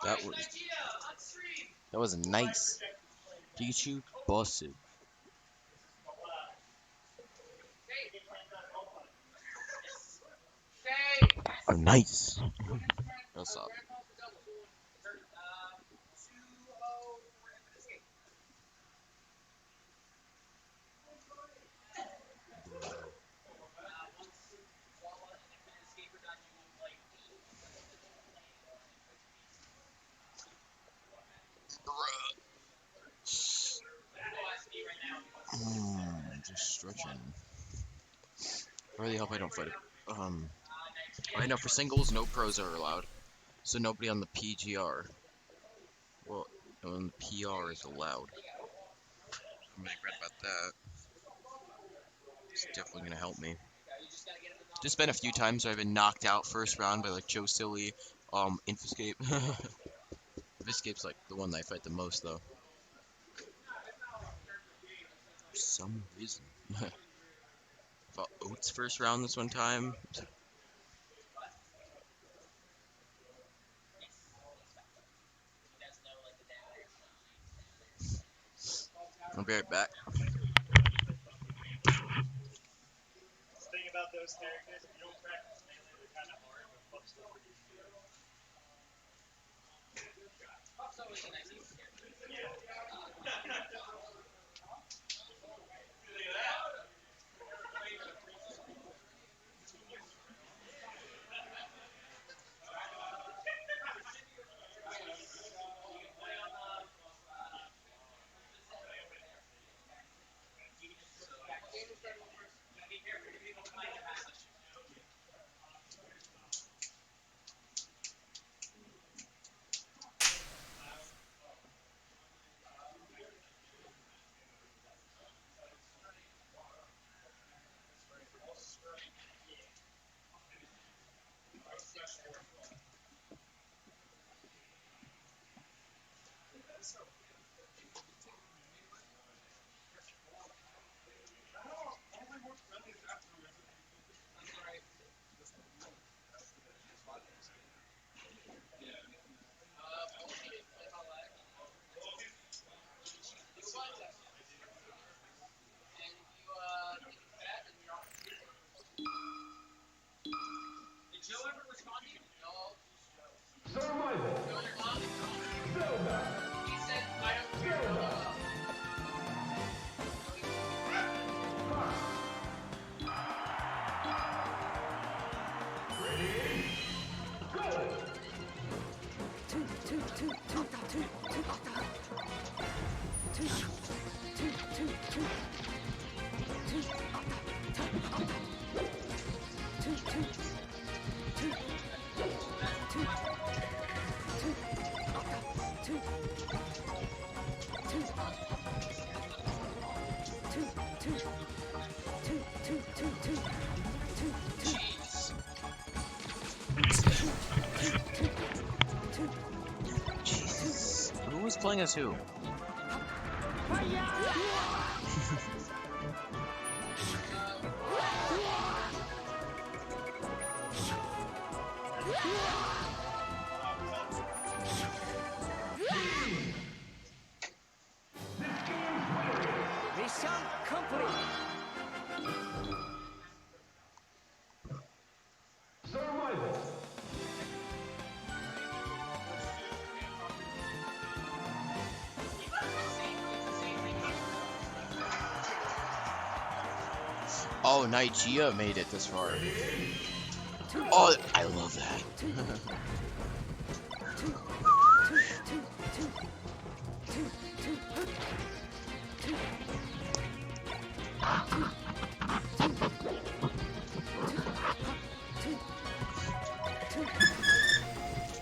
That was nice. Pikachu busted. Oh, nice. What's up? Just stretching. I really hope I don't fight it. I know for singles, no pros are allowed. So nobody on the PGR. Well, on the PR is allowed. I'm really glad about that. It's definitely gonna help me. There's been a few times where I've been knocked out first round by like Joe Silly, Infescape. Infescape's like the one that I fight the most though. For some reason. I fought Oats first round this one time. I'll be right back. The thing about those characters, if you don't practice melee, they're kind of hard, but Puff's still pretty easy. Puff's always a nice easy character. Yeah. Jesus. Who's playing as who? Oh, Nigeria made it this far. Oh, I love that.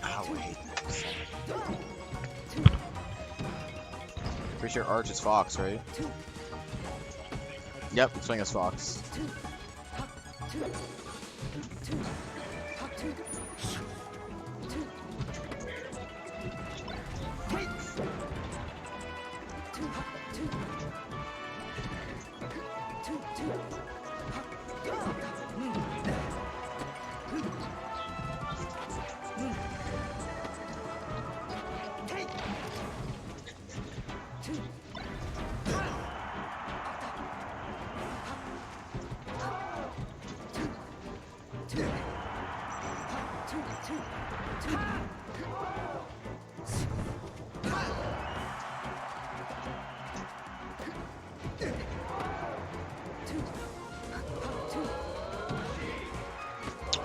Ow, I hate this. Pretty sure Arch is Fox, right? Yep, it's playing as Fox.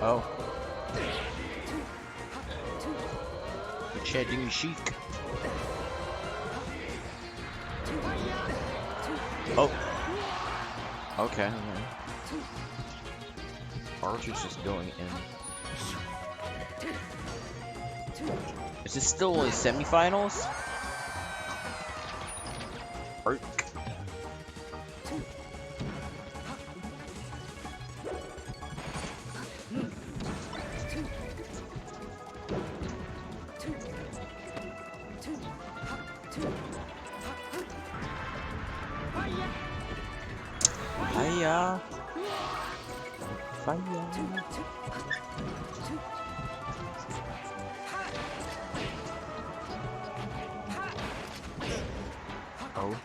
Oh. Shedding chic. Oh. Okay. Archer's just going in. Is this still only semifinals? Arc. Hiya. Fire. Oh.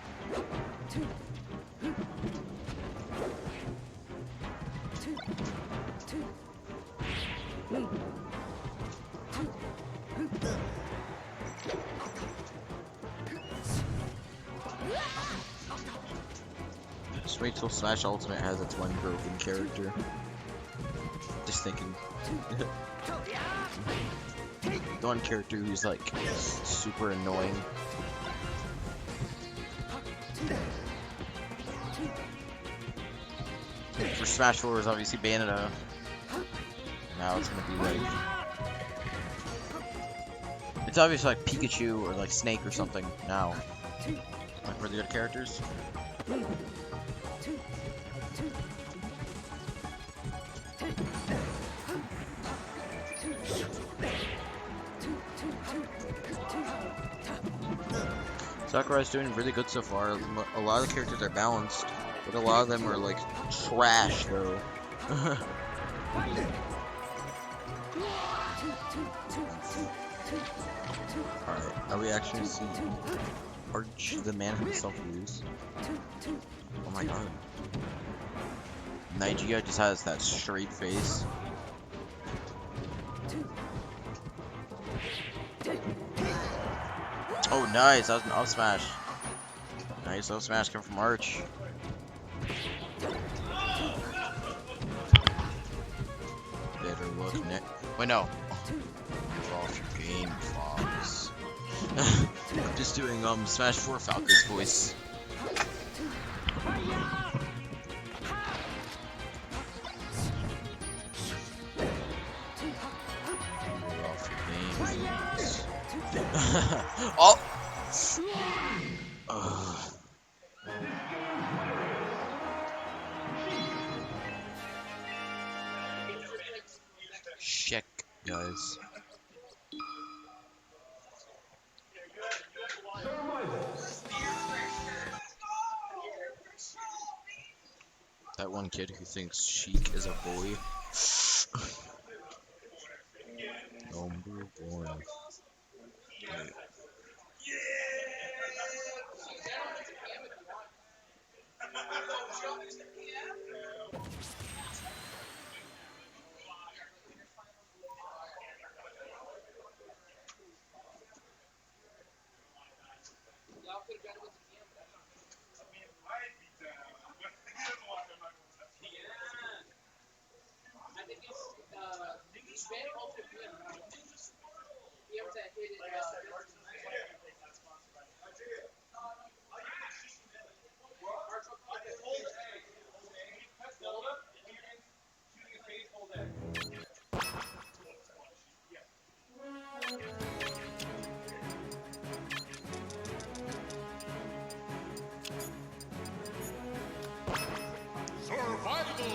Just wait till Smash Ultimate has its one broken character. Just thinking. The one character who's like super annoying. For Smash 4 was obviously Bayonetta. Now it's gonna be like. It's obviously like Pikachu or like Snake or something now. Like really good characters. Sakurai's doing really good so far. A lot of the characters are balanced, but a lot of them are like trash though. Alright, are we actually seeing Arch the man himself lose? Oh my god. Nigeria just has that straight face. Oh, nice. That was an up smash. Nice up smash coming from Arch. Better look, Nick. Wait, no. Get off your game, Fox. I'm just doing Smash 4 Falcon's voice. Oh! Check, guys. That one kid who thinks Sheik is a boy. Number one. Wait. Survival!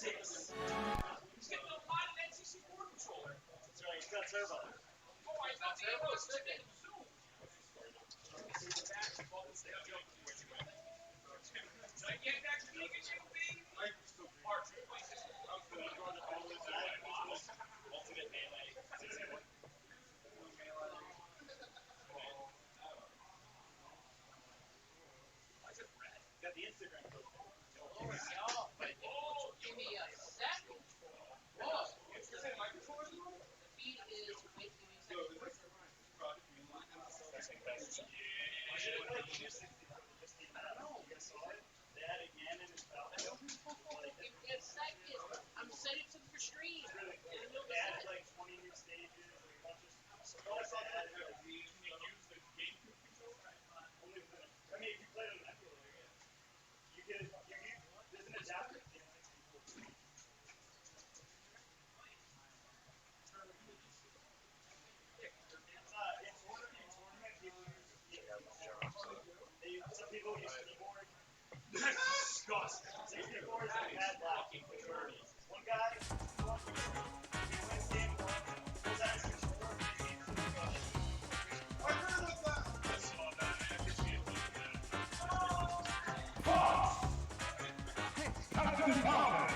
right, he's got turbo. Ultimate melee. Got the Instagram post. Give me a second. Whoa. The feed is making me second. They had a Ganon and Falcon. Give me a second. I'm setting something for stream. They had like 20 new stages, like a bunch of stuff. I mean, if you play on an emulator, you get there's an adapter. In tournament, people some people use keyboard. Some keyboards have had majority. One guy, he wins game one, pulls out his controller, and he games the I heard of that! I saw that. I appreciate that. Captain Power!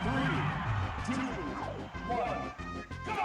Three, two, one, go!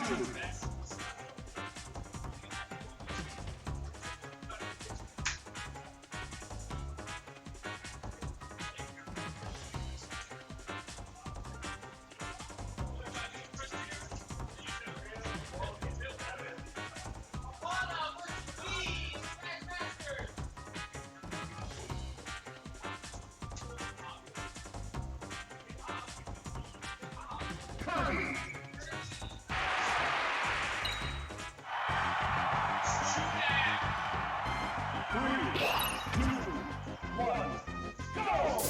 Pikachu! Kirby! 3, 2, 1, go!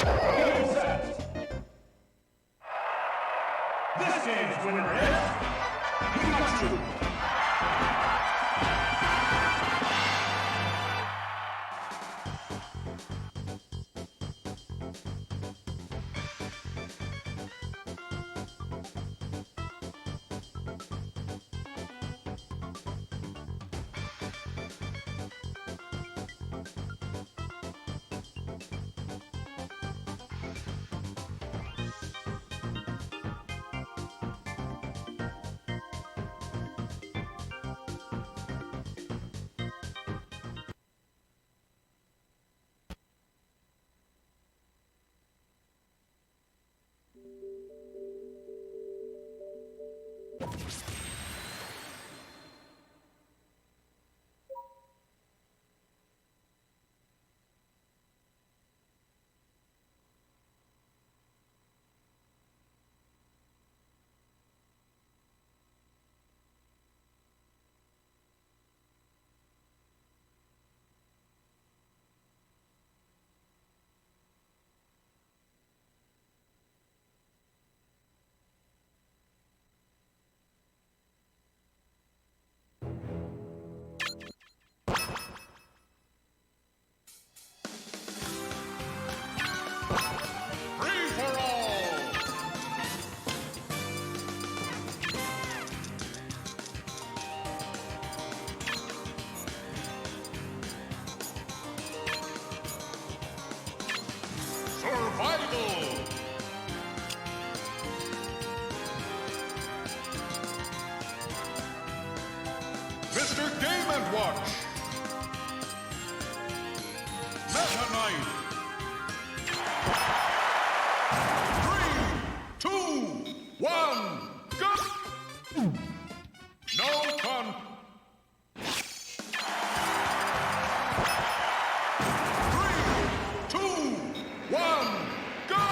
Game set! This game's winner is Pikachu! Free for all! Survival! Mr. Game & Watch! Meta Knight! 3, 2, 1, go! No con... 3, 2, 1, go!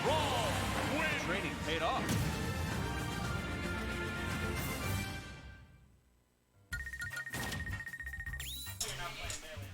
Brawl win. Training paid off. You're not playing melee.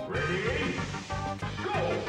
Ready? Go!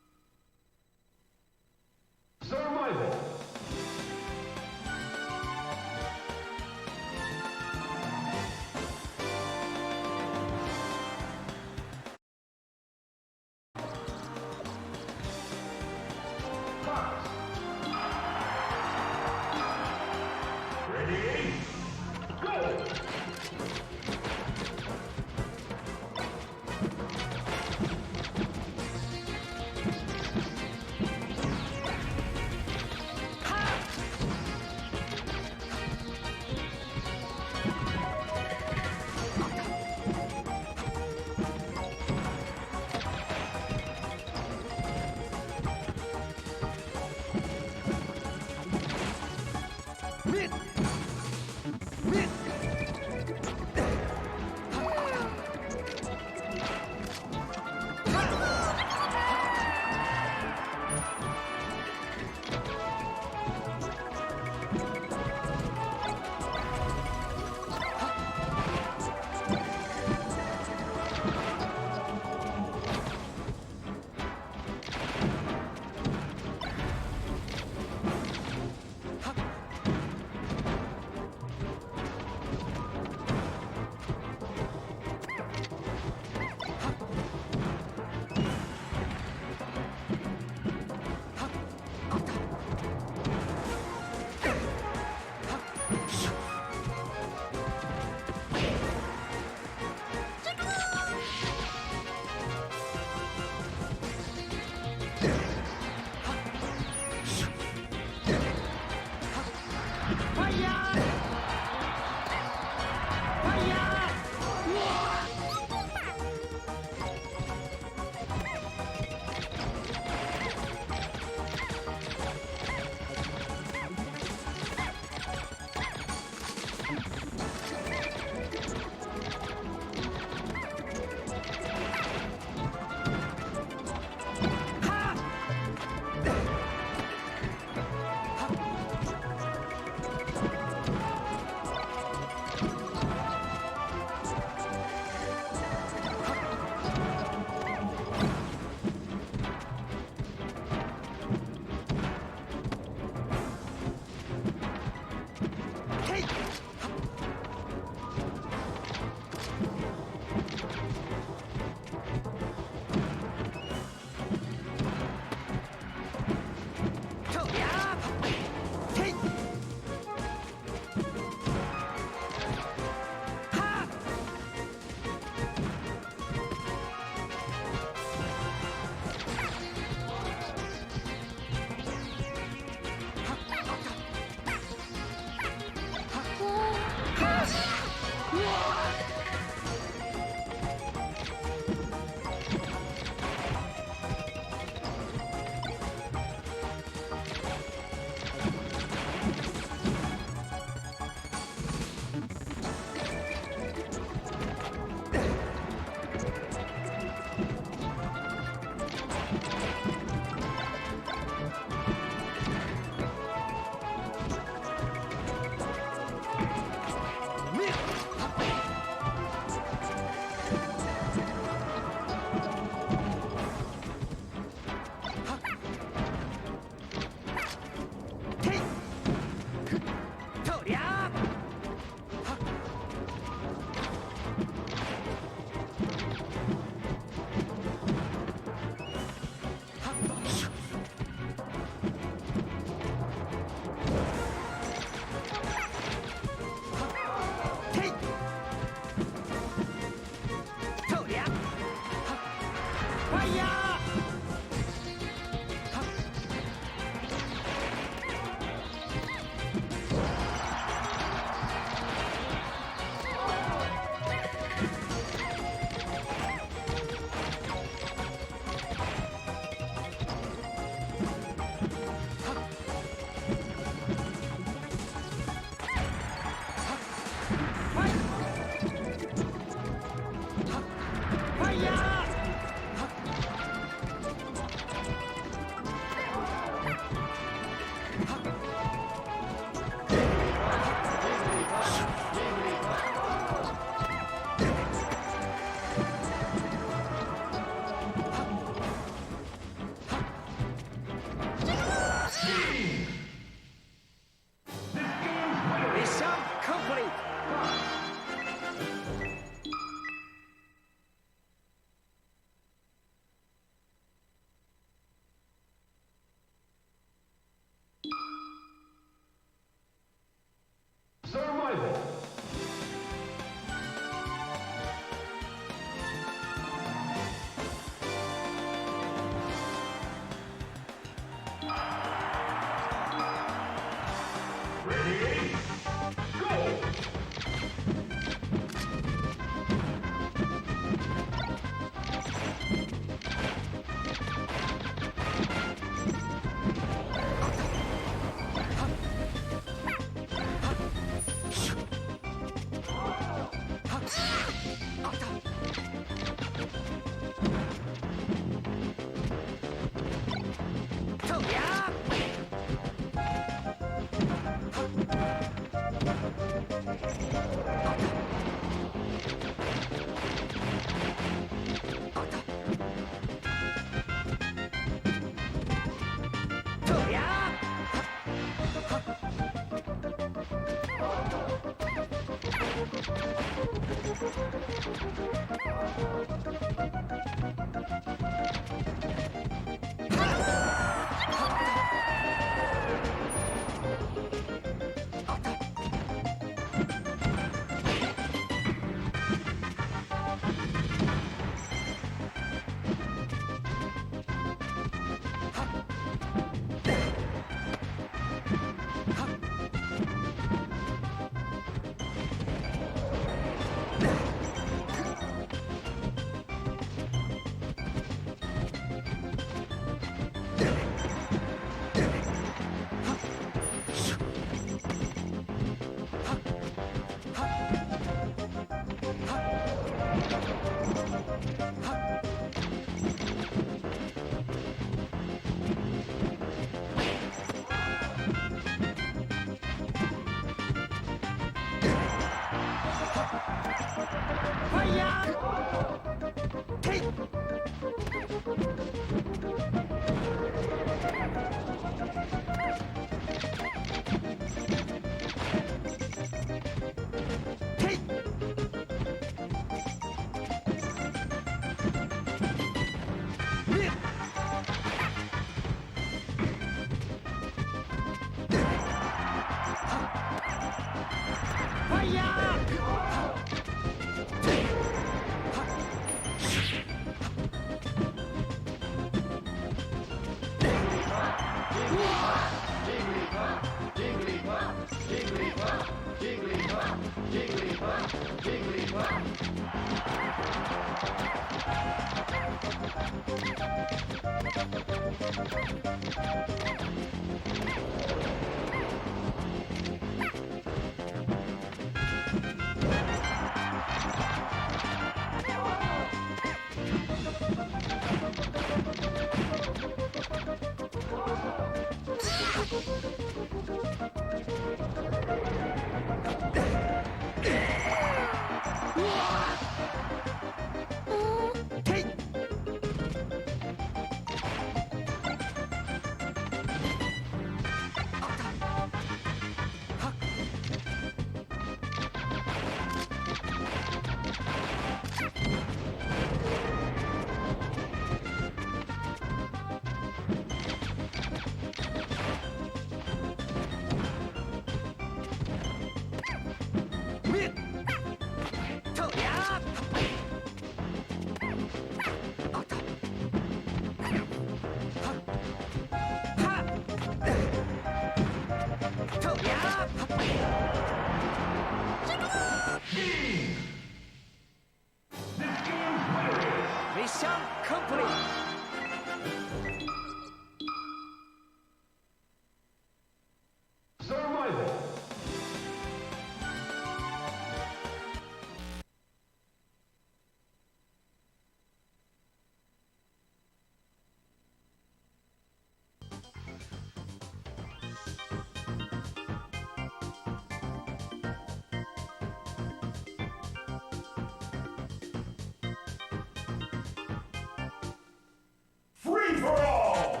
Free for all!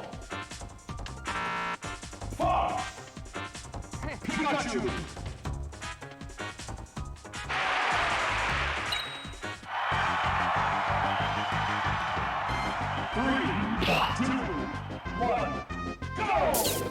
Fox! Pikachu! Three, two, one, go!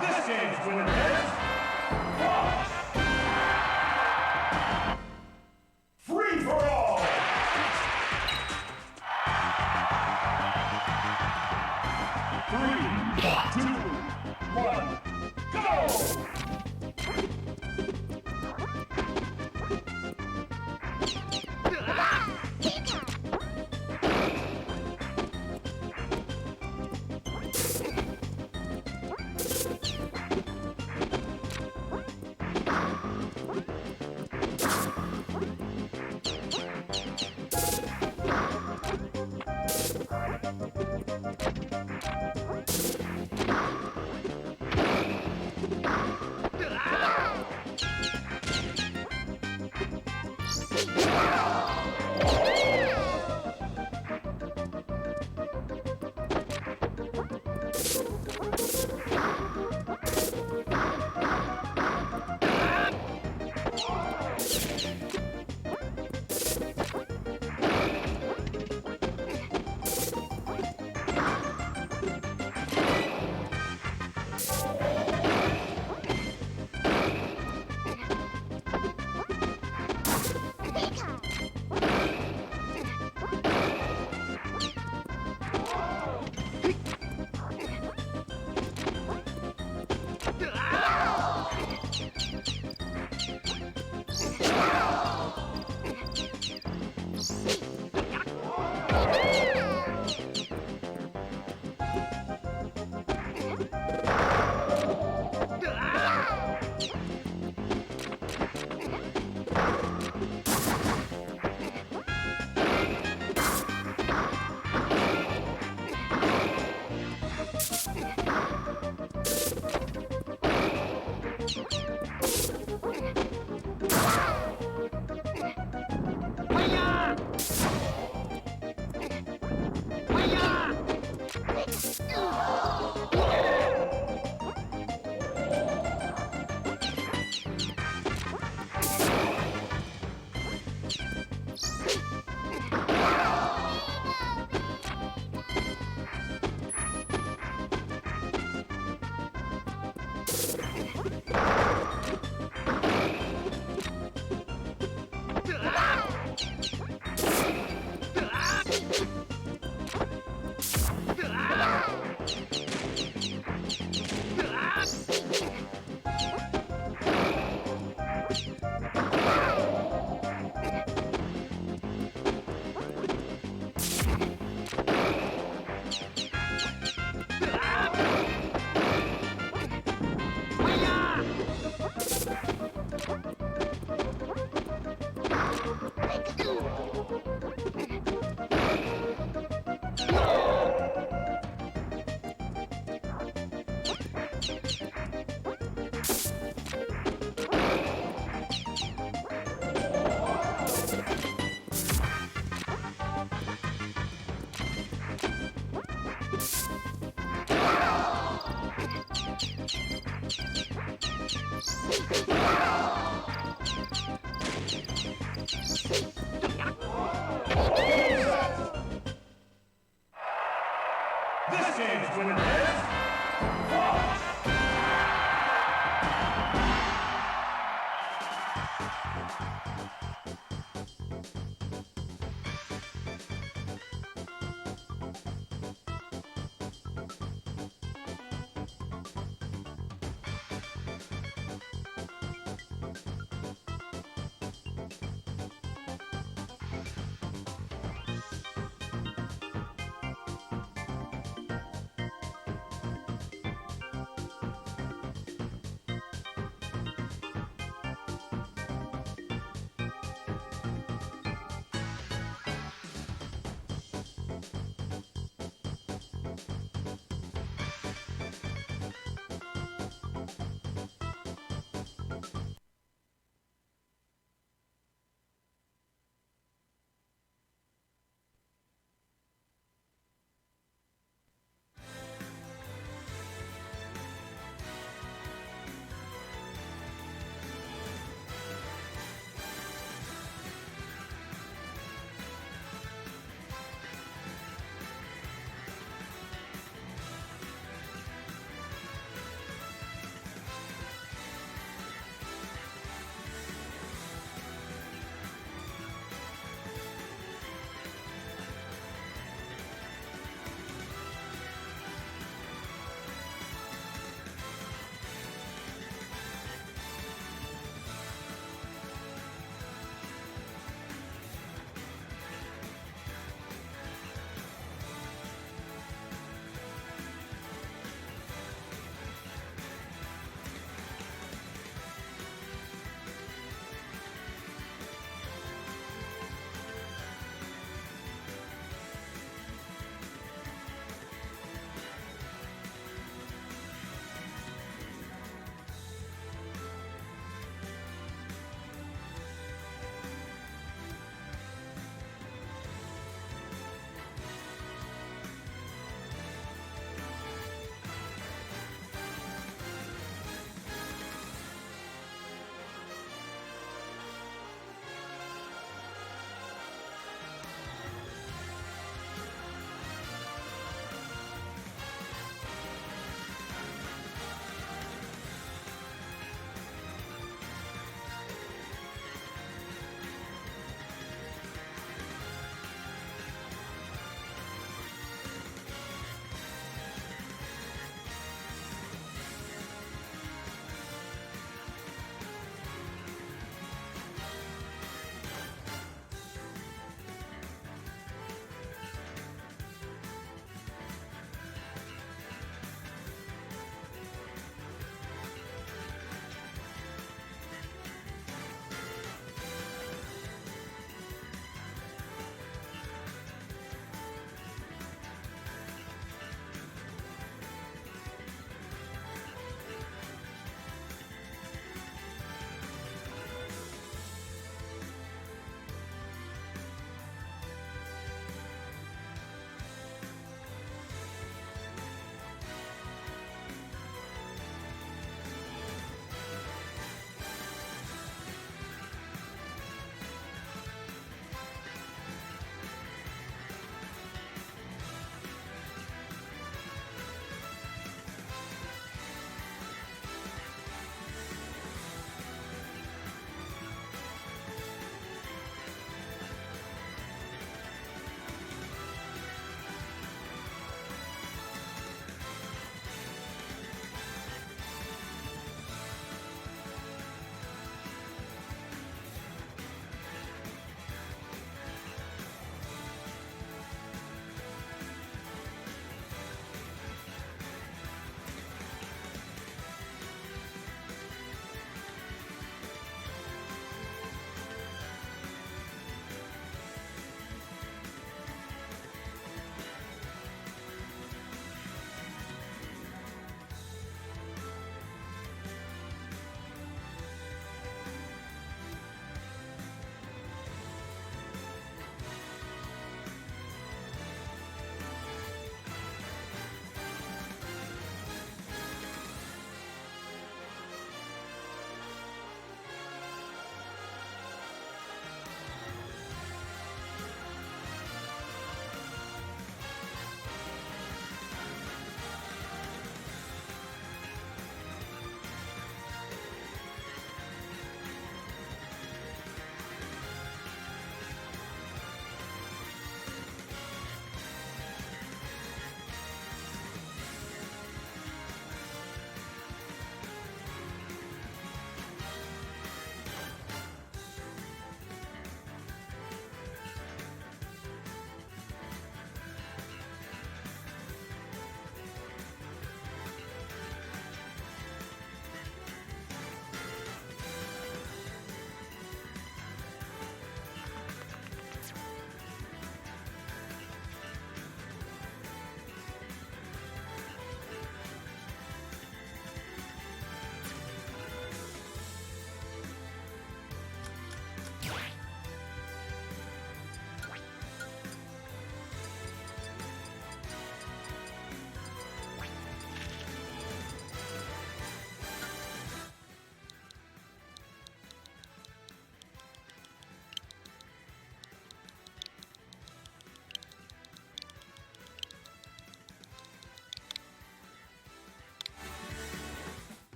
This game's winner is Fox. Free for all. 3, 2, 1, go!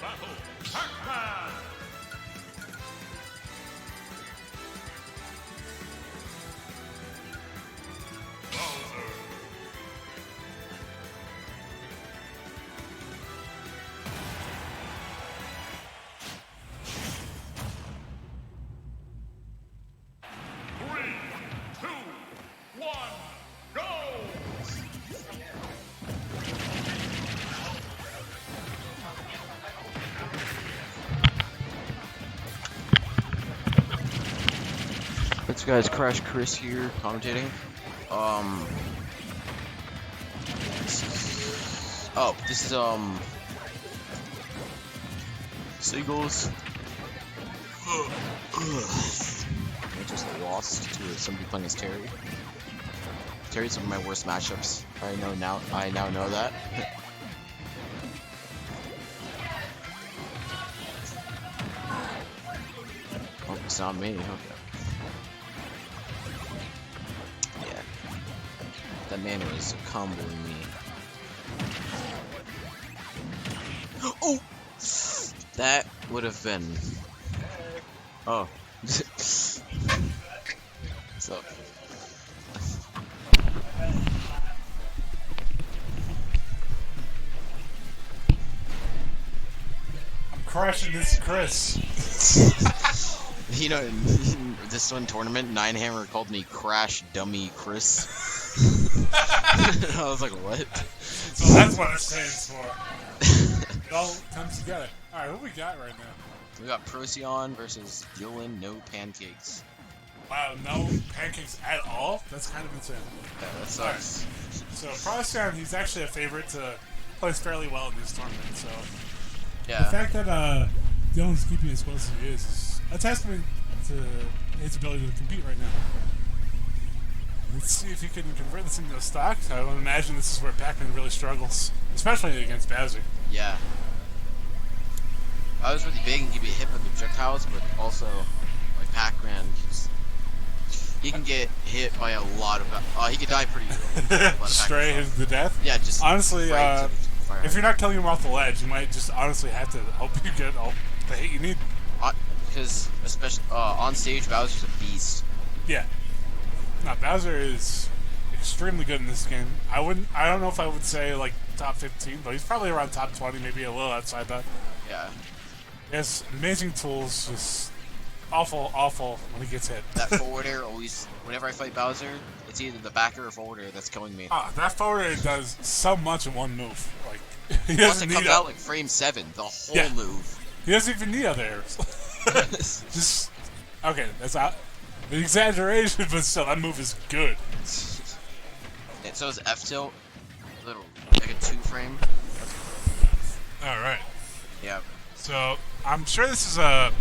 battle, Pac-Man! Bowser. 3, 2, 1, go! What's guys? Crash Chris here, commentating. This is Singles. I just lost to somebody playing as Terry. Terry's one of my worst matchups. I now know that. Oh, it's not me. Okay. Yeah. That man was comboing me. Oh! That would have been. Oh. What's up? I'm crashing this Chris. You know, in this one tournament, Ninehammer called me Crash Dummy Chris. I was like, what? So that's what it stands for. It all comes together. Alright, what we got right now? We got Procyon versus Dylan No Pancakes. Wow, no pancakes at all? That's kind of insane. Yeah, that sucks. So Procyon, he's actually a favorite to plays fairly well in this tournament, so the Yeah. fact that Dylan's keeping as close as he is a testament to his ability to compete right now. Let's see if he can convert this into a stock. I would imagine this is where Pac-Man really struggles, especially against Bowser. Yeah. I was really big and he'd be hit by the projectiles, but also, like Pac-Man, he can get hit by a lot of. He could die pretty early. Stray him to death? Yeah, just honestly, right to the fire. if you're not killing him off the ledge, you might just honestly have to help you get all the hit you need. Because especially on stage, Bowser's a beast. Yeah. Now Bowser is extremely good in this game. I don't know if I would say like top 15, but he's probably around top 20, maybe a little outside that. Yeah. He has amazing tools, just awful when he gets hit. That forward air always, whenever I fight Bowser, it's either the back air or forward air that's killing me. That forward air does so much in one move. Like he Plus doesn't it comes need out like frame 7, the whole move. He doesn't even need other airs. Just okay, that's an exaggeration, but still, that move is good. And so is F tilt, little like a 2 frame. All right. Yeah. So I'm sure this is a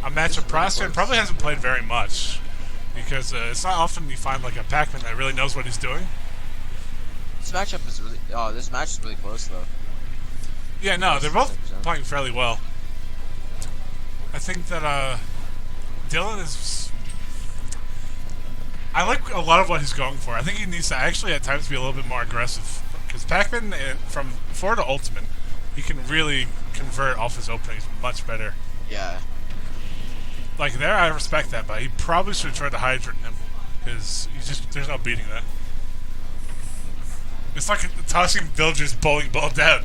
matchup Procyon probably hasn't played very much because it's not often you find like a Pac-Man that really knows what he's doing. This matchup is really. Oh, this match is really close though. Yeah, no, they're both playing fairly well. I think that Dylan is. I like a lot of what he's going for. I think he needs to actually at times be a little bit more aggressive because Pac-Man from 4 to Ultimate, he can really convert off his openings much better. Yeah. Like there, I respect that, but he probably should have tried to hydrant him because there's no beating that. It's like tossing villagers bowling ball down,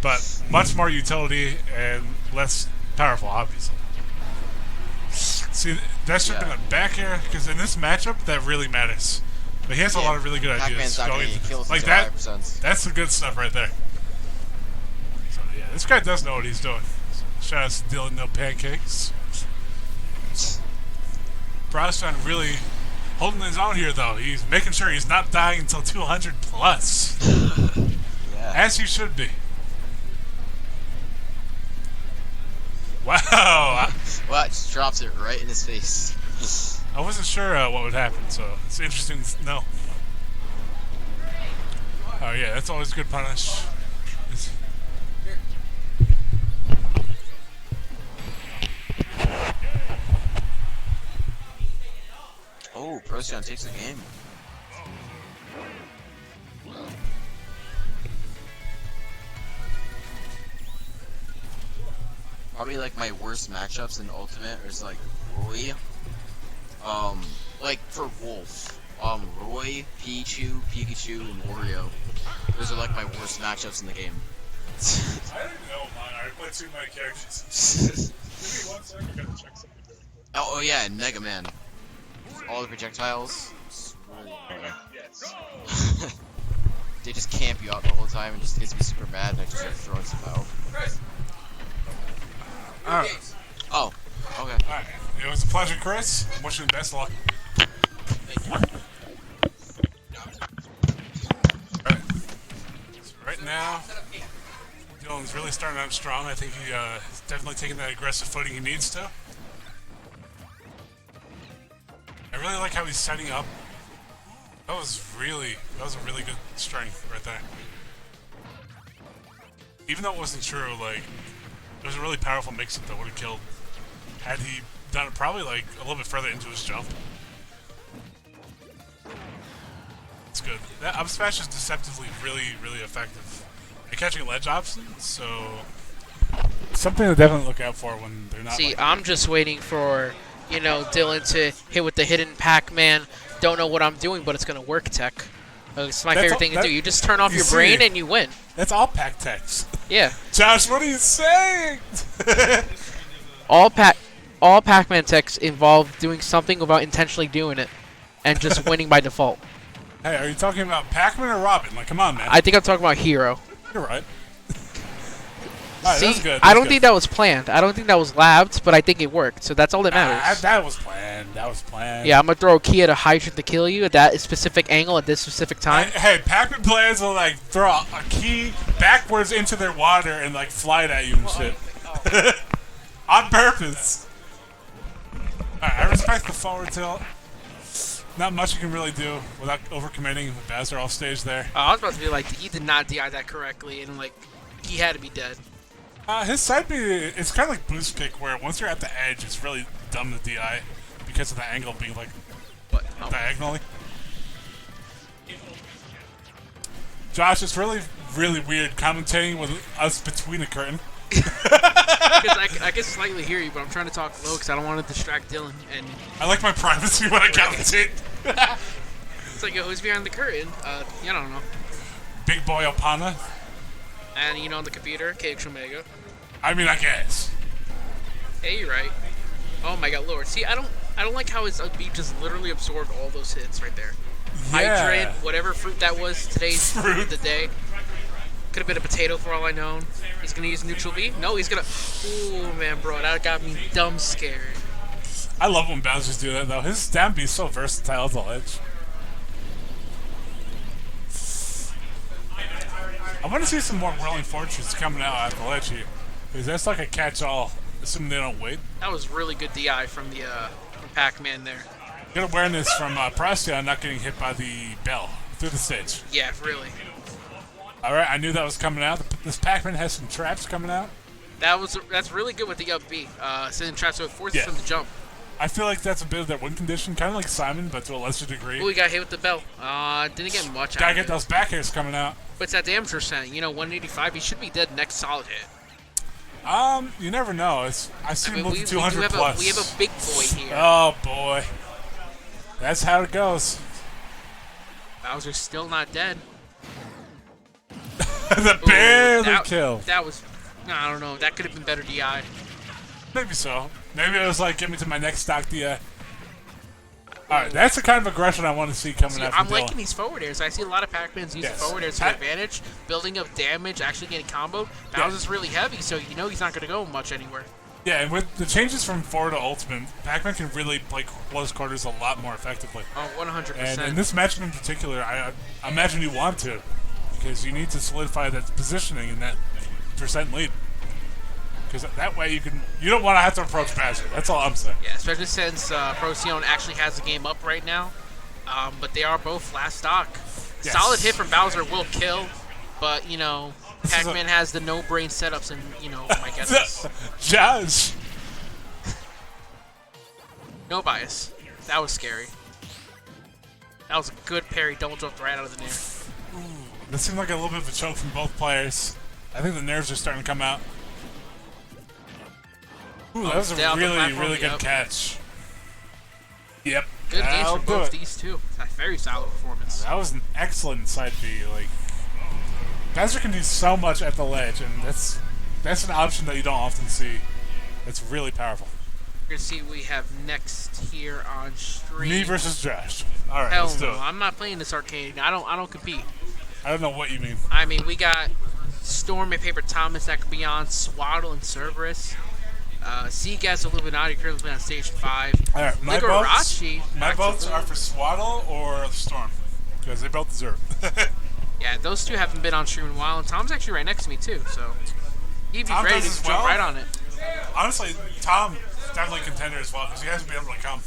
but much more utility and less powerful, obviously. See, that should have been a back air because in this matchup, that really matters. But he has a lot of really good ideas. Like that, that's the good stuff right there. So yeah, this guy does know what he's doing. Shout out to Dylan No Pancakes. Procyon really holding his own here, though. He's making sure he's not dying until 200 plus. Yeah. As he should be. Wow. Well, it just drops it right in his face. I wasn't sure what would happen, so it's interesting to know. Oh yeah, that's always a good punish. Oh, Procyon takes the game. probably like my worst matchups in Ultimate is like Roy. Like for Wolf, Roy, Pichu, Pikachu, and Wario. Those are like my worst matchups in the game. I don't know, man. I played too many characters. Give me 1 second, I gotta check something really quick. Oh yeah, and Mega Man. All the projectiles. It's really annoying. Yes. They just camp you out the whole time and just gets me super mad and I just start throwing stuff out. Alright. Oh, okay. Alright. It was a pleasure, Chris. I'm wishing you the best of luck. Alright. So right now, Dylan's really starting out strong. I think he's definitely taking that aggressive footing he needs to. I really like how he's setting up. That was a really good strength right there. Even though it wasn't true, like, it was a really powerful mix-up that would have killed had he done it probably like a little bit further into his jump. It's good. That up smash is deceptively really effective at catching ledge options, so something to definitely look out for when they're not. See, like I'm just waiting for, you know, Dylan to hit with the hidden Pac-Man. Don't know what I'm doing, but it's gonna work tech. It's my favorite thing to do. You just turn off your brain and you win. That's all pack techs. Yeah. Josh, what are you saying? All Pac-Man techs involve doing something without intentionally doing it, and just winning by default. Hey, are you talking about Pac-Man or Robin? Like, come on, man. I think I'm talking about Hero. You're right. Alright, See, that's good. I don't think that was planned. I don't think that was labbed, but I think it worked. So that's all that matters. That was planned. That was planned. Yeah, I'm gonna throw a key at a hydrant to kill you at that specific angle at this specific time. Hey, Pac-Man players will like throw a key backwards into their water and like fly it at you and shit. On purpose. Alright, I respect the forward tilt. Not much you can really do without overcommitting with Bowser off stage there. I was about to be like, he did not DI that correctly, and like, he had to be dead. His side B, it's kind of like boost pick, where once you're at the edge, it's really dumb to DI because of the angle being like diagonally. Josh, it's really weird commentating with us between a curtain. Because I can slightly hear you, but I'm trying to talk low because I don't want to distract Dylan. And I like my privacy when I commentate. it's like, yo, who's behind the curtain? I don't know. Big boy Opana. And you know, on the computer, KX Omega. I mean, I guess. Hey, you're right. Oh my God, Lord. See, I don't like how his beat just literally absorbed all those hits right there. Yeah. Hydrant, whatever fruit that was, today's fruit of the day. Could have been a potato for all I know. He's gonna use neutral B? No, he's gonna. Ooh, man, bro, that got me dumb scared. I love when Bowser's do that though. His down B is so versatile as a ledge. I want to see some more Whirling Fortress coming out at the ledge here, because that's like a catch-all, assuming they don't wait. That was really good DI from the from Pac-Man there. Good awareness from Procyon not getting hit by the bell through the stage. Yeah, really. All right, I knew that was coming out. This Pac-Man has some traps coming out. That's really good with the up B. Sending traps so it forces him to jump. I feel like that's a bit of their win condition, kind of like Simon, but to a lesser degree. Oh, he got hit with the bell. Didn't get much out Gotta of get it. those back airs coming out. But it's that damage percent. You know, 185. He should be dead next solid hit. You never know. I see him with 200 plus. We have a big boy here. Oh boy, that's how it goes. Bowser's still not dead. The barely kill. That was, I don't know. That could have been better DI. Maybe so. Maybe it was like, get me to my next stock DI. Alright, that's the kind of aggression I want to see coming out from I'm Dylan. liking these forward airs. I see a lot of Pac-Mans using forward airs to their advantage, building up damage, actually getting comboed. Bowser's really heavy, so you know he's not going to go much anywhere. Yeah, and with the changes from forward to ultimate, Pac-Man can really play close quarters a lot more effectively. Oh, 100%. And in this matchup in particular, I imagine you want to, because you need to solidify that positioning in that percent lead. Because that way you don't want to have to approach Bowser. That's all I'm saying. Yeah, especially since Procyon actually has the game up right now. But they are both last stock. Yes. Solid hit from Bowser will kill, but you know, Pac-Man has the no-brain setups, and you know, my goodness. Josh. No bias. That was scary. That was a good parry, double jumped right out of the nair. Ooh, this seemed like a little bit of a choke from both players. I think the nerves are starting to come out. Ooh, that was a Stay off the really, platform, really good yep. catch. Yep. Good games that'll from do both it. these two. A very solid performance. That was an excellent side B. Like, Bowser can do so much at the ledge, and that's an option that you don't often see. It's really powerful. We're gonna see what we have next here on stream. Me versus Josh. All right, Hell let's do no, it. I'm not playing this Arcadian. I don't compete. I don't know what you mean. I mean, we got Storm and Paper Thomas that could be on, Swaddle and Cerberus. Seagas and Illuminati currently playing on stage 5. All right, my Ligarachi, votes are for Swaddle or Storm because they both deserve it. Yeah, those two haven't been on stream in a while, and Tom's actually right next to me too, so he'd be Tom ready does to as jump well? right on it. Honestly, Tom definitely contender as well because he hasn't been able to come.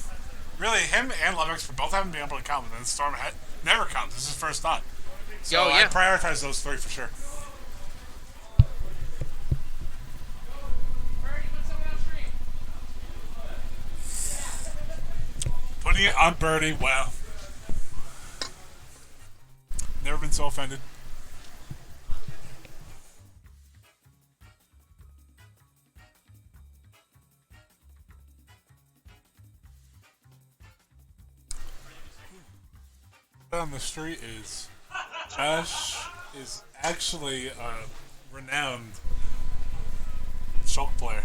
Really, him and Lumix for both haven't been able to come, and then Storm never comes. This is his first time. So Oh, yeah. I prioritize those three for sure. Putting it on Birdie, wow. Never been so offended. On the street is Josh is actually a renowned Shulk player.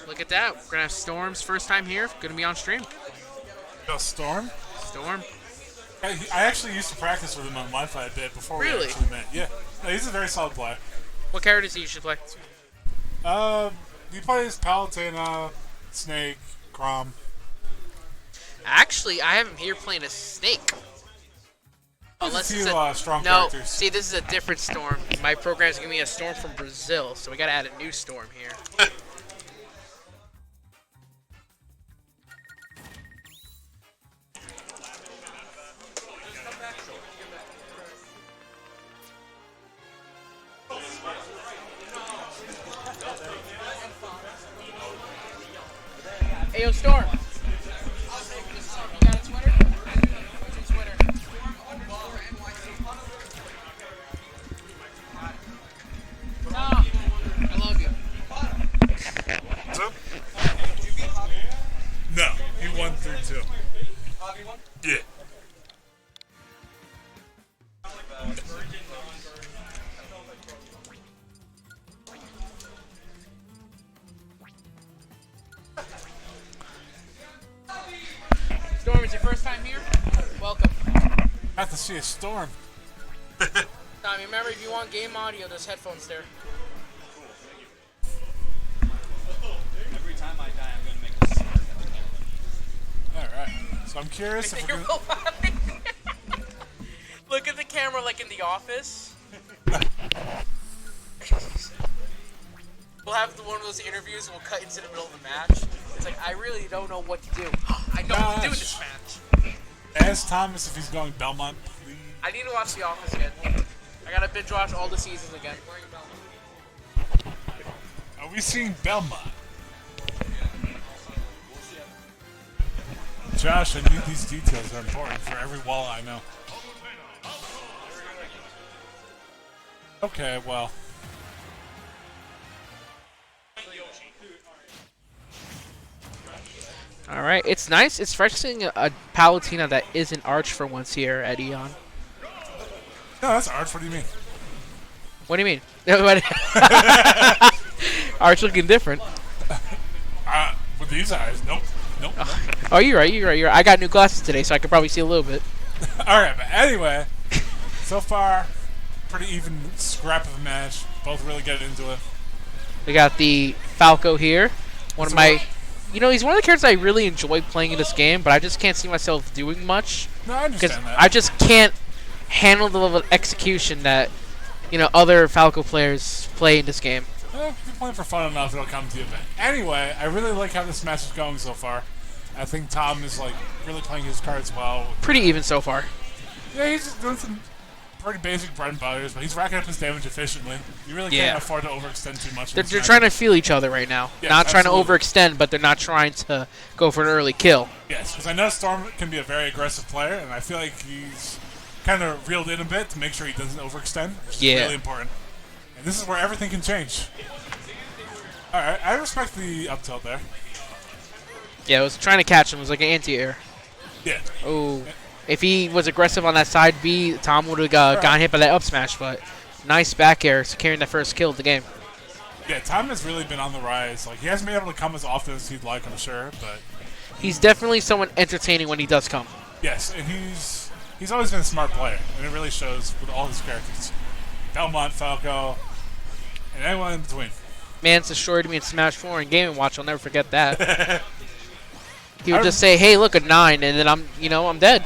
Look at that. We're going to have Storm's first time here. Going to be on stream. Storm? Storm. I actually used to practice with him on Wi-Fi a bit before we Really? actually met. Yeah. No, he's a very solid player. What character does he usually play? He plays Palutena, Snake, Crom. Actually, I have him here playing a snake. Unless it's a strong no, characters. see, this is a different Storm. My program's giving me a Storm from Brazil, so we got to add a new Storm here. Hey, yo, Storm. You got a Twitter? What's your Twitter? Tom, I love you. What's up? No, he won 3-2. Yeah. Storm, it's your first time here? Welcome. I have to see a storm. Tommy, remember, if you want game audio, there's headphones there. Every time I die, I'm gonna make a Alright. So I'm curious if we're gonna... Look at the camera like in The Office. We'll have one of those interviews and we'll cut into the middle of the match. It's like, I really don't know what to do. I know what to do in this match. Ask Thomas if he's going Belmont, please. I need to watch The Office again. I gotta binge watch all the seasons again. Are we seeing Belmont? Josh, I need these details. They're important for every wall I know. Okay, well. Alright, it's nice. It's fresh seeing a Palutena that isn't Arch for once here at EON. No, that's Arch. What do you mean? What do you mean? Arch looking different. With these eyes, nope. Nope. Oh, you're right. You're right. I got new glasses today, so I could probably see a little bit. Alright, but anyway. So far, pretty even scrap of a match. Both really get into it. We got the Falco here. One of my... You know, he's one of the characters I really enjoy playing in this game, but I just can't see myself doing much. No, I understand that. I just can't handle the level of execution that other Falco players play in this game. If you're playing for fun enough, it'll come to you. But anyway, I really like how this match is going so far. I think Tom is like really playing his cards well. Pretty even so far. Yeah, he's just doing some pretty basic bread and butters, but he's racking up his damage efficiently. You really can't afford to overextend too much. They're trying to feel each other right now. Yes, not trying absolutely. to overextend, but they're not trying to go for an early kill. Yes, because I know Storm can be a very aggressive player, and I feel like he's kind of reeled in a bit to make sure he doesn't overextend, which is really important. And this is where everything can change. Alright, I respect the up tilt there. Yeah, it was trying to catch him. It was like an anti-air. Yeah. Oh. If he was aggressive on that side B, Tom would have gotten hit by that up smash, but nice back air securing the first kill of the game. Yeah, Tom has really been on the rise. Like, he hasn't been able to come as often as he'd like, I'm sure, but... He's definitely someone entertaining when he does come. Yes, and he's always been a smart player, and it really shows with all his characters. Belmont, Falco, and anyone in between. Man's destroyed me in Smash 4 and Game & Watch. I'll never forget that. He would just say, hey, look, a 9, and then I'm dead.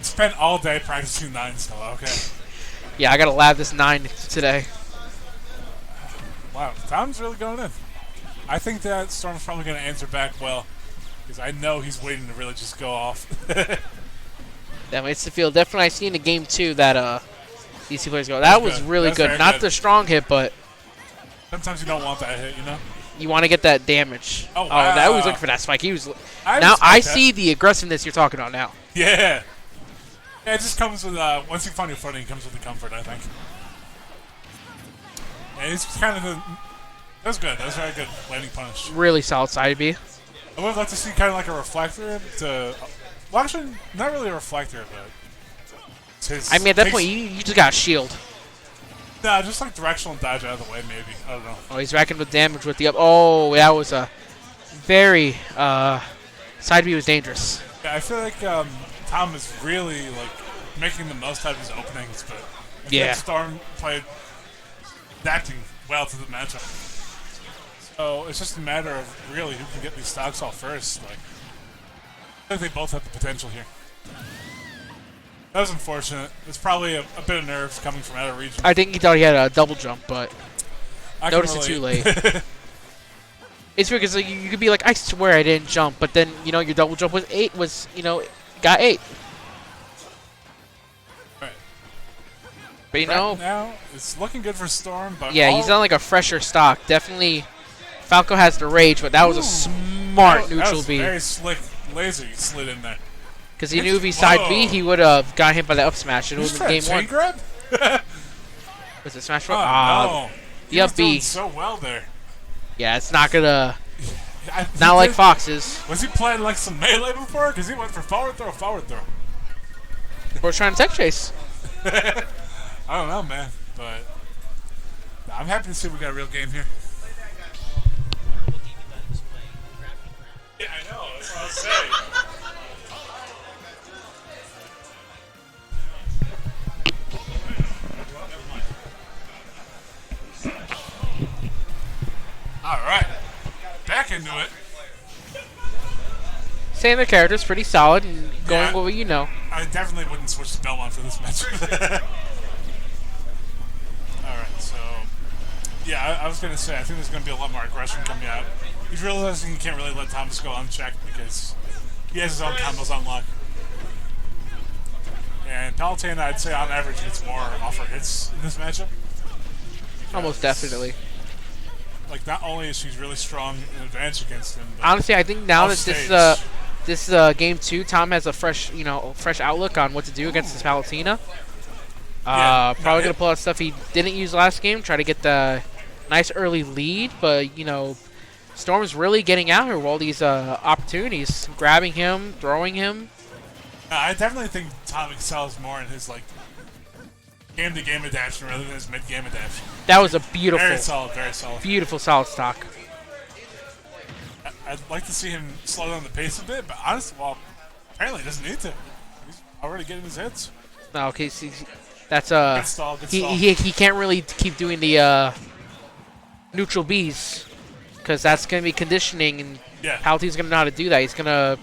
Spent all day practicing 9 still, okay. Yeah, I got to lab this 9 today. Wow, Tom's really going in. I think that Storm's probably going to answer back well, because I know he's waiting to really just go off. That makes it feel definitely. I see in the game 2 that these two players go. That was really good. Not the strong hit, but sometimes you don't want that hit, you know? You want to get that damage. Oh, wow. That was looking for that spike. He was. Now I see the aggressiveness you're talking about now. Yeah. Yeah, it just comes with, once you find your footing, it comes with the comfort, I think. And it's kind of that was good. That was very good landing punish. Really solid side B. I would like to see kind of like a reflector to... Well, actually, not really a reflector, but... I mean, at that point, you just got a shield. Nah, just like directional dodge out of the way, maybe. I don't know. Oh, he's racking with damage with the up. Oh, that was a very... side B was dangerous. Yeah, I feel like Tom is really like making the most out of his openings, but I feel like Storm played adapting well to the matchup. So it's just a matter of really who can get these stocks off first. Like, I think they both have the potential here. That was unfortunate. It's probably a bit of nerves coming from out of region. I think he thought he had a double jump, but noticed it too late. It's weird because you could be like, I swear I didn't jump, but then your double jump was 8. Got 8. Right. But now it's looking good for Storm, but yeah, he's on like a fresher stock. Definitely, Falco has the rage, but that was a smart neutral that was B. Very slick laser you slid in there. Because he knew if he side B, he would have got hit by the up smash. It would have been game 1. Grab? Was it smash roll? No. The up B. Doing so well there. Yeah, it's not gonna. Not like Fox's. Was he playing like some melee before? Because he went for forward throw, forward throw. We're trying to tech chase. I don't know, man, but I'm happy to see we got a real game here. Yeah, I know. That's what I was saying. All right, back into it. Saying their character's pretty solid and going with what you know. I definitely wouldn't switch to Belmont for this match. Alright, so... Yeah, I was going to say, I think there's going to be a lot more aggression coming out. He's realizing he can't really let Thomas go unchecked because he has his own combos on lock. And Palutena, I'd say on average, gets more offer hits in this matchup. Almost definitely. Like, not only is she really strong in advantage against him, but honestly, I think now that stage. this game 2, Tom has a fresh outlook on what to do against this Palutena. Probably gonna pull out stuff he didn't use last game, try to get the nice early lead, but Storm's really getting out here with all these opportunities, grabbing him, throwing him. I definitely think Tom excels more in his like game-to-game adaptation rather than his mid-game adaptation. That was a beautiful, very solid, beautiful solid stock. I'd like to see him slow down the pace a bit, but honestly, well, apparently he doesn't need to. He's already getting his hits. No, okay, see, that's good stall, good stall. He can't really keep doing the neutral Bs because that's gonna be conditioning, and Palutena's gonna know how to do that. He's gonna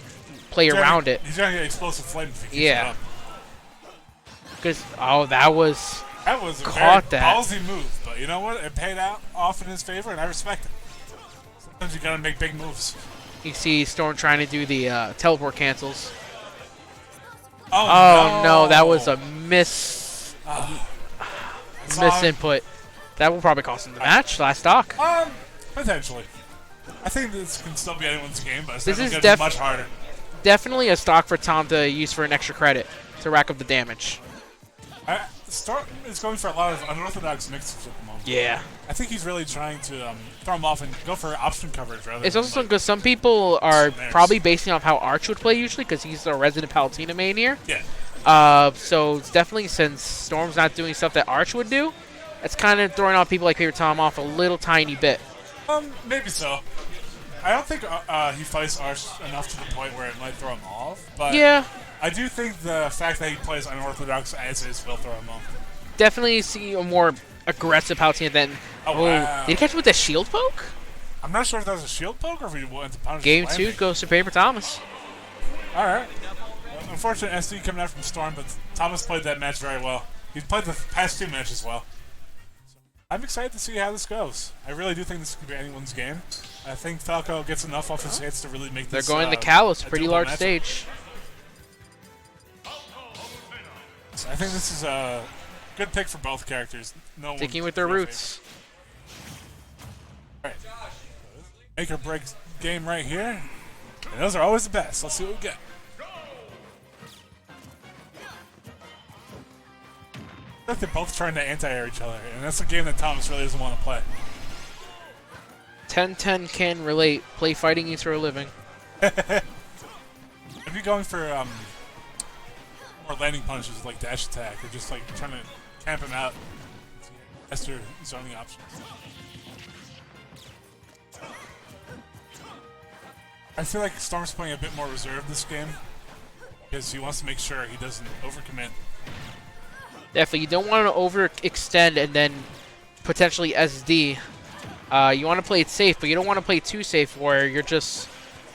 play around it. He's gonna get explosive flame if he keeps it up. Because that was That was a Caught very that. ballsy move, but you know what? It paid out off in his favor, and I respect it. Sometimes you gotta make big moves. You see Storm trying to do the teleport cancels. Oh, Oh no, that was a miss Song. input. That will probably cost him the match. Last stock. Potentially. I think this can still be anyone's game, but it's This is definitely gonna be much harder. Definitely a stock for Tom to use for an extra credit to rack up the damage. Storm is going for a lot of unorthodox mixes at the moment. Yeah. I think he's really trying to throw him off and go for option coverage rather It's than also like, because some people are snares. probably basing off how Arch would play usually because he's a resident Palutena main here. Yeah. So it's definitely since Storm's not doing stuff that Arch would do, it's kind of throwing off people like Paper Tom off a little tiny bit. Maybe so. I don't think he fights Arch enough to the point where it might throw him off, but Yeah. I do think the fact that he plays unorthodox as is will throw him off. Definitely see a more aggressive Palutena than. Oh, wow. Did he catch him with a shield poke? I'm not sure if that was a shield poke or if he went to punish Game the 2 landing. goes to Paper Thomas. All right. Unfortunate SD coming out from Storm, but Thomas played that match very well. He's played the past 2 matches well. So I'm excited to see how this goes. I really do think this could be anyone's game. I think Falco gets enough off his hits to really make They're this. going to Kalos, a pretty doable large matchup. stage. So I think this is a good pick for both characters. No Sticking one with their real roots. favorite. All right. Make or break game right here. And those are always the best. Let's see what we get. I think they're both trying to anti-air each other, and that's a game that Thomas really doesn't want to play. 10-10 can relate. Play fighting games for a living. I'd be going for more landing punches like dash attack, or just like trying to camp him out. Esther zoning options. I feel like Storm's playing a bit more reserved this game because he wants to make sure he doesn't overcommit. Definitely, you don't want to overextend and then potentially SD. You want to play it safe, but you don't want to play too safe where you're just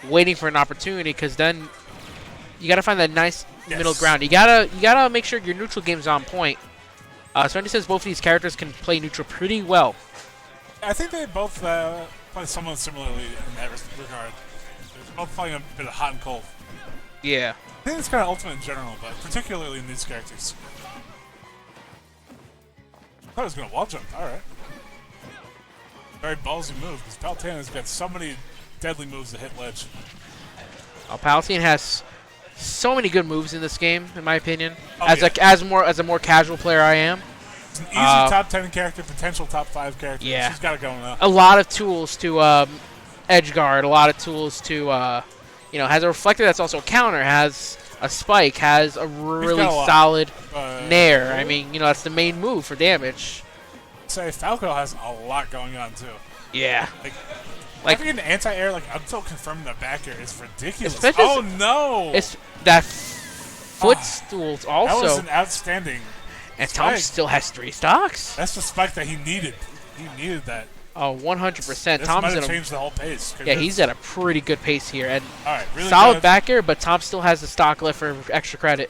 waiting for an opportunity because then you got to find that nice middle ground. You gotta make sure your neutral game's on point. Especially since both of these characters can play neutral pretty well. I think they both play somewhat similarly in that regard. They're both playing a bit of hot and cold. Yeah. I think it's kind of ultimate in general, but particularly in these characters. I thought he was going to wall jump. All right. Very ballsy move because Palutena's got so many deadly moves to hit ledge. Palutena has so many good moves in this game, in my opinion. Oh, as yeah. a more casual player, I am. It's an easy top 10 character, potential top 5 character. Yeah. She's got it going up. A lot of tools to edge guard. A lot of tools to has a reflector that's also a counter. Has a spike. Has a really got a lot. solid nair. I mean, that's the main move for damage. Say Falco has a lot going on too. Yeah. Like having an anti-air until confirming the back air is ridiculous. Especially Oh no! It's that footstool That was also. an outstanding. And Tom spike. still has 3 stocks. That's the spike that he needed. He needed that. Oh, 100%. This Tom's might at have a changed the whole pace. Yeah, he's at a pretty good pace here, and all right, really solid good. back air. But Tom still has the stock left for extra credit.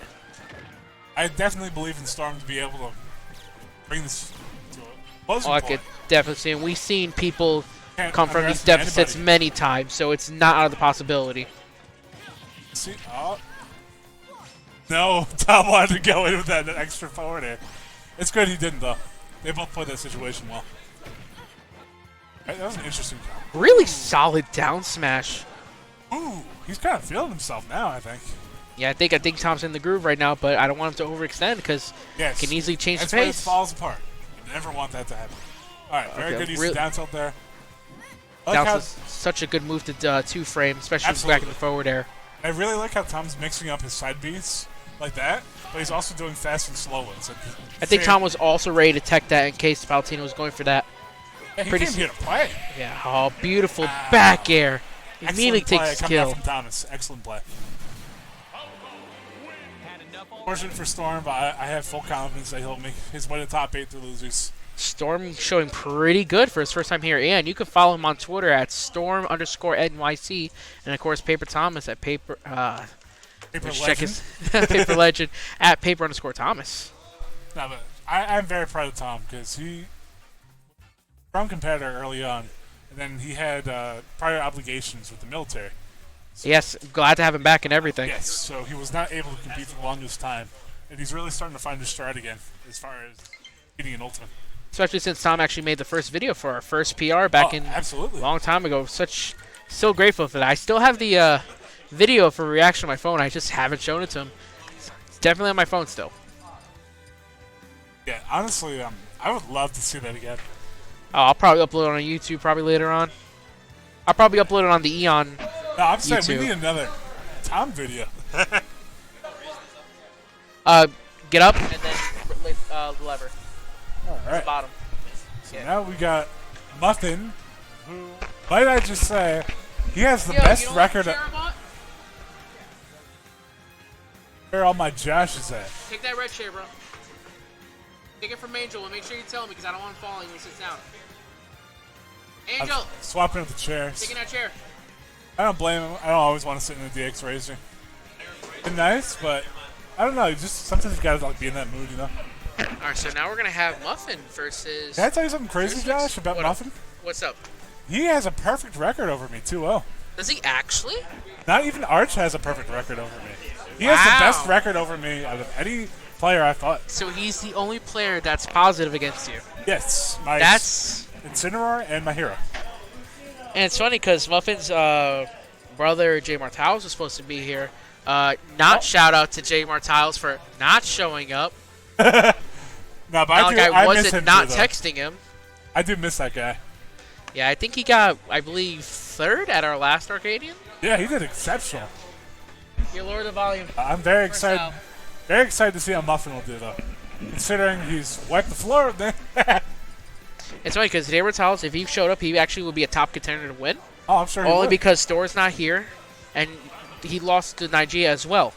I definitely believe in Storm to be able to bring this to a closing I point. could definitely see. And we've seen people Can't come from these underestimate deficits anybody. many times, so it's not out of the possibility. See, no, Tom wanted to go in with that extra forward air. It's good he didn't though. They both played that situation well. Right, that was an interesting job. Really solid down smash. Ooh, he's kind of feeling himself now, I think. Yeah, I think Tom's in the groove right now, but I don't want him to overextend because Yes. he can easily change That's the where it pace. falls apart. You never want that to happen. All right, very Okay, good use real- of down tilt there. I like Down how- is such a good move to two frame, especially back in Absolutely. the forward air. I really like how Tom's mixing up his side beats like that, but he's also doing fast and slow ones. I think Tom was also ready to tech that in case Palutena was going for that. Yeah, he pretty came here to play. Yeah, oh, beautiful back air. Immediately Excellent play takes coming out kill. from Thomas. Excellent play. Fortunate for Storm, but I have full confidence that he'll make his way to top 8 through losers. Storm showing pretty good for his first time here, and you can follow him on Twitter at Storm_NYC, and of course Paper Thomas at Paper. Paper Check legend. his Paper Legend at Paper_Thomas. No, but I'm very proud of Tom because he strong competitor early on, and then he had prior obligations with the military. Yes, glad to have him back and everything. Yes, so he was not able to compete for the longest time, and he's really starting to find his stride again as far as getting an ultimate. Especially since Tom actually made the first video for our first PR back in absolutely a long time ago. Still grateful for that. I still have the video for reaction on my phone. I just haven't shown it to him. It's definitely on my phone still. Yeah, honestly, I would love to see that again. Oh, I'll probably upload it on YouTube probably later on. I'll probably upload it on the EON. No, I'm saying YouTube. we need another Tom video. Get up and then lift the lever. All The right. bottom. So now we got Muffin, who, might I just say, he has the best record. Where all my Josh is at. Take that red chair, bro. Take it from Angel and make sure you tell me because I don't want him falling when he sits down. Angel, I'm swapping up the chairs. taking that chair. I don't blame him. I don't always want to sit in the DX Racer. It's nice, but I don't know. Just sometimes you gotta like be in that mood, you know. All right, so now we're gonna have Muffin versus. Can I tell you something crazy, Josh, about What up? Muffin? What's up? He has a perfect record over me, 2-0. Does he actually? Not even Arch has a perfect record over me. He has the best record over me out of any player I fought. So he's the only player that's positive against you. Yes, my That's. Incineroar and my hero. And it's funny because Muffin's brother Jay Martiles was supposed to be here. Shout out to Jay Martiles for not showing up. No, but I miss wasn't him not too, though. texting him. I do miss that guy. Yeah, I think he got, I believe, third at our last Arcadian. Yeah, he did exceptional. You lower the volume. I'm very excited. out. Very excited to see how Muffin will do, though. Considering he's wiped the floor with that. It's funny because Jay Martiles, if he showed up, he actually would be a top contender to win. Oh, I'm sure he Only would. because Store's not here, and he lost to Nigeria as well.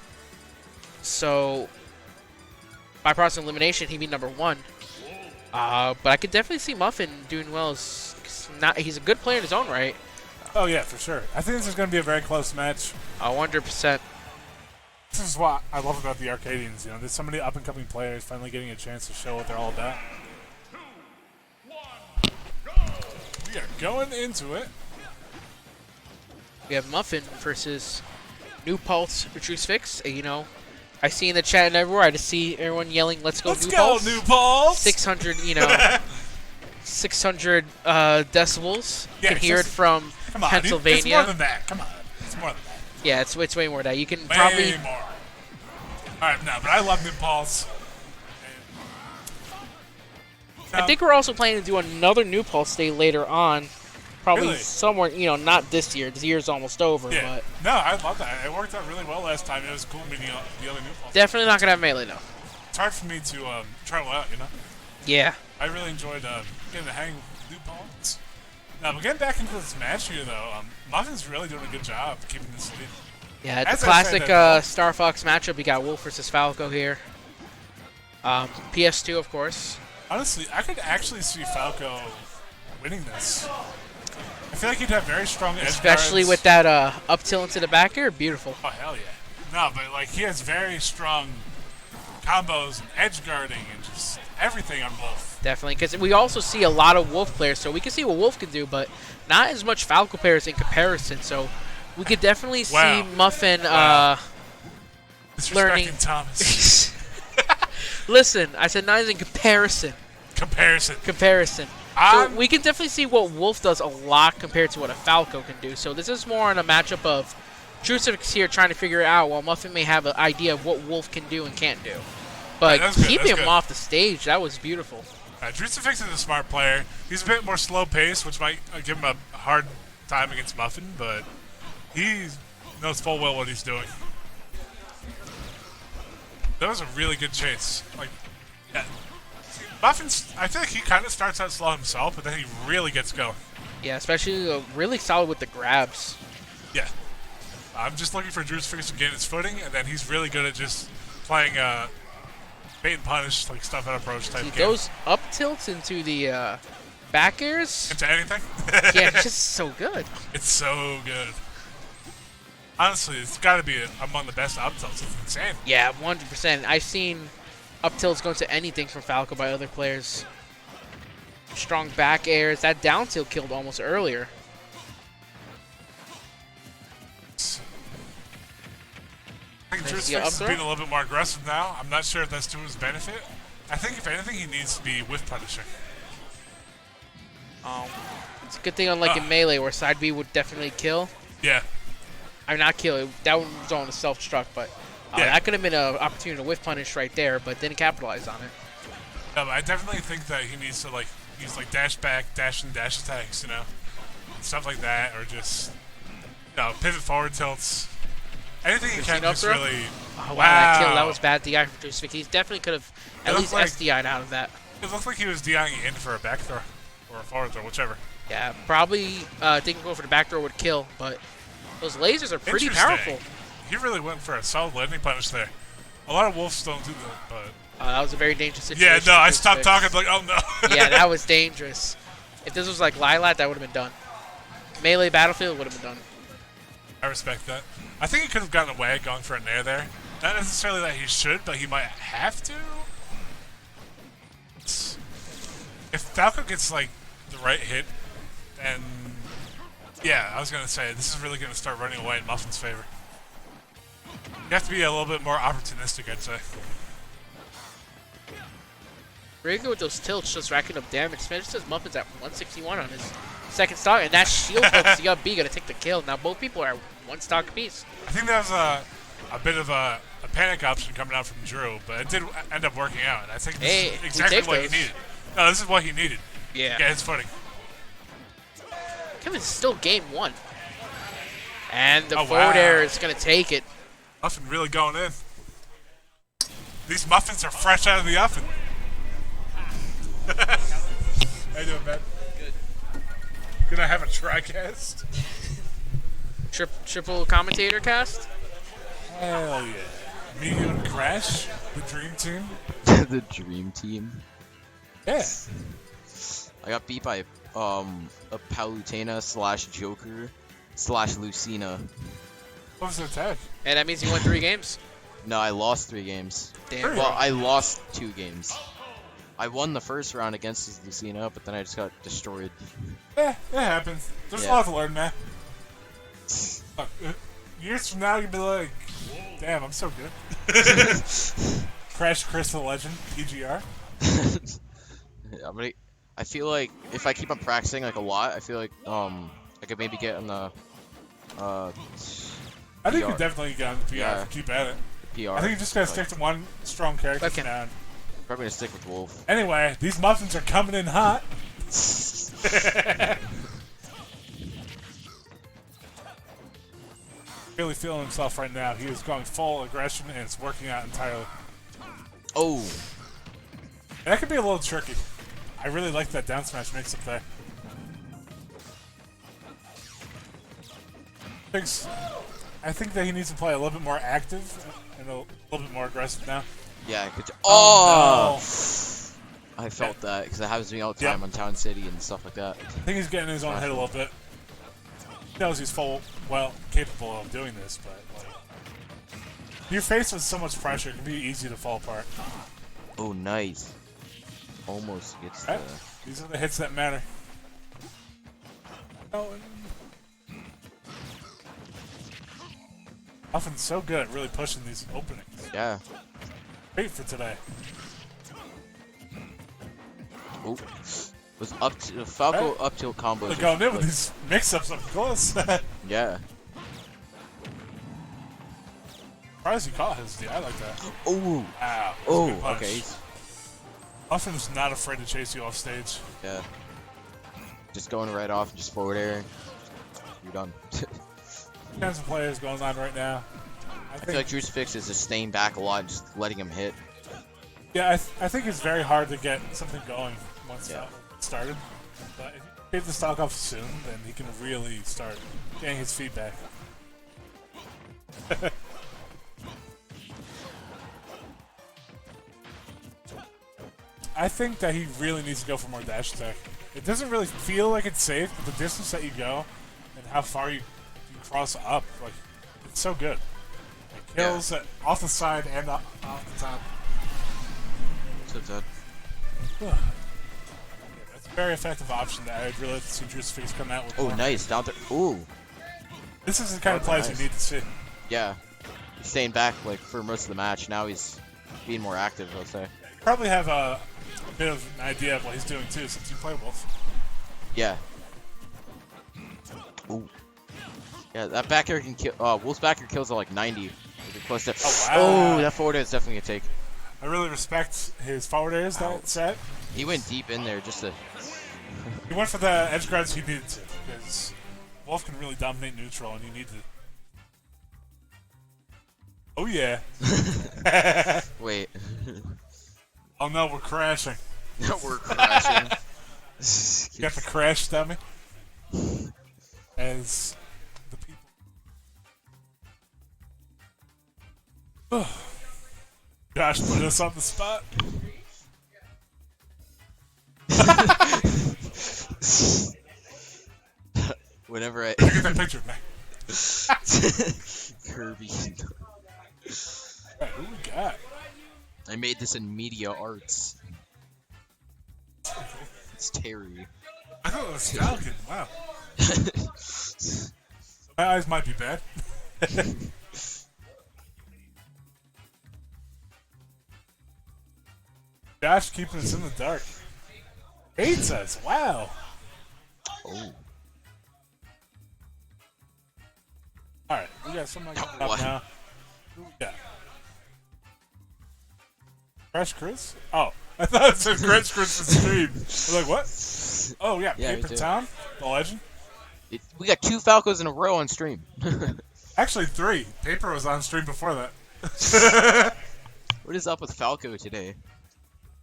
So, by process of elimination, he'd be number one. But I could definitely see Muffin doing well. He's a good player in his own right. Oh, yeah, for sure. I think this is going to be a very close match. 100%. This is what I love about the Arcadians. You know, there's so many up-and-coming players finally getting a chance to show what they're all about. We are going into it. We have Muffin versus New Pulse Crucifix. You know, I see in the chat and everywhere, I just see everyone yelling, "Let's go, Let's New go, Pulse!" New Pulse! 600, 600 decibels. You Yeah, can hear it just- from Come on, Pennsylvania. It's more than that. Come on. It's more than that. Yeah, it's way more than that. You can Way probably. more. All right, no, but I love New Pulse. I think we're also planning to do another New Pulse day later on. Probably Really? somewhere, not this year. This year's almost over, Yeah. but No, I love that. It worked out really well last time. It was cool meeting the other New Pulse. definitely not gonna have Melee though. It's hard for me to try them out, you know? Yeah. I really enjoyed getting the hang with New Pulse. Now, but getting back into this match here, though, Muffin's really doing a good job keeping this lead. Yeah, As the I classic said, that- Star Fox matchup. We got Wolf versus Falco here. PS2, of course. Honestly, I could actually see Falco winning this. I feel like he'd have very strong edge Especially guards. with that up tilt into the back air. Beautiful. Oh, hell yeah. No, but, like, he has very strong combos and edge guarding and just everything on Wolf. Definitely, because we also see a lot of Wolf players, so we can see what Wolf can do, but not as much Falco players in comparison. So we could definitely see Wow. Muffin Wow. learning. Disrespecting Thomas. Listen, I said not as in comparison. Comparison. So we can definitely see what Wolf does a lot compared to what a Falco can do. So this is more on a matchup of Crucifix here trying to figure it out, while Muffin may have an idea of what Wolf can do and can't do. But that's good, keeping that's him good. off the stage, that was beautiful. Crucifix is a smart player. He's a bit more slow paced, which might give him a hard time against Muffin, but he knows full well what he's doing. That was a really good chase. Like, yeah. Muffin's, I feel like he kind of starts out slow himself, but then he really gets going. Yeah, especially really solid with the grabs. Yeah. I'm just looking for Crucifix to gain his footing, and then he's really good at just playing bait and punish, like stuff at approach type See, game. those up tilts into the back airs, Into anything? yeah, it's just so good. It's so good. Honestly, it's got to be among the best up tilts. It's insane. Yeah, 100%. I've seen up tilt's going to anything from Falco by other players. Strong back airs. That down tilt killed almost earlier. I think Drew's Yeah, up is throw? being a little bit more aggressive now. I'm not sure if that's to his benefit. I think if anything, he needs to be whiff punishing. It's a good thing, unlike in Melee, where side B would definitely kill. Yeah. I mean, not kill. That one was on a self-destruct, but Yeah. that could have been an opportunity to whiff punish right there, but didn't capitalize on it. No, but I definitely think that he needs to like use like dash back, dash and dash attacks, you know, stuff like that, or just pivot forward tilts. Anything he can up just throw? really. Oh, wow, that kill. That was bad DI for Juicefix. He definitely could have at least like- SDI'd out of that. It looked like he was DIing in for a back throw or a forward throw, whichever. Yeah, probably thinking going for the back throw would kill, but those lasers are pretty Interesting. powerful. He really went for a solid landing punish there. A lot of wolves don't do that, but That was a very dangerous situation. yeah, no, for I stopped Juicefix. talking. Like, oh no. Yeah, that was dangerous. If this was like Lilat, that would have been done. Melee Battlefield would have been done. I respect that. I think he could have gotten away going for a nair there. Not necessarily that he should, but he might have to. If Falco gets like the right hit, then yeah, I was gonna say this is really gonna start running away in Muffin's favor. You have to be a little bit more opportunistic, I'd say. Very good with those tilts, just racking up damage. Smash says Muffin's at 161 on his second stock, and that shield hooks the up B gonna take the kill. Now both people are one stock apiece. I think that was a bit of a panic option coming out from Drew, but it did end up working out. And I think this Hey, is we exactly take what those. he needed. No, this is what he needed. Yeah. Get his footing. Kevin's still game one. And the Oh, forward wow. air is gonna take it. Muffin really going in. These muffins are fresh out of the oven. How you doing, man? Good. Gonna have a TriCast? Triple commentator cast. Hell yeah. Me and Crash, the dream team. The dream team. Yeah. I got beat by a Palutena / Joker / Lucina. What was the attack? And that means you won 3 games. No, I lost 3 games. Damn. Well, I lost 2 games. I won the first round against his Lucina, but then I just got destroyed. Yeah, it happens. There's a Yeah. lot to learn, man. Look, years from now, you'll be like, damn, I'm so good. Crash Chris the Legend, PGR. I feel like if I keep on practicing like a lot, I feel like I could maybe get on the I think you PR. definitely get on the PR Yeah. if you keep at it. PR. I think you just gotta stick to one strong character Okay. for now. Probably gonna stick with Wolf. Anyway, these muffins are coming in hot. Really feeling himself right now. He is going full aggression and it's working out entirely. Oh, And that could be a little tricky. I really like that down smash mix up there. I think that he needs to play a little bit more active and a little bit more aggressive now. yeah. Good Oh, I felt that because it happens to me all the time Yep. on Town City and stuff like that. I think he's getting in his own head a little bit. He knows he's capable of doing this, but like, you're faced with so much pressure, it can be easy to fall apart. Oh, nice. Almost gets the. Right? These are the hits that matter. Oh, Muffin's so good at really pushing these openings. Yeah. Great for today. Oh. Was up to Falco up tilt combos. They're going in with these mix-ups up close. Yeah. Surprised he caught his D. I like that. Oh. Wow. That's a Oh. good punch. Okay. Muffin's not afraid to chase you off stage. Yeah. Just going right off, just forward air. You're done. Kinds of players going on right now. I feel like Drew's fix is just staying back a lot and just letting him hit. Yeah, I think it's very hard to get something going once Yeah. it started. But if you get the stock off soon, then he can really start getting his feedback. I think that he really needs to go for more dash attack. It doesn't really feel like it's safe, but the distance that you go and how far you cross up, like, it's so good. It kills off the side and off the top. So sad. That's a very effective option that I'd really like to see Juiceface come out with. Oh, more. nice. Down there. Ooh. This is the kind of plays nice. you need to see. Yeah. He's staying back like for most of the match. Now he's being more active, I'll say. Probably have a bit of an idea of what he's doing too, since you play Wolf. Yeah. Ooh. Yeah, that back air can kill. Wolf's back air kills at like 90. Close to. Oh, wow. Oh, that forward air is definitely a take. I really respect his forward airs that set. He went deep in there just to. He went for the edge guards he needed to, because Wolf can really dominate neutral, and you need to. Oh yeah. Wait. Oh no, we're crashing. We're crashing. You got the crash dummy as the people. Josh put us on the spot. Whenever I. Get that picture of me. Kirby. Alright, who we got? I made this in media arts. It's Terry. I thought it was Falcon. Wow. My eyes might be bad. Josh keeping us in the dark. Hates us. Wow. Oh. Alright, we got somebody coming up What? now. Who we got? Crash Chris? Oh, I thought it said Crash Chris for stream. I'm like, what? Oh, yeah, Yeah, me Paper too. Tom, the legend. We got 2 Falcos in a row on stream. Actually, 3. Paper was on stream before that. What is up with Falco today?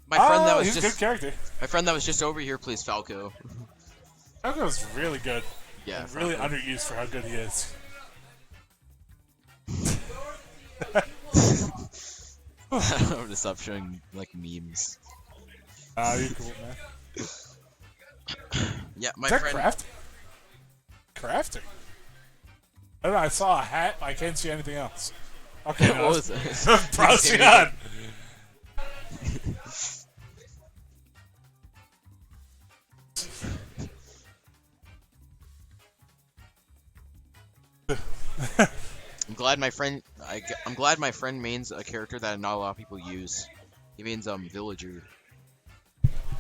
My friend that was he's a just good character. my friend that was just over here plays Falco. Falco's really good. Yeah, And really Falco. underused for how good he is. I'm gonna stop showing like memes. You're cool, man. Yeah, my Is that friend. craft? Crafting? I don't know, I saw a hat, but I can't see anything else. Okay, What no, was it? Procyon! I'm glad my friend. I'm glad my friend mains a character that not a lot of people use. He means villager.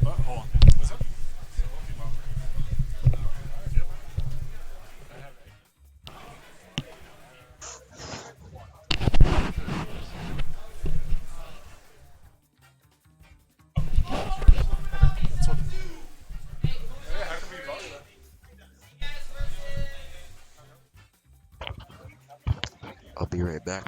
Oh, hold on. What's up? I'll be right back.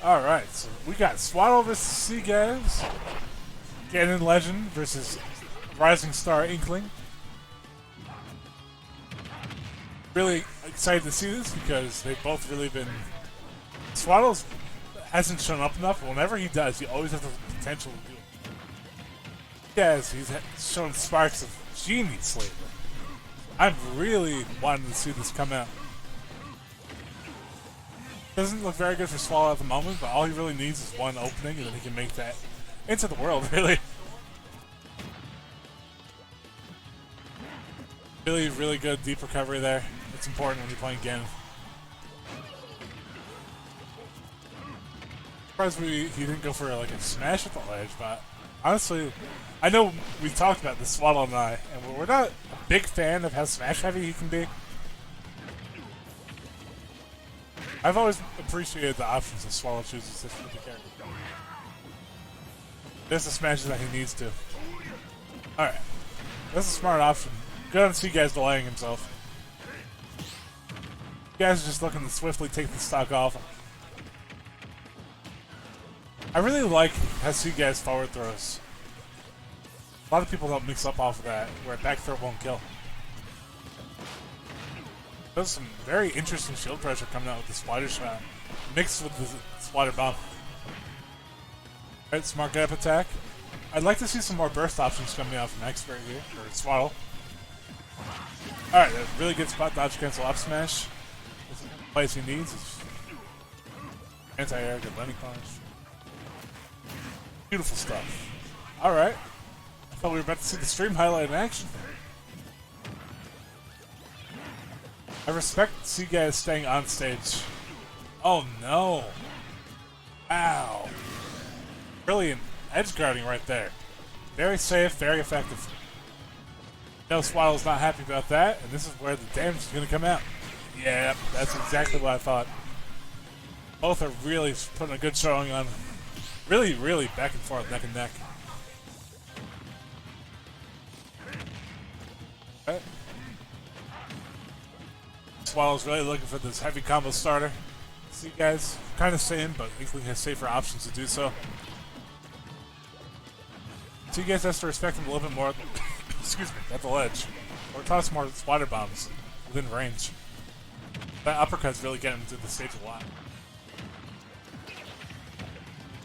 Alright, so we got Swaddle versus Sea Guys, Ganon Legend versus Rising Star Inkling. Really excited to see this because they've both really been. Swaddle hasn't shown up enough, but whenever he does, he always has the potential to do it. Yes, he's shown sparks of genius lately. I'm really wanting to see this come out. Doesn't look very good for Swallow at the moment, but all he really needs is one opening, and then he can make that into the world, really. Really, really good deep recovery there. It's important when you're playing Ganon. Surprised he didn't go for like a smash at the ledge, but honestly, I know we talked about this, Swaddle and I, and we're not a big fan of how smash heavy he can be. I've always appreciated the options that Swallow chooses this with the character. There's the smashes that he needs to. Alright. That's a smart option. Good on Sea Guys delaying himself. You guys are just looking to swiftly take the stock off. I really like how Sea Guys forward throws. A lot of people don't mix up off of that, where back throw won't kill. There's some very interesting shield pressure coming out with the Spider Shot, mixed with the Spider Bomb. Alright, smart get up attack. I'd like to see some more burst options coming out from Expert here, or Swaddle. Alright, a really good spot dodge cancel up smash. This is the place he needs. Anti-air, good landing punch. Beautiful stuff. Alright. I thought we were about to see the stream highlight in action. I respect Sea Guys staying on stage. Oh no. Wow. Brilliant edge guarding right there. Very safe, very effective. No, Swaddle's not happy about that, and this is where the damage is going to come out. Yeah, that's exactly what I thought. Both are really putting a good showing on. Really, really back and forth, neck and neck. Okay. Swaddle's really looking for this heavy combo starter. See, guys, kind of same, but Inkling has safer options to do so. So you guys have to respect him a little bit more. Excuse me, at the ledge, or toss more Spider Bombs within range. That uppercut's really getting him to the stage a lot.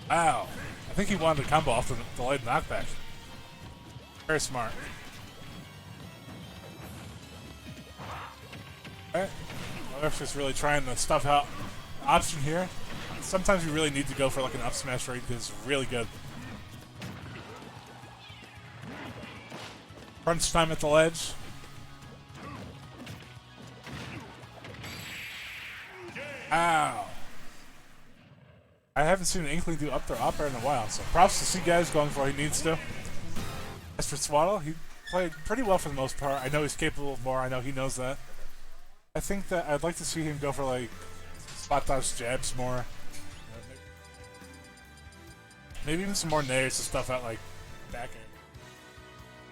Wow, I think he wanted to combo off the delayed knockback. Very smart. Alright, Alex is really trying to stuff out the option here. Sometimes you really need to go for like an up smash where he does really good. Crunch time at the ledge. Ow. I haven't seen an Inkling do up their up air in a while, so props to Sea Guys going for what he needs to. As for Swaddle, he played pretty well for the most part. I know he's capable of more, I know he knows that. I think that I'd like to see him go for like spot dodge jabs more. Maybe even some more nairs to stuff out like back air.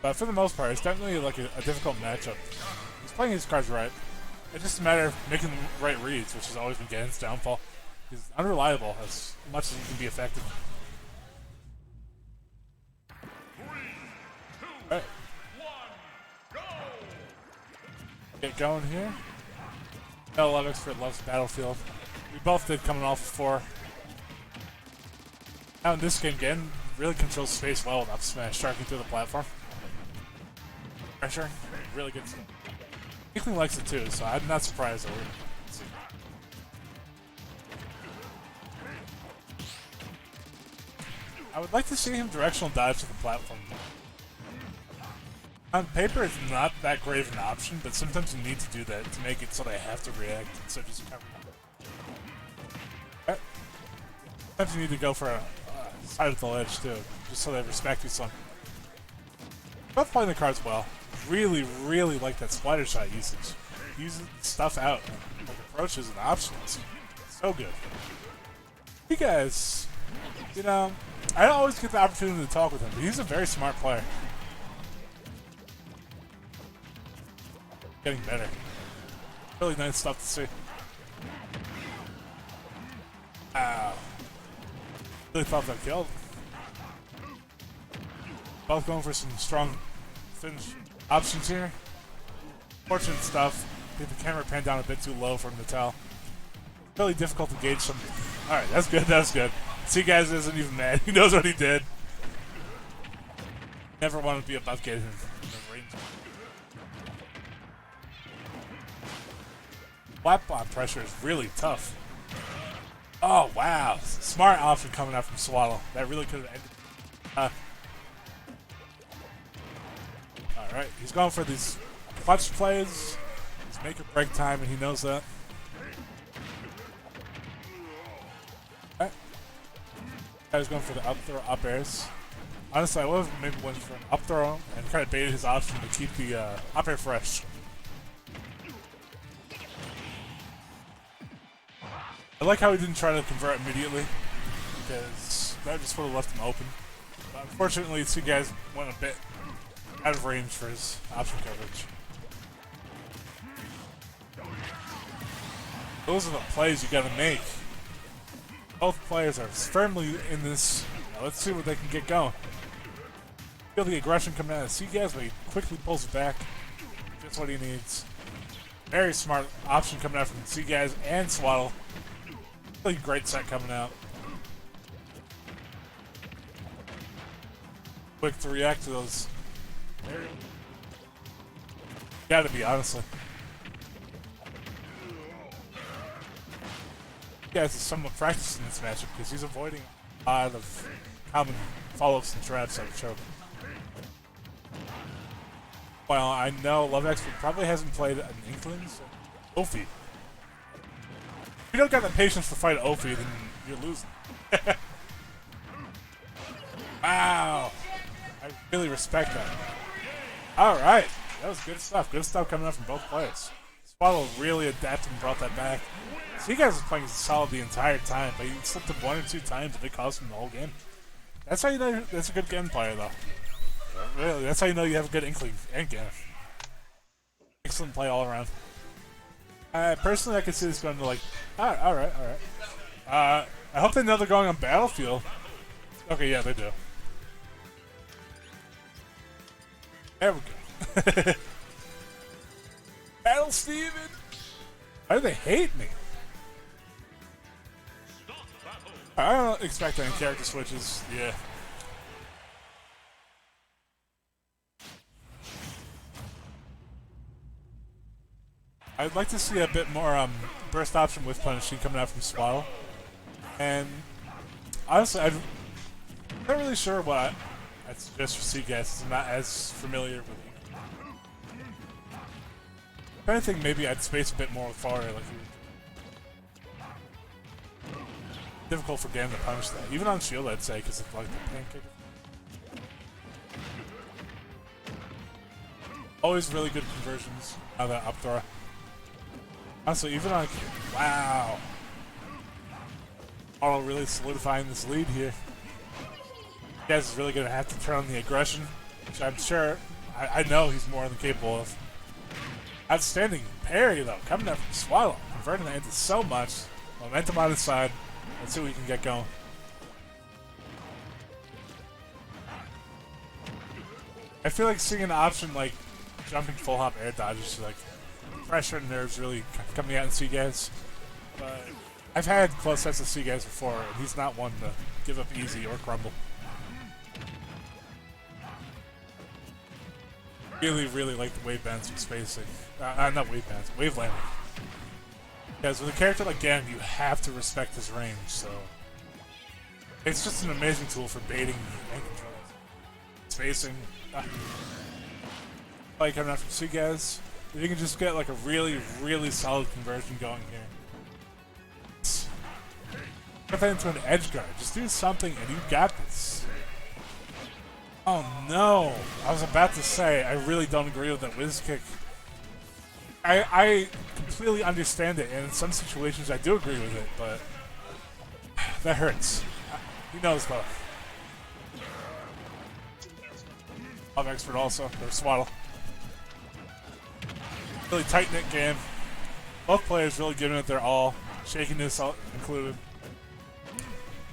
But for the most part, it's definitely like a difficult matchup. He's playing his cards right. It's just a matter of making the right reads, which has always been Ganon's downfall. He's unreliable as much as he can be effective. Alright. Get going here. Love Expert loves Battlefield. We both did coming off of 4. Now in this game, Ganon really controls space well with up smash, striking through the platform. Pressure, really good stuff. Inkling likes it too, so I'm not surprised that we're. I would like to see him directional dodge to the platform. On paper, it's not that great of an option, but sometimes you need to do that to make it so they have to react instead of just covering up. Sometimes you need to go for a side of the ledge too, just so they respect you some. Both playing the cards well. Really, really like that Spider Shot usage. Using stuff out, like approaches and options. So good. You guys, you know, I don't always get the opportunity to talk with him, but he's a very smart player. Getting better. Really nice stuff to see. Ow. Really thought that killed. Both going for some strong finish options here. Fortunate stuff. I think the camera panned down a bit too low for him to tell. Really difficult to gauge some. Alright, that's good, that's good. See, guys isn't even mad. He knows what he did. Never wanted to be above getting in the range. Flat bomb pressure is really tough. Oh, wow. Smart option coming out from Swaddle. That really could have ended. Alright, he's going for these clutch plays. It's make or break time, and he knows that. Alright. Guy's going for the up throw, up airs. Honestly, I would have maybe went for an up throw and kind of baited his option to keep the up air fresh. I like how he didn't try to convert immediately, because that just would have left him open. But unfortunately, the two guys went a bit out of range for his option coverage. Those are the plays you gotta make. Both players are firmly in this. Let's see what they can get going. Feel the aggression coming out of Seagas, but he quickly pulls it back. Just what he needs. Very smart option coming out from Seagas and Swaddle. Really great set coming out. Quick to react to those. Gotta be, honestly. Seagas is somewhat practicing this matchup because he's avoiding a lot of common follow-ups and traps that would choke. Well, I know Love Expert probably hasn't played an Inkling, so Ophi. If you don't got the patience to fight Ophi, then you're losing. Wow. I really respect that. Alright. That was good stuff. Good stuff coming up from both players. Swaddle really adapted and brought that back. So you guys are playing solid the entire time, but he slipped him one or two times and it cost him the whole game. That's how you know that's a good game player, though. Really, that's how you know you have a good Inkling and game. Excellent play all around. Personally, I could see this going to like, alright. I hope they know they're going on Battlefield. Okay, yeah, they do. There we go. Battle Steven! Why do they hate me? I don't expect any character switches. Yeah. I'd like to see a bit more burst option with punishing coming out from Swaddle. And honestly, I'm not really sure what I'd suggest for Seagas. I'm not as familiar with it. If anything, maybe I'd space a bit more with Faria. Like difficult for Gan to punish that. Even on shield, I'd say, because it's like the pancake. Always really good conversions out of that up throw. Honestly, even on... Wow. Arlo really solidifying this lead here. You guys is really going to have to turn on the aggression, which I'm sure, I know he's more than capable of. Outstanding parry, though, coming up from Swaddle, converting that into so much. Momentum on his side. Let's see what we can get going. I feel like seeing an option like jumping full hop air dodge is like pressure and nerves really coming out in Seagas. But I've had close sets of Seagas before, and he's not one to give up easy or crumble. Really like the wave bands from spacing. Not wave bands, wave landing. Because with a character like Gan, you have to respect his range, so it's just an amazing tool for baiting and control. Spacing. Like coming out from Seagas, if you can just get like a really solid conversion going here. Put that into an edge guard. Just do something and you got this. Oh no! I was about to say, I really don't agree with that whiz kick. I completely understand it, and in some situations I do agree with it, but that hurts. He knows though. I'm expert also, or Swaddle. Really tight-knit game. Both players really giving it their all, shakiness included.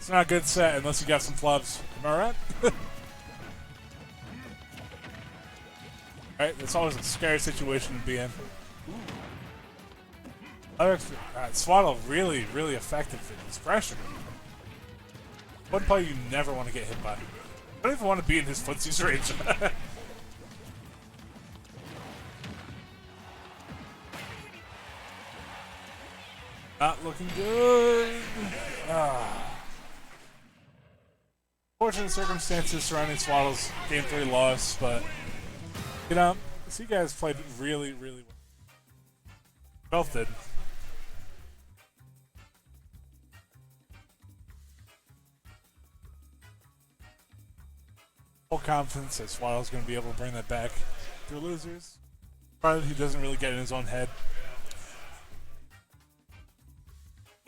It's not a good set unless you got some flubs. Am I right? Alright, that's always a scary situation to be in. Swaddle really, really effective in his pressure. One play you never want to get hit by. I don't even want to be in his footsie's range. Not looking good. Fortunate circumstances surrounding Swaddle's Game 3 loss, but you know, you guys played really, really well. Both did. Full confidence that Swaddle's going to be able to bring that back through losers. Probably he doesn't really get in his own head.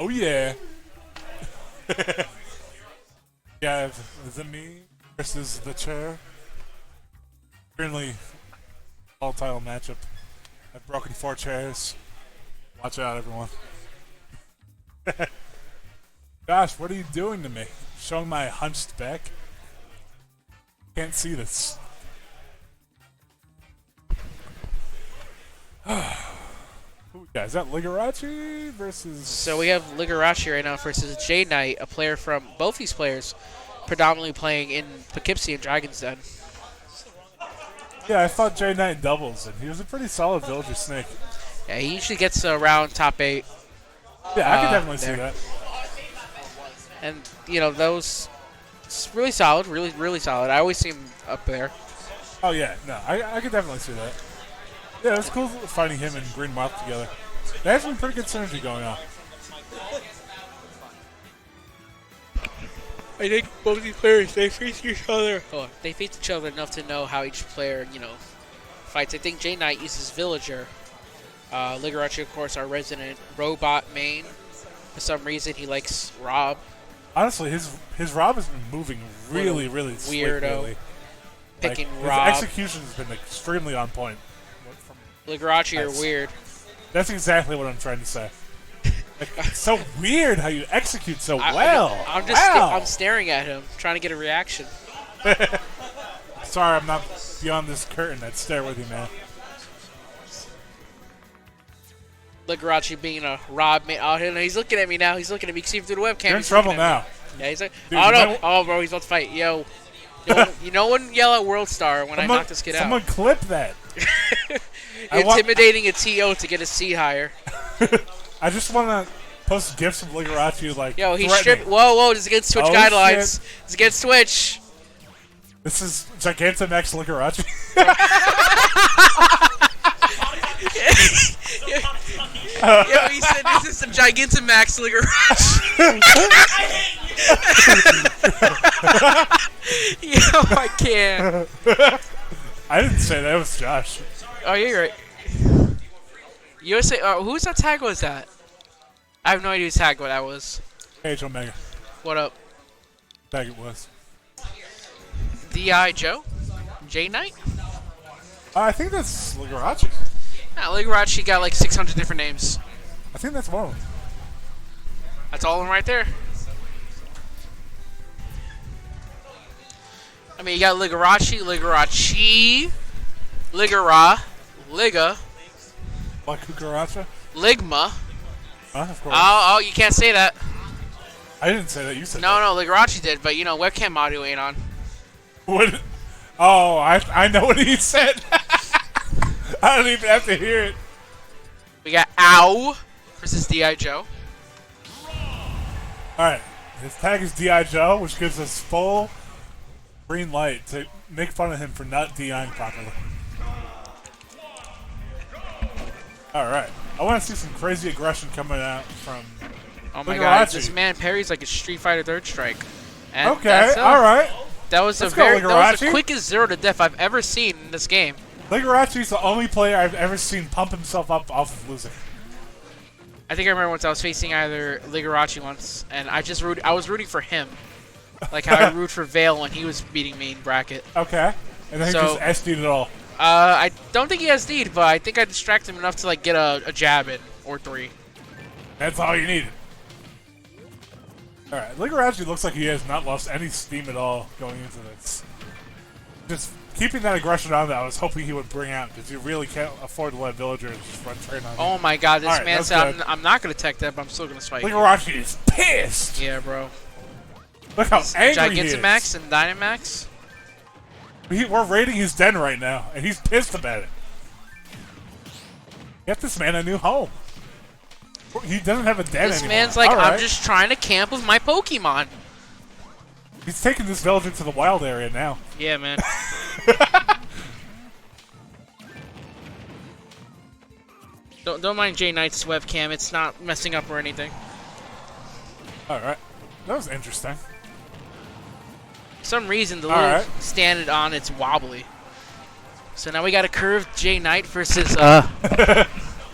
Oh yeah. Yeah, the me versus the chair. Currently, all title matchup. I've broken 4 chairs. Watch out, everyone. Gosh, what are you doing to me? Showing my hunched back? Can't see this. Who we got? Is that Ligarachi versus... So we have Ligarachi right now versus J Knight, a player from both these players, predominantly playing in Poughkeepsie and Dragon's Den. Yeah, I fought J Knight in doubles, and he was a pretty solid villager snake. Yeah, he usually gets around top 8. Yeah, I can definitely see that. And, you know, those... It's really solid, really solid. I always see him up there. Oh, yeah, no, I can definitely see that. Yeah, it's cool finding him and Green Moth together. They have some pretty good synergy going on. I think both these players, they face each other. Oh, they face each other enough to know how each player, you know, fights. I think J Knight uses Villager. Ligarachi, of course, our resident robot main. For some reason, he likes Rob. Honestly, his Rob has been moving really slick weirdo. lately. Picking His Rob. execution has been extremely on point. Ligarachi are weird. That's exactly what I'm trying to say. Like, it's so weird how you execute so well. I'm staring at him, trying to get a reaction. Sorry, I'm not beyond this curtain. I'd stare with you, man. Ligarachi being a Rob mate. Oh, he's looking at me now. He's looking at me. See him through the webcam. You're in trouble now. Yeah, he's like, Dude, oh no, oh bro, he's about to fight. Yo, you know when yell at World Star when I knock this kid out. Someone clip that. Intimidating a TO to get a seed higher. I just want to post gifs of Ligarachi like. Yo, he stripped. Whoa, this is against Twitch guidelines. Shit. It's against Twitch. This is Gigantamax Ligarachi. Yo, he said this is some Gigantamax Ligarachi. Yo, I can't. I didn't say that. It was Josh. Oh, you're right. USA. Whose tag was that? I have no idea whose tag what that was. Age Omega. What up? Tag it was. D.I. Joe? J Knight? I think that's Ligarachi. Nah, Ligarachi got like 600 different names. I think that's one of them. That's all of them right there. I mean, you got Ligarachi, Ligara, Liga, Ligaracha? Ligma. Of course. Oh, you can't say that. I didn't say that. You said that. No, Ligarachi did, but you know, webcam audio ain't on. What? Oh, I know what he said. I don't even have to hear it. We got Ow versus D.I. Joe. Alright. His tag is D.I. Joe, which gives us full green light to make fun of him for not DIing properly. Alright. I want to see some crazy aggression coming out from Oh my Ligarachi. god, this man parries like a Street Fighter Third Strike. And Okay, alright. That was Let's a go, that was the Ligarachi. quickest 0 to death I've ever seen in this game. Ligarachi's the only player I've ever seen pump himself up off of losing. I think I remember once I was facing either Ligarachi once, and I was rooting for him. Like how I root for Vale when he was beating me in bracket. Okay. And then he just SD'd it all. I don't think he has SD'd, but I think I distracted him enough to like get a jab in or 3. That's all you needed. Alright, Ligarachi looks like he has not lost any steam at all going into this. Just keeping that aggression on that I was hoping he would bring out, because you really can't afford to let villagers just run train on Oh you. my god, this Alright, man that's said, good. I'm not going to tech that, but I'm still going to spike. Ligarachi is pissed! Yeah, bro. Look how angry he is. Gigantamax and Dynamax? We're raiding his den right now, and he's pissed about it. Get this man a new home. He doesn't have a den This anymore. man's like, All I'm right. just trying to camp with my Pokemon. He's taking this villager to the wild area now. Yeah, man. Don't mind Jay Knight's webcam. It's not messing up or anything. Alright. That was interesting. For some reason, the All little right. stand on it's wobbly. So now we got a curved Jay Knight versus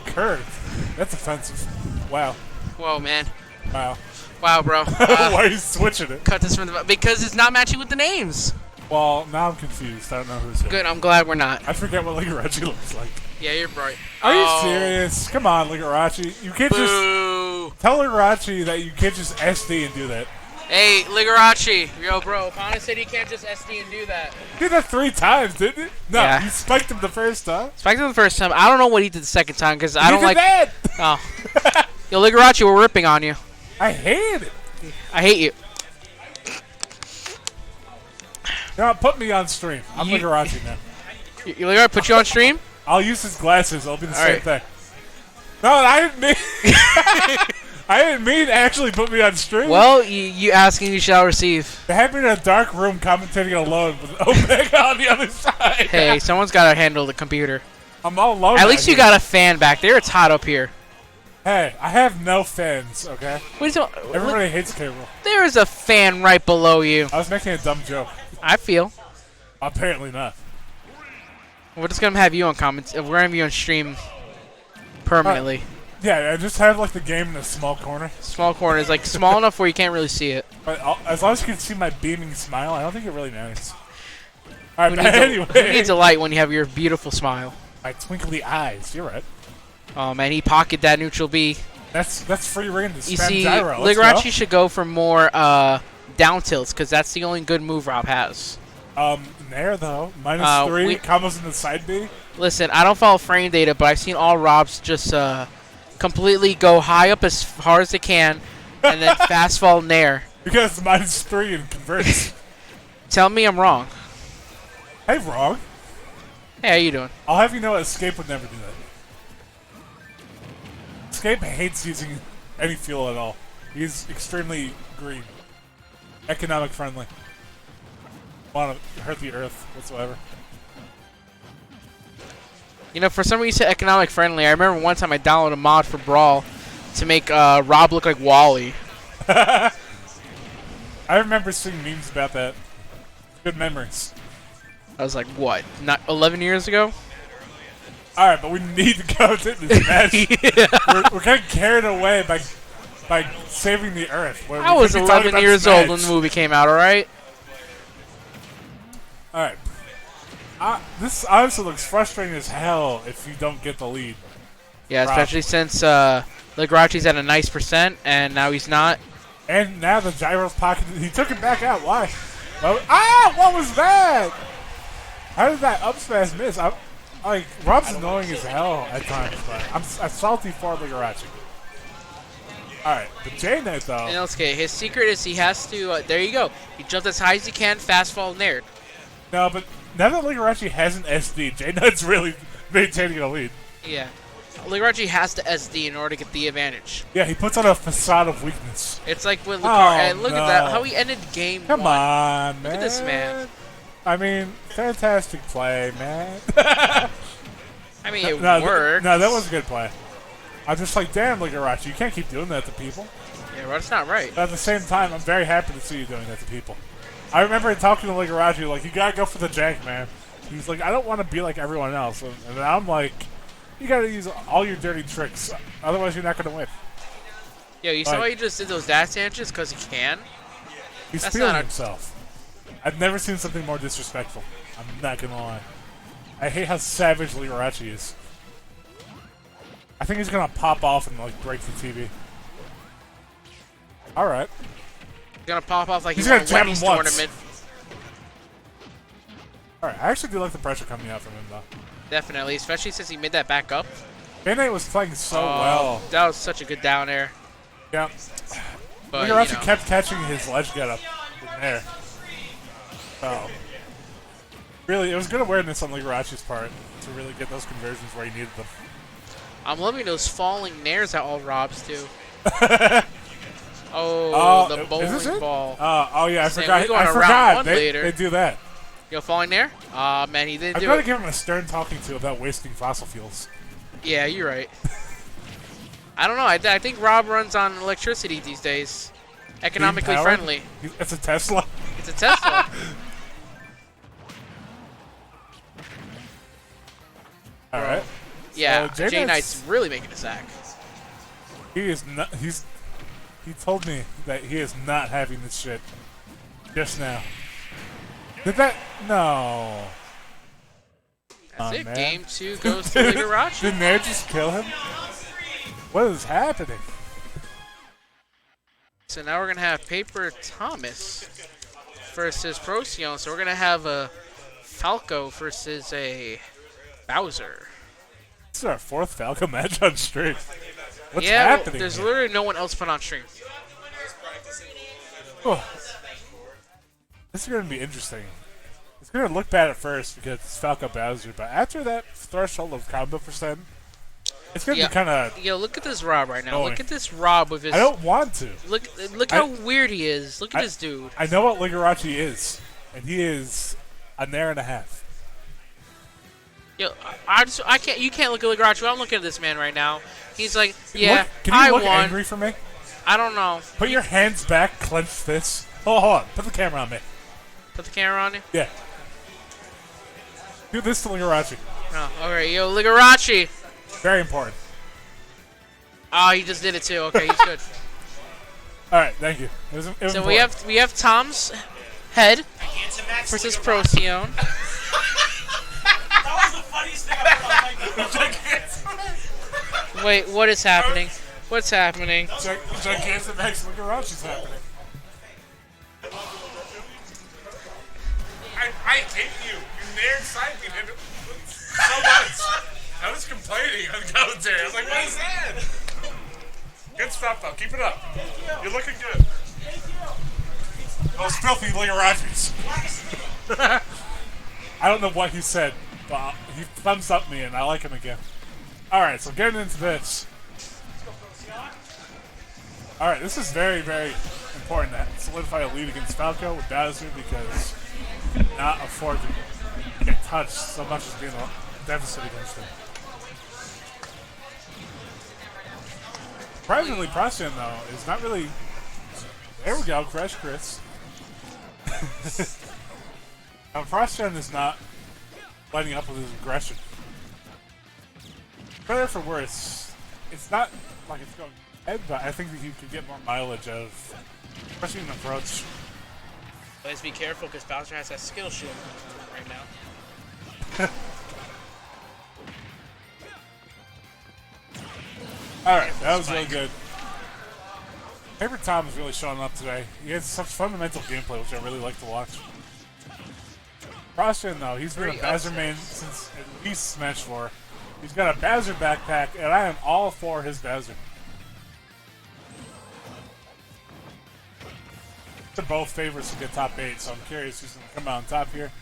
Curve. That's offensive. Wow. Whoa, man. Wow. Wow, bro. Why are you switching it? Cut this from the because it's not matching with the names. Well, now I'm confused. I don't know who's who. Good. I'm glad we're not. I forget what Ligarachi looks like. Yeah, you're right. Are you serious? Come on, Ligarachi. You can't just Boo. tell Ligarachi that you can't just SD and do that. Hey, Ligarachi. Yo, bro. Pana said you can't just SD and do that. You did that 3 times, didn't you? No, Yeah. you spiked him the first time. Spiked him the first time. I don't know what he did the second time because I You don't did like. that. Oh. Yo, Ligarachi, we're ripping on you. I hate it. I hate you. You know what, put me on stream. I'm You- Ligarachi now. You Ligarachi, put you on stream? I'll use his glasses. It'll be the All same right. thing. No, I didn't mean. I didn't mean to actually put me on stream. Well, you asking, you shall receive. They had me in a dark room commentating alone with Omega on the other side. Hey, someone's got to handle the computer. I'm all alone. At out least you here. got a fan back there. It's hot up here. Hey, I have no fans, okay? What are you Everybody hates cable. There is a fan right below you. I was making a dumb joke. I feel. Apparently not. We're just gonna have you on comments. We're gonna have you on stream permanently. Yeah, I just have like the game in a small corner. Small corners, like small enough where you can't really see it. But as long as you can see my beaming smile, I don't think it really matters. Alright, Who but needs, anyway. who needs a light when you have your beautiful smile? My twinkly eyes, you're right. Oh man, he pocketed that neutral B. That's free reign to You spam see, gyro. Let's Ligarachi should go for more down tilts because that's the only good move Rob has. go. Nair though. -3, combos in the side B. Listen, I don't follow frame data, but I've seen all Robs just completely go high up as hard as they can and then fast fall Nair. Because it's -3 and converts. Tell me I'm wrong. Hey, wrong. Hey, how you doing? I'll have you know Escape would never do that. Escape hates using any fuel at all. He's extremely green. Economic friendly. Want to hurt the earth whatsoever. You know, for some reason, economic friendly. I remember one time I downloaded a mod for Brawl to make Rob look like Wally. I remember seeing memes about that. Good memories. I was like, what? Not 11 years ago? Alright, but we need to go to this match. We're kind of carried away by saving the earth. where I we was could be talking 11 about years this old when match. the movie came out, alright? Alright. This honestly looks frustrating as hell if you don't get the lead. Yeah, Rob. especially since Ligarachi's at a nice percent, and now he's not. And now the gyro's pocketed. He took it back out. Why? What was that? How did that up smash miss? Rob's annoying as hell at times, but I'm salty for Ligarachi. Alright, the J-Knight though. And okay, his secret is he has to, there you go. He jumped as high as he can, fast fall Nair. No, but now that Ligarachi has an SD, J-Knight's really maintaining a lead. Yeah. Ligarachi has to SD in order to get the advantage. Yeah, he puts on a facade of weakness. It's like with Oh, Lucar, and look at that, no. how he ended game Come one. on, man. Look at this man. I mean, fantastic play, man. I mean, it no, worked. no, that was a good play. I'm just like, damn, Ligarachi, you can't keep doing that to people. Yeah, well, that's not right. But at the same time, I'm very happy to see you doing that to people. I remember talking to Ligarachi, like, you gotta go for the jank, man. He's like, I don't want to be like everyone else. And I'm like, you gotta use all your dirty tricks, otherwise you're not gonna win. Yo, you saw Like- how he just did those dash dances because he can? He's That's feeling not a- himself. I've never seen something more disrespectful. I'm not gonna lie. I hate how savage Ligarachi is. I think he's gonna pop off and like break the TV. Alright. Gonna pop off like He's he's gonna won a jab Wendy's him once. tournament. Alright, I actually do like the pressure coming out from him, though. Definitely, especially since he made that back up. Band-Aid was playing so Oh, well. That was such a good down air. Yeah. But, Ligarachi you know, kept catching his ledge get up in there. So, really, it was good awareness on Ligarachi's part to really get those conversions where he needed them. I'm loving those falling nairs that all Robs do. Oh, the is this bowling it? ball. Oh yeah, I Saying forgot. we're going I to round forgot. one They later. do that. Yo, falling nair? Aw, man, he didn't I've do got to it. give him a stern talking to about wasting fossil fuels. Yeah, you're right. I don't know. I think Rob runs on electricity these days. Economically Powered? friendly. It's a Tesla. It's a Tesla. All right. Yeah, So Jay Knight's really making a sack. He is not. He told me that he is not having this shit just now. Did that? No. That's Oh, it. man. Game 2 goes to Ligarachi. Did Nair just kill him? What is happening? So now we're going to have Paper Thomas versus Procyon. So we're going to have a Falco versus a Bowser. This is our fourth Falco match on stream. What's yeah, happening? there's here? literally no one else put on stream. Oh. This is going to be interesting. It's going to look bad at first because it's Falco Bowser, but after that threshold of combo percent, it's going to be kind of... Yo, look at this Rob right now. annoying. Look at this Rob with his... I don't want to. Look how weird he is. Look at this dude. I know what Ligarachi is, and he is a nair and a half. Yo, I can't. You can't look at Ligarachi. I'm looking at this man right now. He's like, yeah, Can you I look won. angry for me? I don't know. Put your hands back, clench fists. Hold on. Put the camera on me. Put the camera on you. Yeah. Do this to Ligarachi. Oh, all right, yo, Ligarachi. Very important. Oh, he just did it too. Okay, he's good. All right, thank you. It was So important. we have Tom's head versus Procyon. That was the funniest thing I've done. Wait, what is happening? What's happening? Gigantamax Ligarachi's happening. I hate you. You nair inside me so much. I was complaining on commentary. I was like, what is that? Good stuff, though. Keep it up. You're looking good. Those filthy Ligarachis. I don't know what he said, but he thumbs up me, and I like him again. All right, so getting into this. All right, this is very, very important to solidify a lead against Falco with Bowser because you cannot afford to get touched so much as being a deficit against him. Surprisingly, Procyon, though, is not really... There we go, Crash Chris. Now, Procyon is not lighting up with his aggression. For better or for worse, it's not like it's going ahead, but I think that you could get more mileage of, especially in the approach. Let's be careful because Bowser has that skill shield right now. Alright, that was really good. Paper Tom is really showing up today. He has such fundamental gameplay, which I really like to watch. Procyon, though, he's been a Bowser main since at least Smash 4. He's got a Bowser backpack, and I am all for his Bowser. They're both favorites to get top 8, so I'm curious who's going to come out on top here.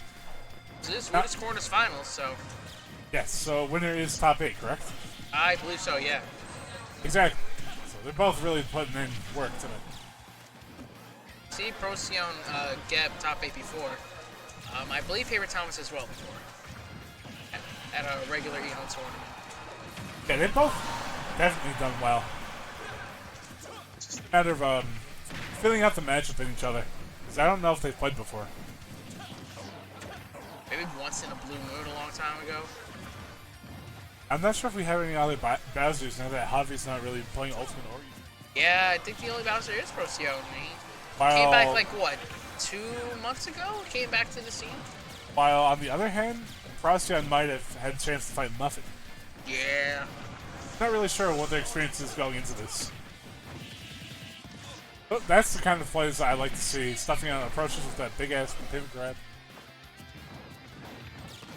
So this is Winners Corners Finals, so Yes, so winner is top 8, correct? I believe so, yeah. Exactly. So they're both really putting in work tonight. See Procyon get top 8 before. I believe Paper Thomas as well before. At a regular EON tournament. Yeah, they've both definitely done well. It's just a matter of filling out the match within each other. Because I don't know if they've played before. Maybe once in a blue moon a long time ago. I'm not sure if we have any other Bowsers now that Javi's not really playing Ultimate or Yeah, I think the only Bowser is Procyon. He while, came back like, what, 2 months ago? Came back to the scene? While on the other hand, Procyon might have had a chance to fight Muffin. Yeah. Not really sure what their experience is going into this. But that's the kind of plays I like to see. Stuffing out approaches with that big ass pivot grab.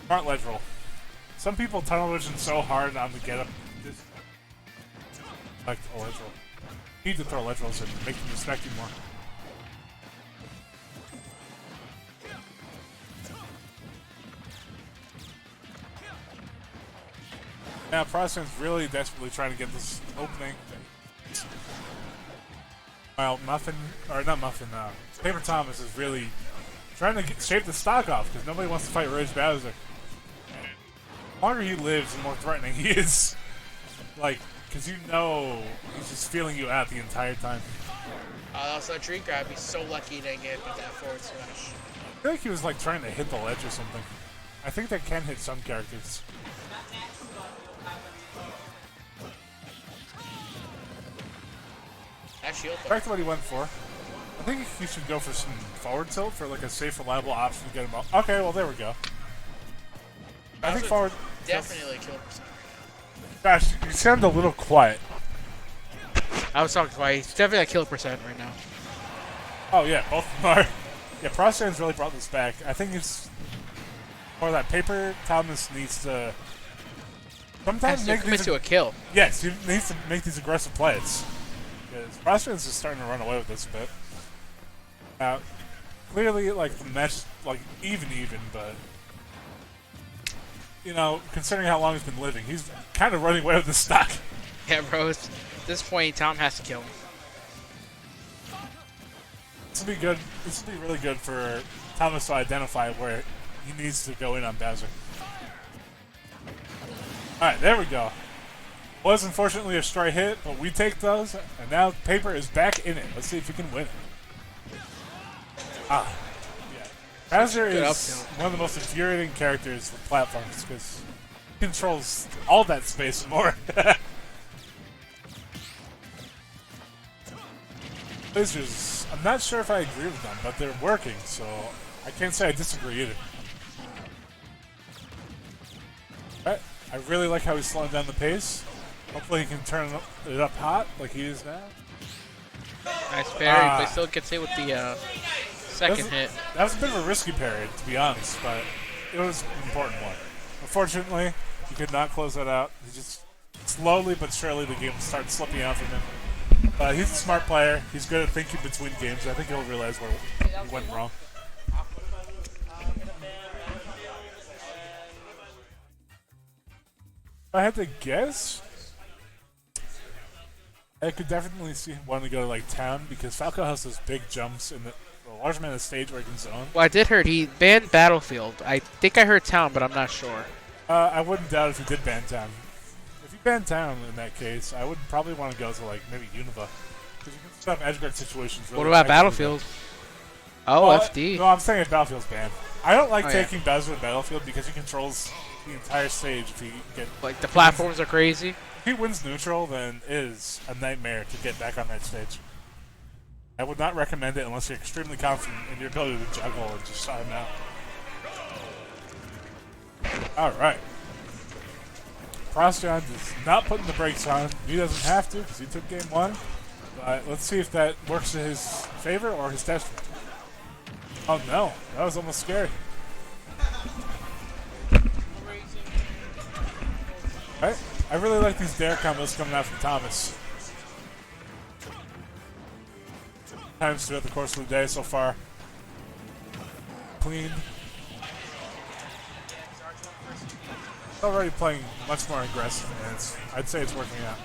Smart ledge roll. Some people tunnel vision so hard on the get up. Like a ledge roll. You need to throw ledge rolls and make them respect you more. Now, Protestant's really desperately trying to get this opening. Well, Paper Thomas is really trying to shape the stock off because nobody wants to fight Ridge Bowser. The longer he lives, the more threatening he is. Like, because you know he's just feeling you out the entire time. Also, tree grab. He's so lucky he didn't get with that forward smash. I feel like he was like trying to hit the ledge or something. I think that can hit some characters. Back to what he went for. I think he should go for some forward tilt for like a safe, reliable option to get him up. Okay, well there we go. I think forward definitely kill percent. Gosh, you sound a little quiet. I was talking quiet. He's definitely at kill percent right now. Oh yeah, both of them are. Yeah, Protestant's really brought this back. I think it's more that Paper Thomas needs to sometimes make commit to a kill. Yes, he needs to make these aggressive plays. Because Protestant's just starting to run away with this a bit. Now, clearly, like the match, like even, but you know, considering how long he's been living, he's kind of running away with the stock. Yeah, bro. At this point, Tom has to kill him. This will be good. This will be really good for Thomas to identify where he needs to go in on Bowser. All right, there we go. Was unfortunately a stray hit, but we take those, and now Paper is back in it. Let's see if he can win it. Yeah. Bowser is one of the most infuriating characters with platforms because he controls all that space and more. Lasers, I'm not sure if I agree with them, but they're working, so I can't say I disagree either. Alright, I really like how he's slowing down the pace. Hopefully he can turn it up hot like he is now. Nice parry, but still gets hit with the second hit. That was a bit of a risky parry, to be honest, but it was an important one. Unfortunately, he could not close that out. He just slowly but surely the game started slipping out from him. He's a smart player. He's good at thinking between games. I think he'll realize where he went wrong. If I had to guess, I could definitely see him wanting to go to like town because Falco has those big jumps in the large amount of stage where he can zone. Well, I did hear he banned Battlefield. I think I heard town, but I'm not sure. I wouldn't doubt if he did ban town. If he banned town in that case, I would probably want to go to like maybe Unova because you can set up edge guard situations. Really what about Battlefield? Oh, FD. No, I'm saying if Battlefield's banned. I don't like taking Bowser to Battlefield because he controls the entire stage. If he get like the platforms are crazy. If he wins neutral, then it is a nightmare to get back on that stage. I would not recommend it unless you're extremely confident in your ability to juggle and just shut him out. Alright. Prostron is not putting the brakes on. He doesn't have to because he took game one. But let's see if that works in his favor or his detriment. Oh no, that was almost scary. Alright, I really like these dare combos coming out from Thomas. Times throughout the course of the day so far. Clean. Already playing much more aggressive, and I'd say it's working out.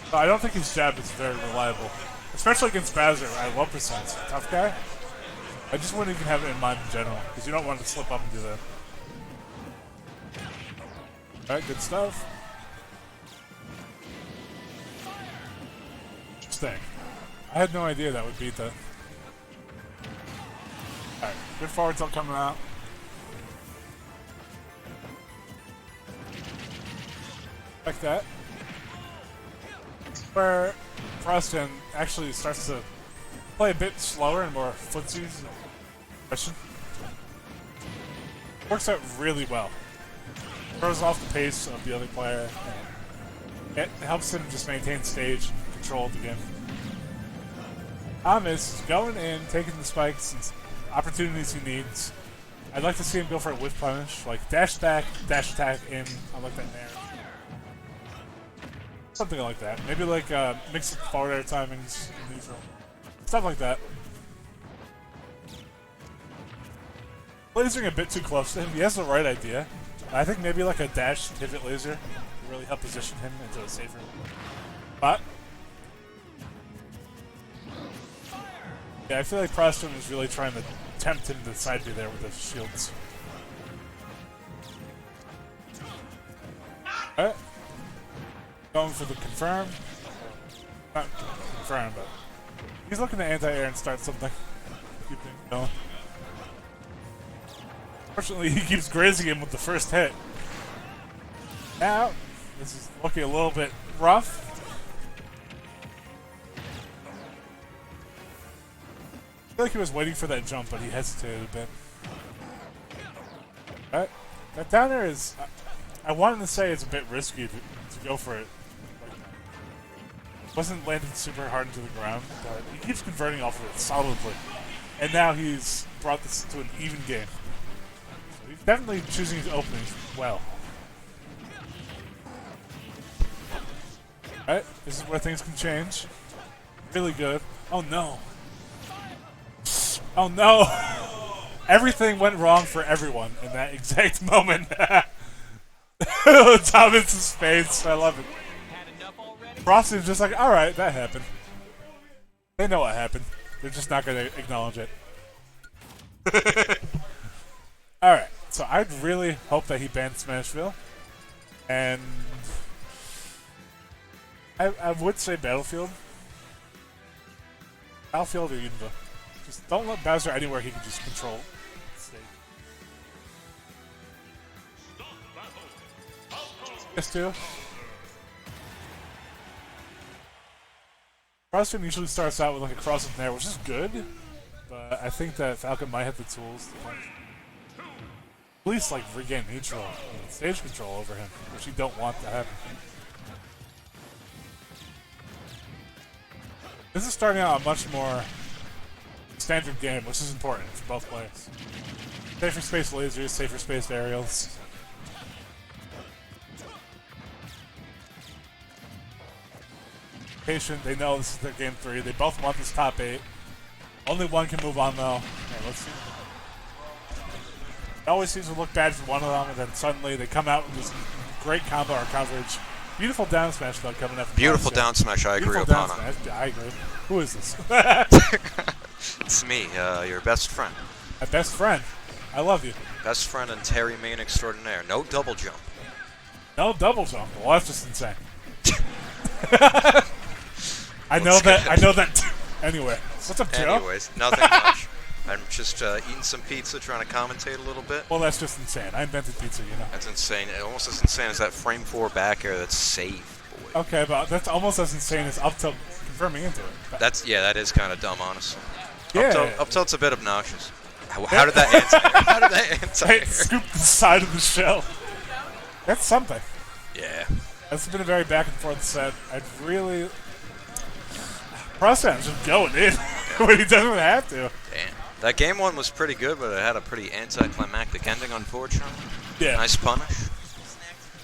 But I don't think his jab is very reliable, especially against Bowser at low percent. Tough guy. I just wouldn't even have it in mind in general, because you don't want to slip up and do that. Alright, good stuff. Interesting. I had no idea that would beat that. Alright, good forward tilt coming out. Like that. Where Frostin actually starts to play a bit slower and more footsies. Works out really well. Throws off the pace of the other player. And it helps him just maintain stage and control of the game. Thomas is going in, taking the spikes and opportunities he needs. I'd like to see him go for a whiff punish, like dash back, dash attack in. I like that there. Something like that. Maybe like mix forward air timings in neutral. Stuff like that. Lasering a bit too close to him. He has the right idea. I think maybe like a dash pivot laser will really help position him into a safer spot. Yeah, I feel like Proston was really trying to tempt him to side B there with the shields. Alright. Going for the confirm. Not confirm, but he's looking to anti-air and start something. Keep things going. Fortunately, he keeps grazing him with the first hit. Now, this is looking a little bit rough. I feel like he was waiting for that jump, but he hesitated a bit. Alright. That down air is... I wanted to say it's a bit risky to go for it. Wasn't landing super hard into the ground, but he keeps converting off of it solidly. And now he's brought this to an even game. So he's definitely choosing his openings well. Alright, this is where things can change. Really good. Oh no. Oh no! Everything went wrong for everyone in that exact moment. Thomas's face, I love it. Frosty's just like, alright, that happened. They know what happened. They're just not going to acknowledge it. Alright, so I'd really hope that he banned Smashville. And I would say Battlefield. Battlefield or Unova. Just don't let Bowser anywhere he can just control the stage. Yes, too. Crossfit usually starts out with like a cross in there, which is good, but I think that Falcon might have the tools to at least like regain neutral and stage control over him, which you don't want to happen. This is starting out a much more standard game, which is important for both players. Safer space lasers, safer space aerials. Patient, they know this is their game 3. They both want this top 8. Only one can move on though. Okay, let's see. It always seems to look bad for one of them, and then suddenly they come out with this great combo or coverage. Beautiful down smash though coming up. Beautiful down smash, I agree, Opana. I agree. Who is this? It's me, your best friend. My best friend. I love you. Best friend and Terry Main extraordinaire. No double jump. No double jump. Well, that's just insane. I know that. Anyway, what's up, Joe? Anyways, nothing much. I'm just eating some pizza, trying to commentate a little bit. Well, that's just insane. I invented pizza, you know. That's insane. Almost as insane as that frame 4 back air that's safe. Boy. Okay, but that's almost as insane as up tilt confirming into it. That's that is kind of dumb, honestly. Yeah. Up tilt's a bit obnoxious. How did that answer? How did that answer? It scooped the side of the shell. That's something. Yeah. That's been a very back and forth set. I'd really. Prostam's just going in when he doesn't have to. Damn. That game 1 was pretty good, but it had a pretty anticlimactic ending, unfortunately. Yeah. Nice punish.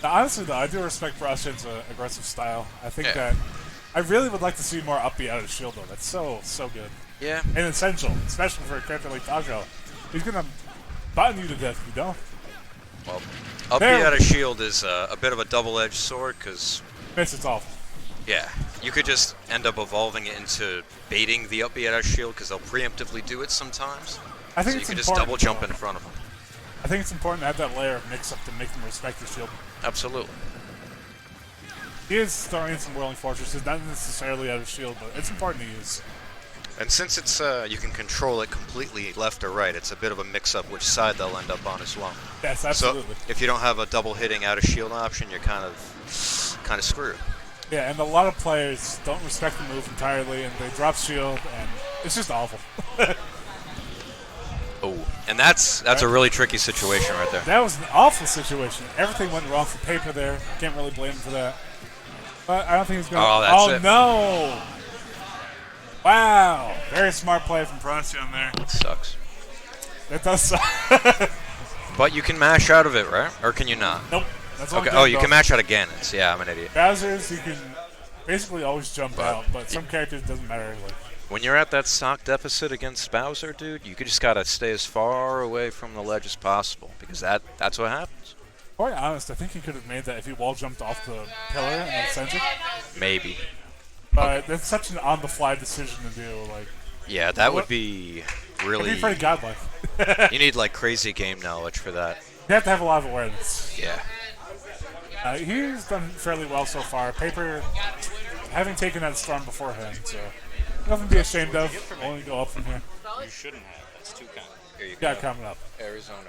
Now, honestly, though, I do respect Prostam's aggressive style. I think that I really would like to see more up B out of shield, though. That's so good. Yeah. And essential, especially for a character like Tajo. He's going to button you to death if you don't. Well, up B out of shield is a bit of a double-edged sword, because... It's awful. Yeah, you could just end up evolving it into baiting the up B out of shield, because they'll preemptively do it sometimes. I think so you it's could just important, double jump in front of them. I think it's important to have that layer of mix-up to make them respect your shield. Absolutely. He is throwing in some Whirling Fortresses, not necessarily out of shield, but it's important to use. And since it's you can control it completely left or right, it's a bit of a mix-up which side they'll end up on as well. Yes, absolutely. So if you don't have a double hitting out of shield option, you're kind of screwed. Yeah, and a lot of players don't respect the move entirely, and they drop shield, and it's just awful. Oh, and that's a really tricky situation right there. That was an awful situation. Everything went wrong for Paper there. Can't really blame him for that. But I don't think he's going to... Oh, that's it. No! Wow. Very smart play from Proncion there. Sucks. That does suck. But you can mash out of it, right? Or can you not? Nope. That's Okay. Oh, you can mash out of Ganons. Yeah, I'm an idiot. Bowser's, you can basically always jump out, but some characters doesn't matter. Like, When you're at that stock deficit against Bowser, dude, you just gotta stay as far away from the ledge as possible because that's what happens. quite honest, I think he could have made that if he wall jumped off the pillar in the center. Maybe. But that's such an on-the-fly decision to do. Like, Yeah, that would be it'd really. be pretty godlike. You need like crazy game knowledge for that. You have to have a lot of awareness. Yeah. He's done fairly well so far. Paper, having taken that storm beforehand, so nothing to be ashamed of. Only go up from here. You shouldn't have. That's too kind. Here you Got coming up. Arizona.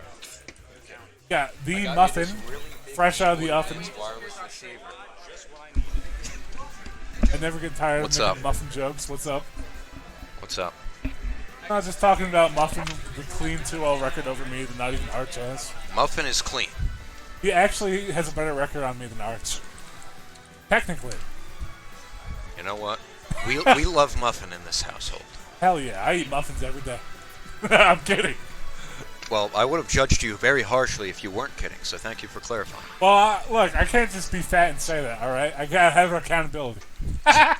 Got the muffin, fresh out of the oven. Wireless receiver. I never get tired What's of making up? muffin jokes. What's up? What's up? I was just talking about Muffin, the clean 2-0 record over me that not even Arch has. Muffin is clean. He actually has a better record on me than Arch. Technically. You know what? We love Muffin in this household. Hell yeah, I eat muffins every day. I'm kidding. Well, I would have judged you very harshly if you weren't kidding, so thank you for clarifying. Well, look, I can't just be fat and say that, alright? I gotta have accountability. Am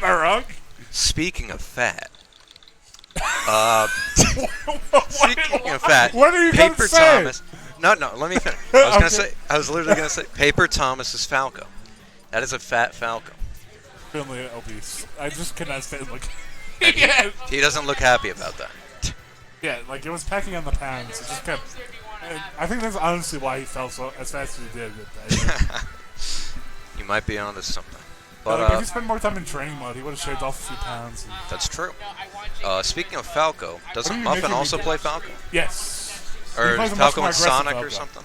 I wrong? Speaking of fat, speaking of fat, What are you gonna Paper say? Thomas. No, let me finish. I was Okay. gonna say. I was literally gonna say Paper Thomas is Falco. That is a fat Falco. Extremely obese. I just cannot stand looking. He doesn't look happy about that. Yeah, like it was packing on the pounds. It just kept. And I think that's honestly why he fell so as fast as he did. You might be onto something. But But if he spent more time in training mode, he would have shaved off a few pounds. And that's true. Speaking of Falco, What are doesn't you Muffin making me also do? play Falco? yes. Or He plays a much Falco more and aggressive Sonic Falco. or something?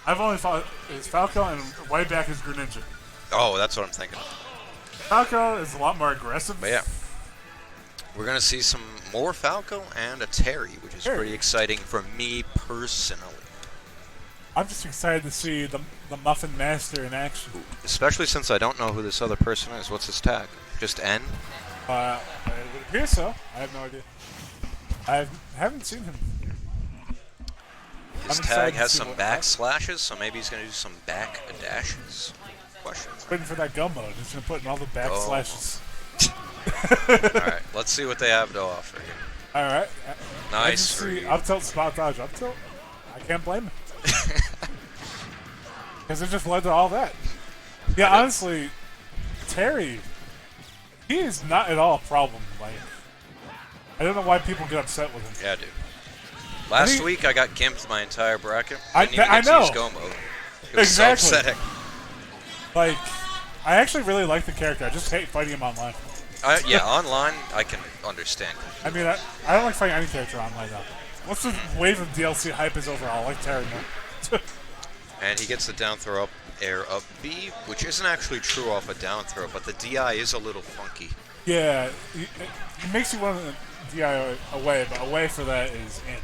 I've only fought is Falco and way back is Greninja. Oh, that's what I'm thinking of. Falco is a lot more aggressive. But yeah. We're going to see some more Falco and a Terry, which is Terry. pretty exciting for me personally. I'm just excited to see the Muffin Master in action. Especially since I don't know who this other person is. What's his tag? Just N? It would appear so. I have no idea. I haven't seen him. His I'm excited tag to has see some what- backslashes, so maybe he's going to do some back dashes. Questions. Waiting for that go mode. He's gonna put in all the backslashes. Alright, let's see what they have to offer here. All right. I Nice just see read. up tilt, spot dodge, up tilt. I can't blame him. Because it just led to all that. Yeah, honestly, Terry, he is not at all a problem. Like, I don't know why people get upset with him. Yeah, dude. Last he- week I got gimped my entire bracket. I- Didn't even I get to know. use go mode. It was Exactly. so upsetting. Like, I actually really like the character. I just hate fighting him online. Yeah, online I can understand. I mean, I don't like fighting any character online now. Once the wave of DLC hype is over, I like Terry more. And he gets the down throw up air up B, which isn't actually true off a down throw, but the DI is a little funky. Yeah, it makes you want to DI away, but away for that is in.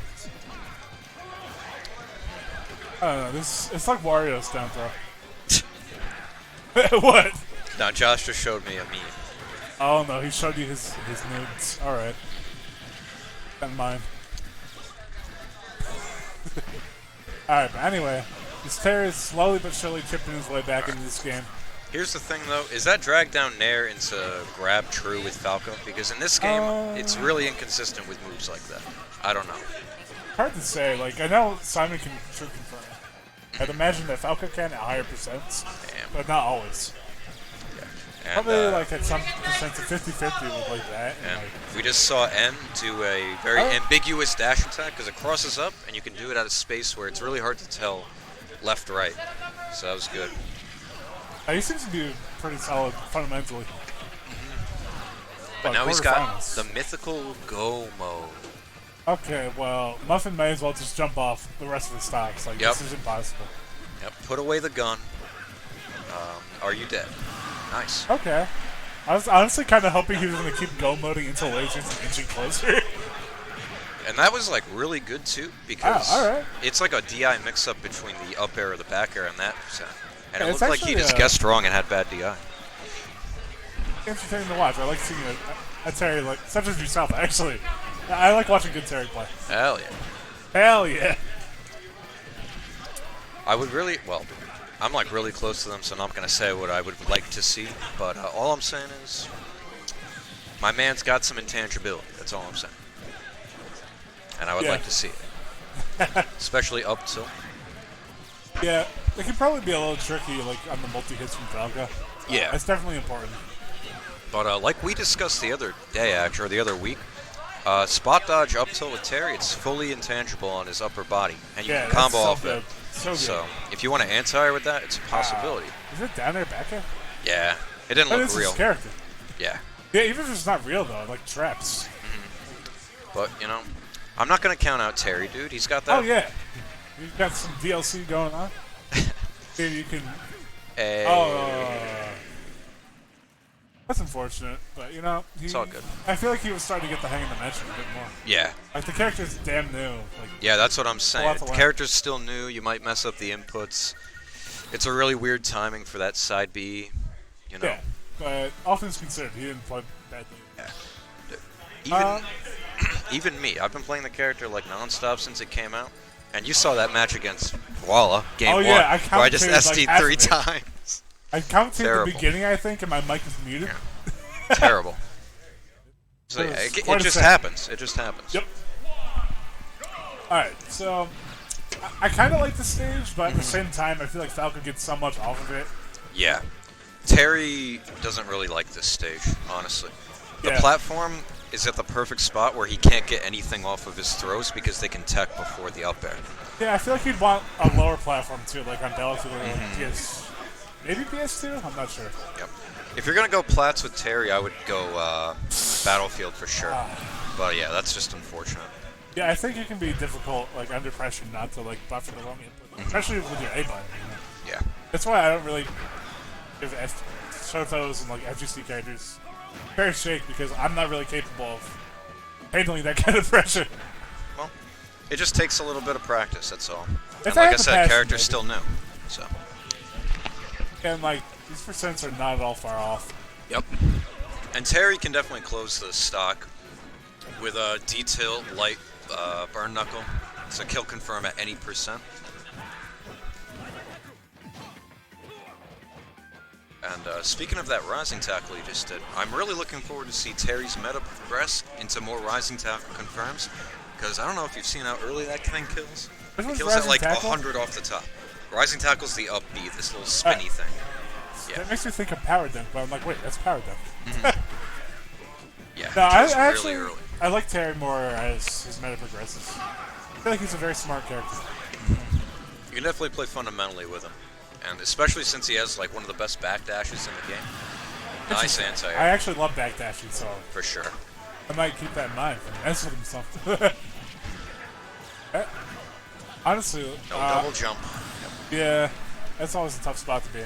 I don't know. It's like Wario's down throw. What? Now Josh just showed me a meme. Oh no, he showed you his nudes. All right, never mind. All right, but anyway, this Terry is slowly but surely chipping his way back into this game. Here's the thing though, is that drag down Nair into grab true with Falco? Because in this game, it's really inconsistent with moves like that. I don't know. Hard to say. Like, I know Simon can true confirm. I'd imagine that Falco can at higher percents, but not always. And, Probably like at some percents of 50-50 with like that. And and like, we just saw N do a very ambiguous dash attack because it crosses up and you can do it out of space where it's really hard to tell left-right. So that was good. he seems to be pretty solid fundamentally. But now he's got quarterfinals. the mythical go mode. Okay, well, Muffin may as well just jump off the rest of the stocks. Like, Yep. this is impossible. Yep, put away the gun. Are you dead? Nice. Okay. I was honestly kind of hoping he was going to keep go moding until lasers and inching closer. And that was like really good too because Oh, alright. it's like a DI mix-up between the up air or the back air and that percent. And Yeah, it it's looked like he actually, just guessed wrong and had bad DI. Entertaining to watch. I like seeing Terry, like, such as yourself, actually. I like watching good Terry play. Hell yeah. Hell yeah. I would really, well, I'm like really close to them, so I'm not going to say what I would like to see, but all I'm saying is my man's got some intangibility. That's all I'm saying. And I would like to see it. Especially up tilt. Yeah, it can probably be a little tricky, like, on the multi-hits from Falco. Yeah. It's definitely important. But like we discussed the other day, actually, or the other week, spot dodge up tilt with Terry, it's fully intangible on his upper body, and you can combo off it. So good. So if you want to anti-air with that, it's a possibility. Is it down there back air? Yeah, it didn't That look is real. his character. Yeah. Yeah, even if it's not real, though, like traps. But, you know, I'm not going to count out Terry, dude. He's got that. Oh, yeah. You've got some DLC going on. Maybe you can... Hey. That's unfortunate, but, you know... It's all good. I feel like he was starting to get the hang of the match a bit more. Yeah. Like, the character's damn new. Like, Yeah, that's what I'm saying. lot to The learn. character's still new. You might mess up the inputs. It's a really weird timing for that side B, you know. yeah, but all things considered, he didn't play badly. Even, even me, I've been playing the character like nonstop since it came out. And you saw that match against Voila, game one, I where I just commentated, SD'd like, 3 half of it. times. I commented at the Terrible. beginning, I think, and my mic was muted. Terrible. So It yeah, was it quite a just set. happens. It just happens. Yep. Alright, so... I kind of like the stage, but at the same time, I feel like Falco gets so much off of it. Yeah. Terry doesn't really like this stage, honestly. The Yeah. platform is at the perfect spot where he can't get anything off of his throws because they can tech before the up air. Yeah, I feel like you'd want a lower platform, too, like on Battlefield or PS... Maybe PS2? I'm not sure. Yep. If you're going to go plats with Terry, I would go Battlefield for sure. But yeah, that's just unfortunate. Yeah, I think it can be difficult, like, under pressure not to, like, buffer the wrong input. Especially with your A button, you know? Yeah. That's why I don't really give Shotos and, like, FGC characters fair shake, because I'm not really capable of handling that kind of pressure. Well, it just takes a little bit of practice, that's all. If And I like had I the said, passion, character's maybe. still new. So. And, like, these percents are not at all far off. Yep. And Terry can definitely close the stock with a detail light burn knuckle. It's a kill confirm at any percent. And speaking of that rising tackle he just did, I'm really looking forward to see Terry's meta progress into more rising tackle confirms. Because I don't know if you've seen how early that thing kills. Which It one's kills at rising like tackle? 100 off the top. Rising tackle's the up B, this little spinny thing. Yeah. That makes me think of Power Dunk, but I'm like, wait, that's Power Dunk. Yeah, No, it kills I really actually early. I like Terry more as his meta progresses. I feel like he's a very smart character. You can definitely play fundamentally with him. And especially since he has like one of the best backdashes in the game. Nice I anti-air, actually love backdashing, so for sure. I might keep that in mind for mess with himself. Honestly, No double jump. yeah, that's always a tough spot to be in.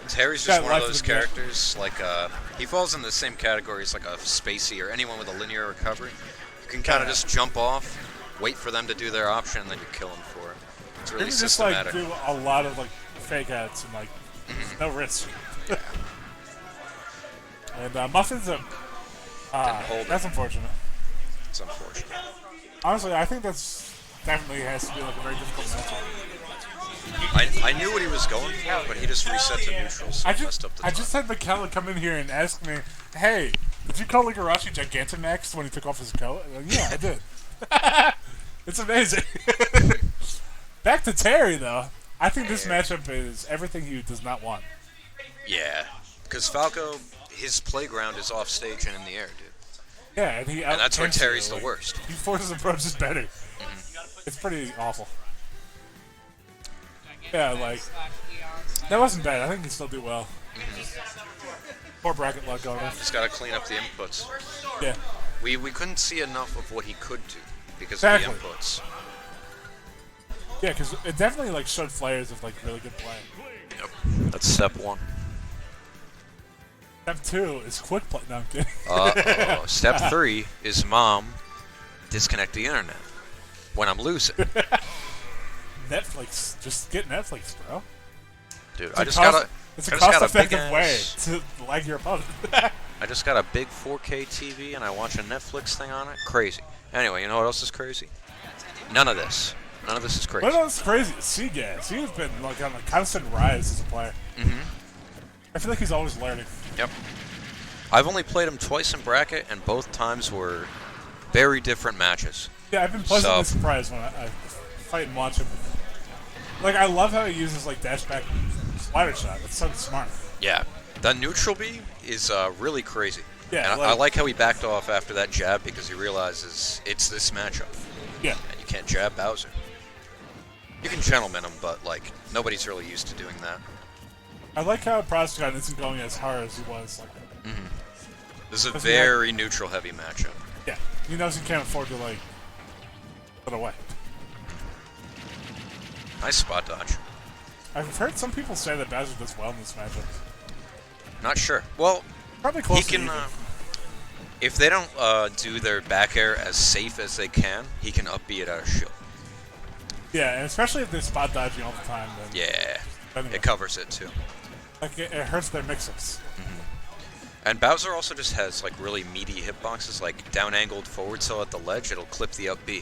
Terry's Got just one of life those to the bit. characters, like, he falls in the same category as like a Spacey or anyone with a linear recovery. You can kind of just jump off, wait for them to do their option, and then you kill them for it. It's You really can just like systematic. do a lot of like fake outs and like no risk. And Muffin's a hold it. that's unfortunate. It's unfortunate. Honestly, I think that's definitely has to be like a very difficult matchup. I knew what he was going for, but he just reset to neutral, so I he messed up the I time. just had McKella come in here and ask me, "Hey, did you call Igarashi Gigantamax when he took off his coat?" I'm like, yeah, I did. It's amazing. Back to Terry though. I think this matchup is everything he does not want. Yeah, because Falco, his playground is off stage and in the air, dude. Yeah, and And that's where out-tempts Terry's you, the worst. He forces approaches better. It's pretty awful. Yeah, like that wasn't bad. I think he can still do well. More bracket luck going on. Just gotta clean up the inputs. Yeah. We couldn't see enough of what he could do because Exactly. of the inputs. Yeah, because it definitely like showed flares of like really good play. Yep. That's step one. Step 2 is quick play. No, I'm kidding. Step 3 is mom, disconnect the internet when I'm losing. Netflix, just get Netflix, bro. Dude, Does I it just cost- gotta It's a I just got a cost-effective way big-ass- to lag your opponent. I just got a big 4K TV and I watch a Netflix thing on it. Crazy. Anyway, you know what else is crazy? None of this. None of this is crazy. What else is crazy? Seagas. He's been like on a constant rise as a player. I feel like he's always learning. Yep. I've only played him twice in bracket, and both times were very different matches. Yeah, I've been pleasantly surprised when I fight and watch him. Like, I love how he uses like dash back slider shot. It's so smart. Yeah. The neutral B is really crazy. Yeah, And I like how he backed off after that jab because he realizes it's this matchup. Yeah. And you can't jab Bowser. You can gentleman him, but like nobody's really used to doing that. I like how Prostagon isn't going as hard as he was. Like, This is a Doesn't he very neutral heavy matchup. yeah, he knows he can't afford to like put away. Nice spot dodge. I've heard some people say that Bowser does well in this matchup. Not sure. Well, Probably close he to can. even. If they don't do their back air as safe as they can, he can up B it out of shield. Yeah, and especially if they're spot dodging all the time. Then Yeah. anyway, It covers it too. like it hurts their mix-ups. And Bowser also just has like really meaty hitboxes, like down angled forward tilt at the ledge, it'll clip the up B,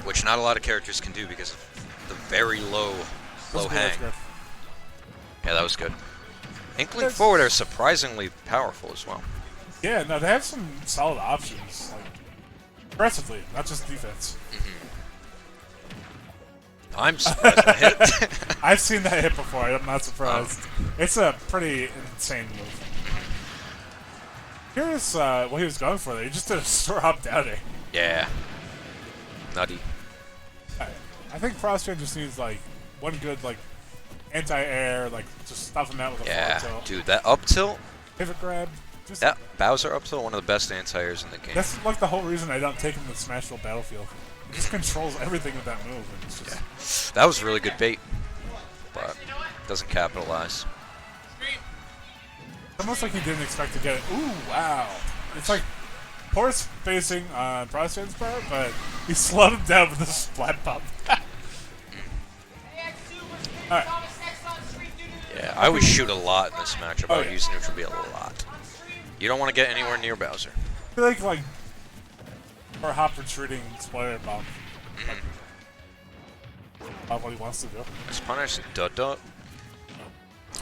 which not a lot of characters can do because of the very low hang. Yeah, that was good. Inkling forward are surprisingly powerful as well. Yeah, no, they have some solid options, like aggressively, not just defense. I'm surprised I hit. I've seen that hit before. I'm not surprised. It's a pretty insane move. Here's what he was going for there. He just did a store hop down air. Yeah. Nutty. I think Prostrain just needs like one good like anti-air, like just stuff him out with a Yeah, forward tilt. dude, that up tilt, Pivot grab. Just, that Bowser up tilt, one of the best anti-airs in the game. That's like the whole reason I don't take him to Smashville Battlefield. He just controls everything with that move. And it's just, That was really good bait, but doesn't capitalize. almost like he didn't expect to get it. Ooh, wow. It's like poor spacing on Prostrain's part, but he slowed him down with a splat pump. Alright. Yeah, I would shoot a lot in this matchup. Oh, I would yeah. use neutral B a lot. You don't want to get anywhere near Bowser. I feel like or hop retreating spoiler bomb. About what he wants to do. Nice punish, duh.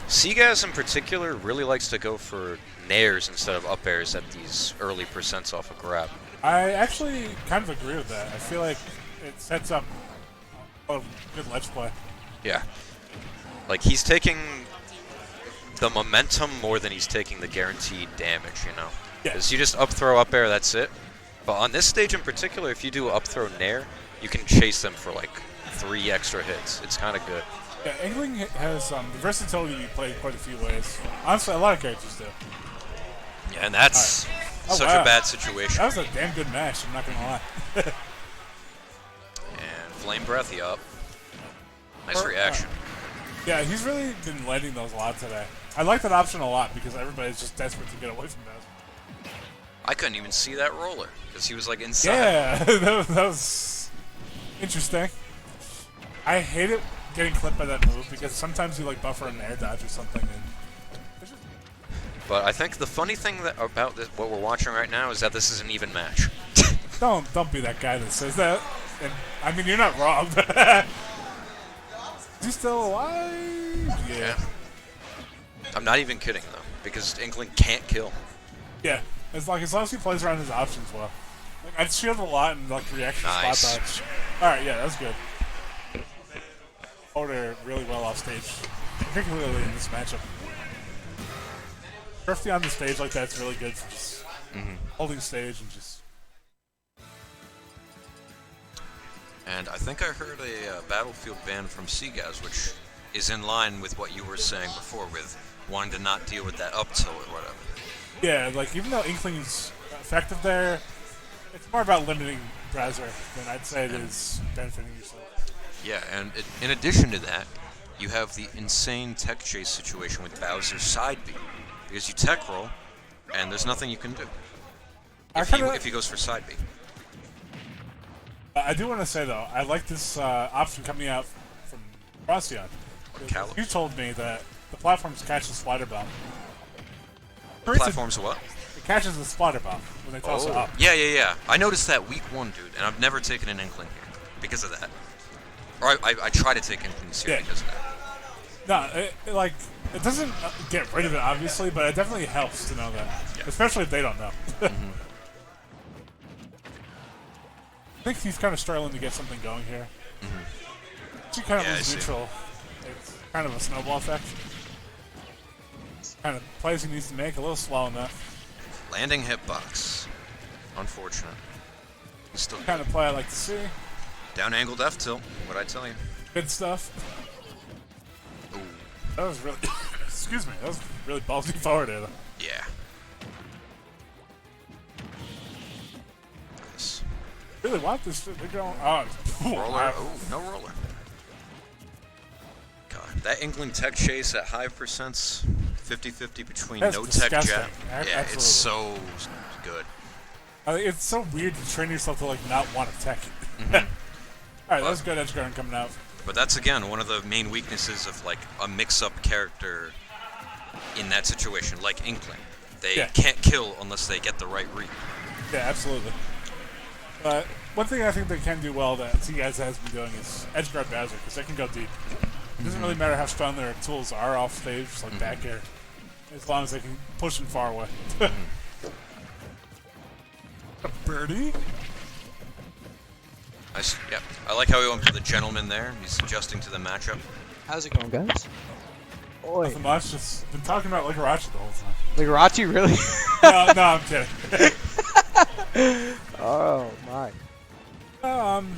Seagas in particular really likes to go for nairs instead of up airs at these early percents off a grab. I actually kind of agree with that. I feel like it sets up a good ledge play. Yeah. Like, he's taking the momentum more than he's taking the guaranteed damage, you know? Yeah. Because you just up throw, up air, that's it. But on this stage in particular, if you do up throw nair, you can chase them for like 3 extra hits. It's kind of good. Yeah, Angling has the versatility you play quite a few ways. Honestly, a lot of characters do. Yeah, and that's Right. Oh, such wow. a bad situation. That was a damn good match, I'm not going to lie. And Flame Breath, yup. Nice reaction. Yeah, he's really been landing those a lot today. I like that option a lot because everybody's just desperate to get away from Bowser. I couldn't even see that roller because he was like inside. Yeah, that was interesting. I hate it getting clipped by that move because sometimes you like buffer an air dodge or something. And But I think the funny thing about this, what we're watching right now is that this is an even match. don't be that guy that says that. And I mean, you're not wrong. Is he still alive? Yeah. I'm not even kidding though, because Inkling can't kill. Yeah. As long as he plays around his options well. Like, I'd shield a lot and like reaction Nice. spot dodge. Alright, yeah, that's good. Order really well off stage, particularly in this matchup. Thrifty on the stage like that's really good for just holding stage and just. And I think I heard a Battlefield ban from Seagas, which is in line with what you were saying before with wanting to not deal with that up tilt or whatever. Yeah, like even though Inkling's effective there, it's more about limiting Browser than I'd say it is benefiting yourself. Yeah, and in addition to that, you have the insane tech chase situation with Bowser's side B. Because you tech roll, and there's nothing you can do if he goes for side B. I do want to say though, I like this option coming out from Procyon. Kalos. You told me that the platforms catch the slider bomb. For instance, Platforms what? it catches the slider bomb when they toss it up. Yeah. I noticed that week 1, dude, and I've never taken an Inkling here because of that. Or I try to take Inklings here Yeah. because of that. No, it doesn't get rid of it, obviously, but it definitely helps to know that. Yeah. Especially if they don't know. I think he's kind of struggling to get something going here. She kind of Yeah, I was see. neutral. It's kind of a snowball effect. Kind of plays he needs to make, a little slow enough. Landing hitbox. Unfortunate. Still Kind of play I like to see. down angled F tilt. What'd I tell you? Good stuff. Ooh. That was really, excuse me, that was really ballsy forward air. Yeah. Nice. Really want this shit. They're going, oh, Roller. wow. Oh, no roller. God, that Inkling tech chase at high percents, 50-50 between That's no tech disgusting. jab. Yeah, Absolutely. it's so good. It's so weird to train yourself to like not want to tech it. Mm-hmm. Alright, that was good edge guard coming out. But that's again one of the main weaknesses of like a mix-up character in that situation, like Inkling. They Yeah. can't kill unless they get the right read. Yeah, absolutely. But one thing I think they can do well that TGS has been doing is edge guard Bowser, because they can go deep. It doesn't really matter how strong their tools are off stage, just like back air, as long as they can push them far away. A birdie? Yep. I like how he went for the gentleman there. He's adjusting to the matchup. How's it going, guys? Oi. Nothing much, just been talking about Liberace the whole time. Liberace, really? No, I'm kidding. Oh, my. Talking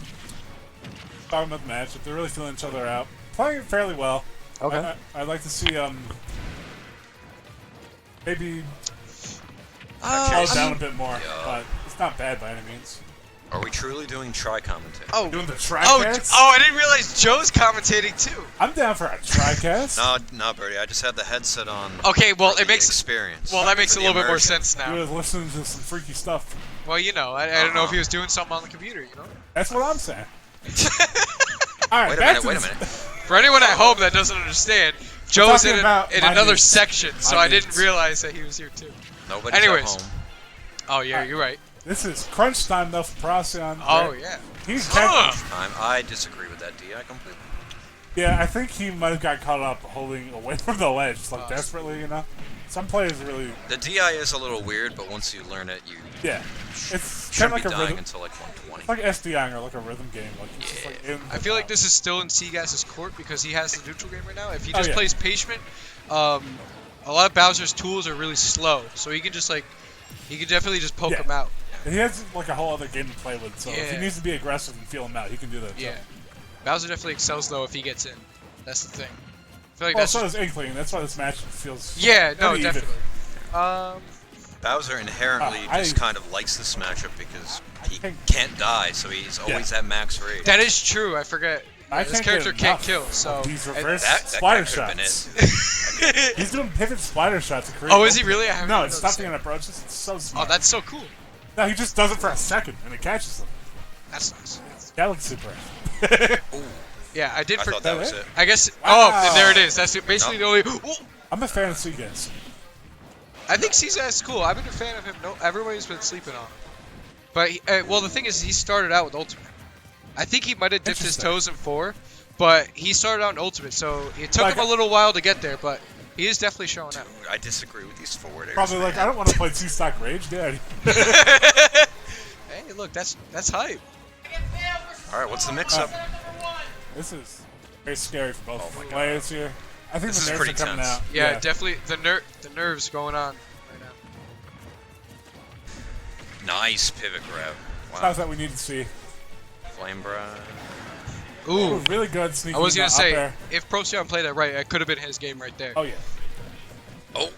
about the matchup, they're really feeling each other out. Playing it fairly well. Okay. I'd like to see, maybe I slow down a bit more, Yeah. but it's not bad by any means. Are we truly doing tri-commentary? Oh, Doing the oh, tri-cast? I didn't realize Joe's commentating too. I'm down for a tri-cast. No, Birdie. I just had the headset on. Okay, well, for it the makes experience. well that makes For a the little bit more immersion. sense You now. was listening to some freaky stuff. Well, you know, I don't know if he was doing something on the computer, you know. That's what I'm saying. Alright, Wait a back minute. to Wait a this- minute. For anyone at home that doesn't understand, Joe's talking about in my another needs. section, so My I didn't needs. realize that he was here too. Nobody's Anyways. at home. Oh yeah, you're right. This is crunch time though for Procyon. Oh yeah. He's I disagree with that, D. I completely. Yeah, I think he might have got caught up holding away from the ledge, like desperately, you know? Some players really, The DI is a little weird, but once you learn it, you yeah. It's kind shouldn't of like be a dying rhythm, until like 120. it's like SDIing or like a rhythm game. Like, it's just like in I feel like this is still in Seagas's court because he has the neutral game right now. If he Oh, just yeah. plays Patient, a lot of Bowser's tools are really slow, so he can just he can definitely just poke Yeah. him out. And he has like a whole other game to play with, so if he Yeah. needs to be aggressive and feel him out, he can do that. Yeah. So. Bowser definitely excels though if he gets in. That's the thing. I feel like Well, that's so does Inkling. That's why this match feels. yeah, no, pretty even. definitely. Bowser inherently I- just kind of likes this matchup because he think- can't die, so he's always at max rage. That is true. I forget. I This can't character get can't enough kill. of So these and- reverse that splatter guy could've been shots. He's doing pivot splatter shots to create. Oh, is he really? I haven't No, even it's noticed stopping it. on approaches. It's so Oh, smart. that's so cool. No, he just does it for a second and it catches them. That's nice. Galaxy Breath. Yeah, I did. I thought that was it. I guess. Wow. Oh, there it is. That's basically the only. Ooh. I'm a fan of Seagas. I think Seagas is cool. I've been a fan of him. No, everybody's been sleeping on him. But well, the thing is, he started out with Ultimate. I think he might have dipped his Interesting. toes in 4, but he started out in Ultimate, so it took Like- him a little while to get there. But he is definitely showing out. I disagree with these forward airs. Probably like, I don't want to play 2-stock Rage, Daddy. Hey, look, that's hype. All right, what's the mix-up? This is very scary for both Oh my players here. I think This the is nerves are pretty coming tense. out. Yeah, definitely the nerves going on right now. Nice pivot grab. Stuff Wow. that we need to see. Flame breath. Ooh, Ooh, really good sneaking I was gonna up say there. if Procyon played that right, it could have been his game right there. Oh, yeah. Oh,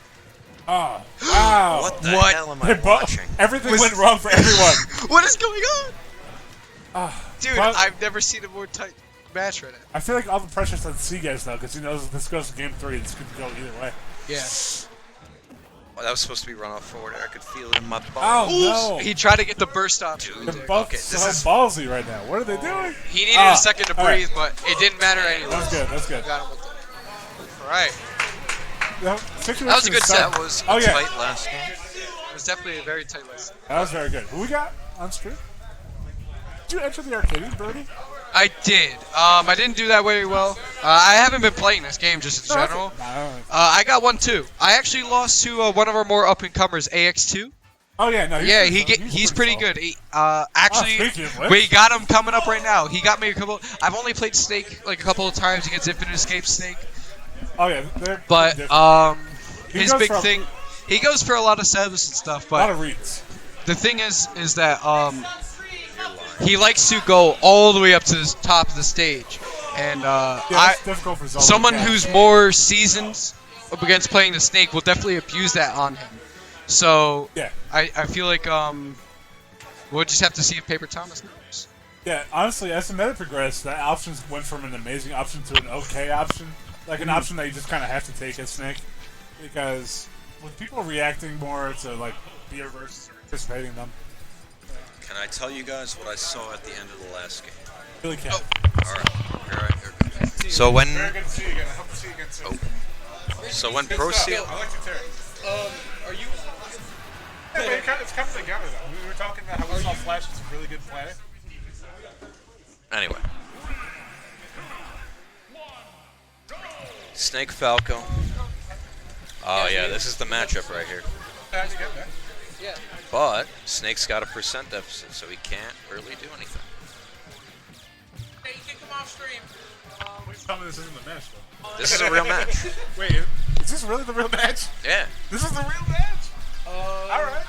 Oh, wow. what the What? hell am They I both- watching? Everything went wrong for everyone. What is going on? Dude, well- I've never seen a more tight match right now. I feel like all the pressure's on Seagas, though, because he knows if this goes to game 3, this could go either way. Yeah. Well, that was supposed to be run off forward air. I could feel it in my bones. Oh, no. He tried to get the burst off. They're both Okay, so this is- ballsy right now. What are they doing? He needed Ah, a second to all right. breathe, but it didn't matter anyway. That's good, that's good. Got him with it. All right. situation That was a good started- That was Oh, a yeah. tight last game. It was definitely a very tight list. That was very good. Who we got on stream? Did you enter the Arcadian, Brody? I did. I didn't do that very well. I haven't been playing this game just in general. I got one too. I actually lost to one of our more up and comers, AX2. Oh yeah, no. Yeah, pretty he's pretty solid. good. Actually, speaking of which. we got him coming up right now. He got me a couple. I've only played Snake like a couple of times against Infinite Escape Snake, Oh yeah, they're but different. He his goes big for a- thing, he goes for a lot of sevens and stuff. a lot But of reads. the thing is that he likes to go all the way up to the top of the stage, and Yeah, that's difficult for Zelda. someone Yeah. who's more seasoned up against playing the Snake will definitely abuse that on him. So Yeah. I feel like we'll just have to see if Paper Thomas knows. Yeah, honestly, as the meta progressed, that option went from an amazing option to an okay option. Like an option that you just kind of have to take as Snake. Because with people reacting more to like beer versus anticipating them, Can I tell you guys what I saw at the end of the last game? really can't. All right, here we go. So when Very good to see you again. I hope to see you again soon. Pro Stuff. Seal, I like your Terry. Are you? Yeah, but it's coming together though. We were talking about how we saw Flash was a really good play. anyway. Snake Falco. Oh yeah, this is the matchup right here. Yeah, you get that. But Snake's got a percent deficit, so he can't really do anything. Hey, you kick him off stream. Please tell me this isn't the match though. This is a real match. Wait, is this really the real match? Yeah. This is the real match? All right.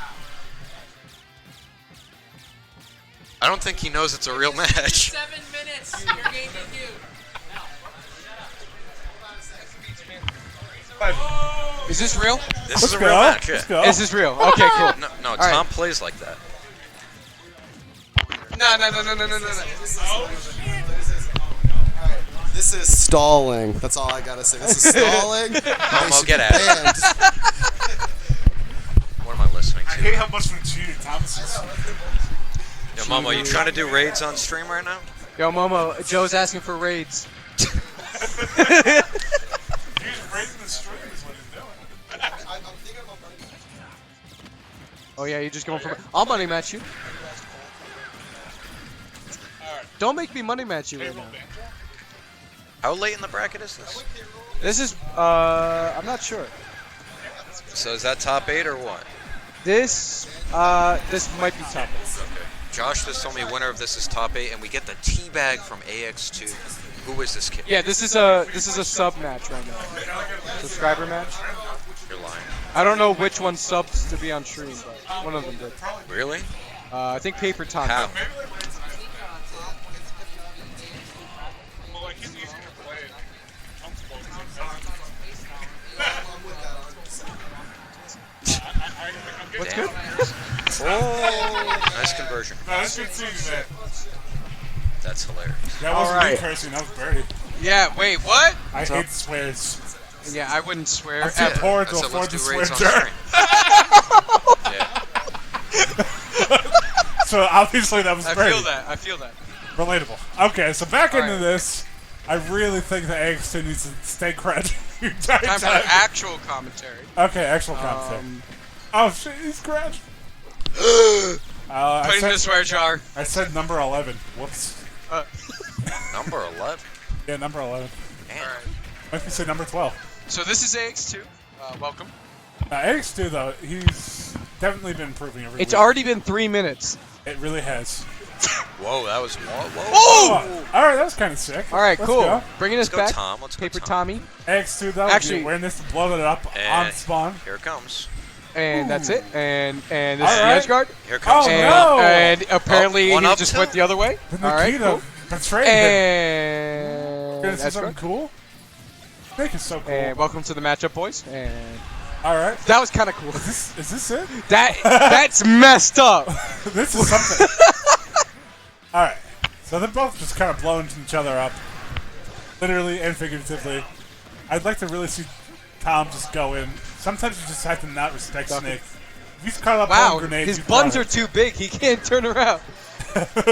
I don't think he knows it's a real match. 7 minutes. Your game debut. Is this real? This is a go. real match. Yeah. Let's go. Is this real? Okay, cool. No, right. Tom plays like that. No. This is stalling. That's all I gotta say. This is stalling. Momo, get at it. What am I listening I to? hate how much we cheated Thomas is. Yo, Momo, you trying to do raids on stream right now? Yo, Momo, Joe's asking for raids. He's raising the stream is what he's doing. Oh yeah, you're just going for. I'll money match you. Don't make me money match you right now. How late in the bracket is this? This is I'm not sure. So is that top 8 or what? This might be top. Okay. Josh just told me winner of this is top 8, and we get the teabag from AX2. Who is this kid? Yeah, this is a sub match right now. Subscriber match. You're lying. I don't know which one subs to be on stream, but one of them did. Really? I think Paper Tom. How? Well, like, he's easier to play and comfortable. What's good? Oh, nice conversion. No, that's good seeing that. That's hilarious. That wasn't Alright. me cursing. That was Birdie. Yeah. Wait. What? I hate swears. Yeah, I wouldn't swear. I'm too ever. poor I to said, afford let's to do raids swear. on Jar. stream. Yeah. So obviously that was I Birdie. feel that. I feel that. Relatable. Okay, so back into Alright. this. I really think that AX2 needs to stay cred. the entire Time for time. the actual commentary. Okay, actual commentary. Oh shit, he's cred. Put in the swear jar. I said number 11. Whoops. Number 11. Yeah, number 11. Damn. Alright. Why you say number 12? So this is AX2. Welcome. AX2 though, he's definitely been improving every It's week. already been 3 minutes. It really has. Whoa, that was whoa. Oh! Alright, that was kind of sick. All right, Let's cool. Go. Bringing us Let's go, back. Tom. Let's go, Paper Tom. Tommy. AX2 though, Actually- the awareness to blow it up And on spawn. Here it comes. And that's it. And this is the Alright. edge guard. Here comes. Oh, And, no! and apparently Oh, one he up just two. went the other way. The All right, Nikita cool. betrayed him. And Gonna say that's something right. cool? Snake is so cool. And welcome to the matchup, boys. And Alright. that was kind of cool. Is this it? That's messed up. This is something. Alright. So they're both just kind of blowing each other up. Literally and figuratively. I'd like to really see Tom just go in. Sometimes you just have to not respect Snake. If he's caught up Wow, on grenades, his you buns throw are too big. He can't turn around.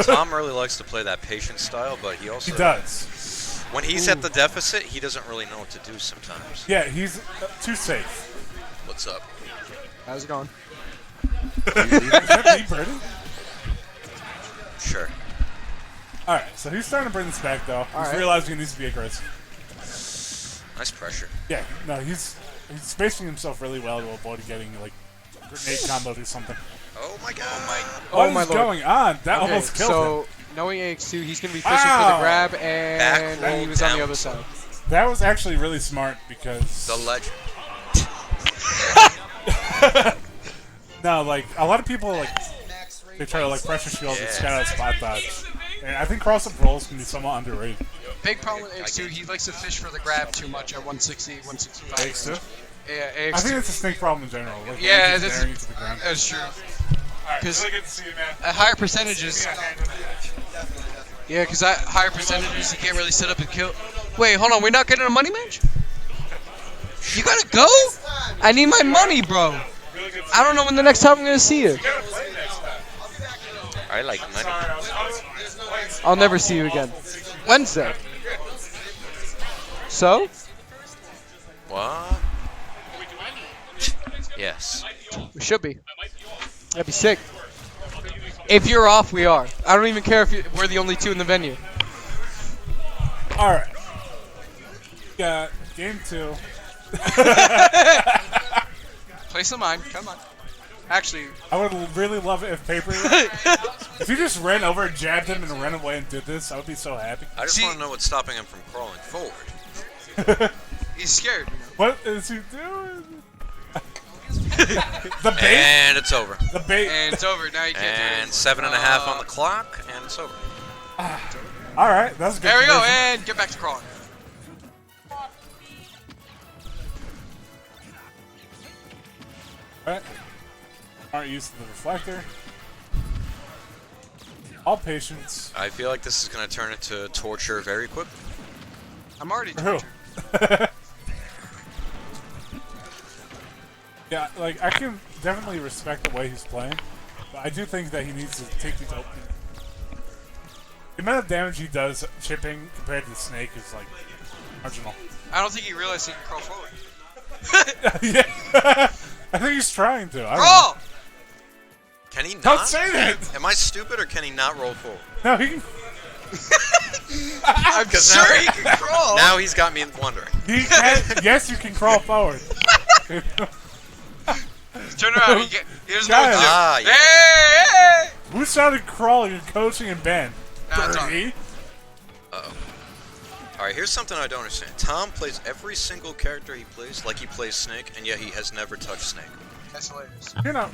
Tom really likes to play that patient style, but he also He does. When he's at the deficit, he doesn't really know what to do sometimes. Yeah, he's too safe. What's up? How's it going? Is that me, Brady? Sure. Alright, so he's starting to bring this back, though. He's realizing he needs to be aggressive. Nice pressure. Yeah, no, he's spacing himself really well to avoid getting, like, grenade comboed or something. Oh my god. What my is lord. going on? That almost killed him. Knowing AX2, he's going to be fishing for the grab, and Back he was on the down. other side. That was actually really smart because... The legend. No, like, a lot of people, like, they try to, like, pressure shield and scout out spot dodge. And I think cross-up rolls can be somewhat underrated. Big problem with AX2, he likes to fish for the grab too much at 160, 165. AX2? Yeah, AX2. I think it's a snake problem in general. Like, Yeah, just daring you to the ground. that's true. Because really good to see you, man. At higher percentages... Yeah, because at higher percentages, you can't really set up and kill. Wait, hold on, we're not getting a money match? You gotta go? I need my money, bro. I don't know when the next time I'm gonna see you. I like money. I'll never see you again. Wednesday. So? What? Yes. We should be. That'd be sick. If you're off, we are. I don't even care if we're the only two in the venue. Alright. Got game 2. Place of mine, come on. Actually, I would really love it if Paper... if you just ran over and jabbed him and ran away and did this, I would be so happy. I just want to know what's stopping him from crawling forward. he's scared. You know? What is he doing? The bait? And it's over. The bait. And it's over. Now you can't do it. And 7.5 on the clock, and it's over. Alright, that's good. There we go, conversion. and get back to crawling. Alright. Aren't used to the reflector. All patience. I feel like this is going to turn into torture very quick. I'm already For who? tortured. Yeah, like, I can definitely respect the way he's playing, but I do think that he needs to take these open. The amount of damage he does chipping compared to the snake is, like, marginal. I don't think he realized he can crawl forward. Yeah. I think he's trying to. I don't Crawl! know. Can he not? Don't say that! Am I stupid, or can he not roll forward? No, he can. I'm sure he can crawl. Now he's got me wondering. He can. Yes, you can crawl forward. Turn around. He doesn't know what to do. Ah, yeah. Hey, hey! Who started crawling and coaching and Ben? Dirty. Uh-oh. Alright, here's something I don't understand. Tom plays every single character he plays like he plays Snake, and yet he has never touched Snake. That's hilarious. You know,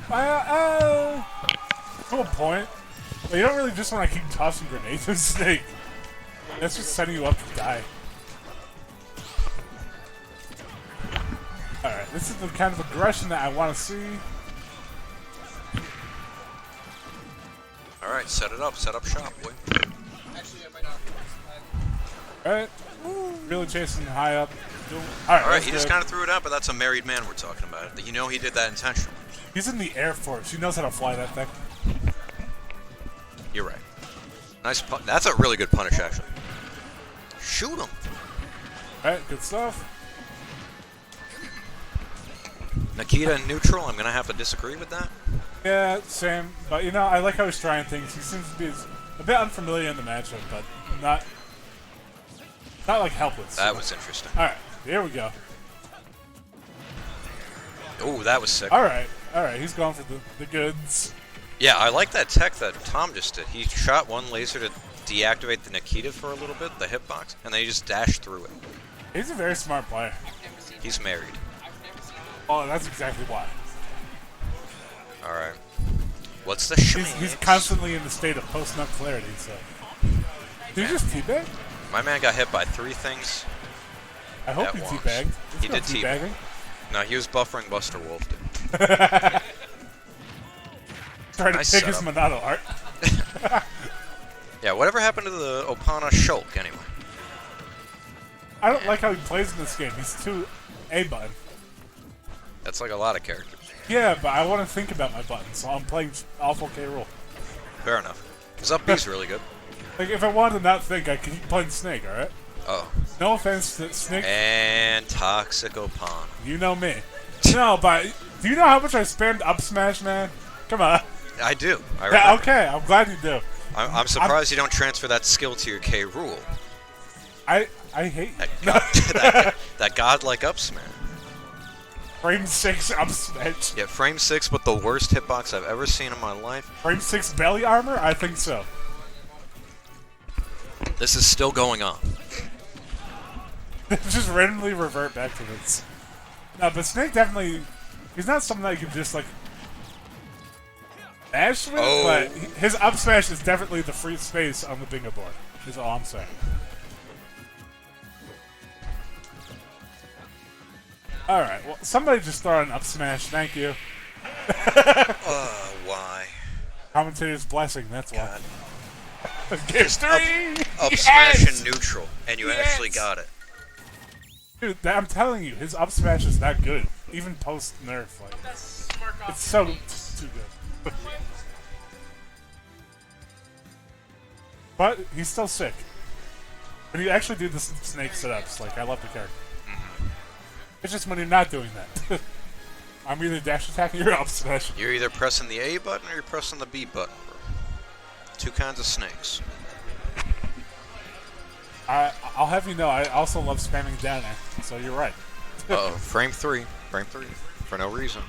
to a point. But you don't really just want to keep tossing grenades at Snake. That's just setting you up to die. Alright, this is the kind of aggression that I want to see. Alright, set it up. Set up shop, boy. Alright. Really chasing high up. Alright, Alright, he just kind of threw it out, but that's a married man we're talking about. You know he did that intentionally. He's in the Air Force. He knows how to fly that thing. You're right. Nice pun. That's a really good punish, actually. Shoot him. Alright, good stuff. Nikita in neutral, I'm going to have to disagree with that. Yeah, same. But, you know, I like how he's trying things. He seems to be a bit unfamiliar in the matchup, but not like helpless. That was interesting. Alright, here we go. Ooh, that was sick. Alright, he's going for the goods. Yeah, I like that tech that Tom just did. He shot one laser to deactivate the Nikita for a little bit, the hitbox, and then he just dashed through it. He's a very smart player. He's married. Oh, that's exactly why. Alright. What's the shit? He's constantly in the state of post-nut clarity, so. Did you just teabag? My man got hit by 3 things. I hope at he once. teabagged. He did teabag. No, he was buffering Buster Wolf. Trying to Nice pick his setup. Monado art. Yeah, whatever happened to the Opana Shulk, anyway? I don't like how he plays in this game. He's too A-button. That's like a lot of characters. Yeah, but I want to think about my buttons, so I'm playing awful K. Rool. Fair enough. Because up B's really good. Like, if I wanted to not think, I could keep playing Snake, alright? Oh. No offense to Snake. And Toxicopon. You know me. No, but do you know how much I spammed up smash, man? Come on. I do. I Yeah, remember. okay, I'm glad you do. I'm surprised you don't transfer that skill to your K rule. I hate you. That godlike up smash. Frame 6 up smash. Yeah, frame 6 with the worst hitbox I've ever seen in my life. Frame 6 belly armor? I think so. This is still going on. Just randomly revert back to this. No, but Snake definitely... He's not something that you can just, like... Smash with, but his up smash is definitely the free space on the bingo board. Is all I'm saying. Alright, well, somebody just throw an up smash. Thank you. Why? Commentator's blessing, that's why. God. Game 3! Up smash and neutral, and you actually got it. Dude, I'm telling you, his up smash is that good. Even post nerf, like, it's so too good. But he's still sick. When you actually do the Snake setups, like, I love the character. It's just when you're not doing that. I'm either dash attacking or up smash. You're either pressing the A button or you're pressing the B button, bro. Two kinds of snakes. I'll have you know, I also love spamming down there, so you're right. Uh-oh, frame 3. Frame 3. For no reason.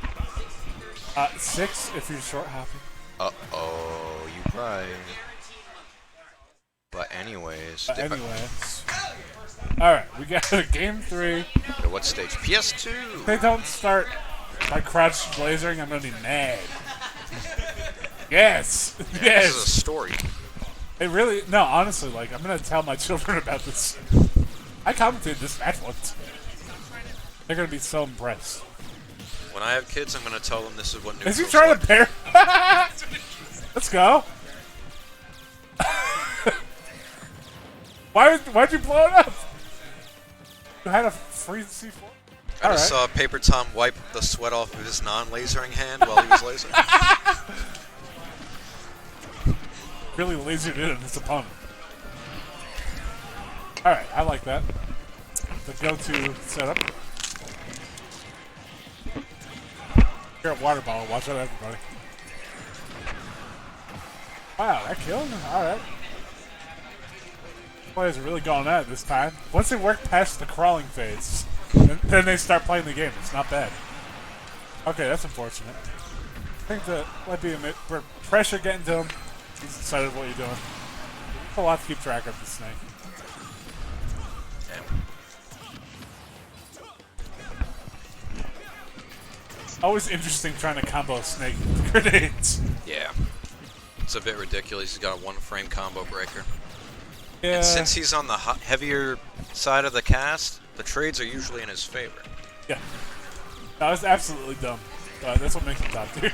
6 if you're short hopping. Uh-oh, you right. But anyways... Alright, we got a game 3. At what stage? PS2! If they don't start by crouch lasering, I'm gonna be mad. Yes! Yes! This is a story. It really... No, honestly, like, I'm gonna tell my children about this. I commented this match once. They're gonna be so impressed. When I have kids, I'm gonna tell them this is what Is he neutral's trying like. to pair? Let's go. Why'd you blow it up? You had a free C4? I just saw Paper Tom wipe the sweat off of his non-lasering hand while he was lasering. Really lasered in on his opponent. Alright, I like that. The go-to setup. Here at water bottle, watch out everybody. Wow, that killed him? Alright. Players are really going at it this time. Once they work past the crawling phase, then they start playing the game. It's not bad. Okay, that's unfortunate. I think that might be a bit pressure getting to him. He's excited what you're doing. It's a lot to keep track of, this Snake. Always interesting trying to combo Snake with grenades. Yeah. It's a bit ridiculous. He's got a one-frame combo breaker. Yeah. And since he's on the heavier side of the cast, the trades are usually in his favor. Yeah. That was absolutely dumb. That's what makes him top tier.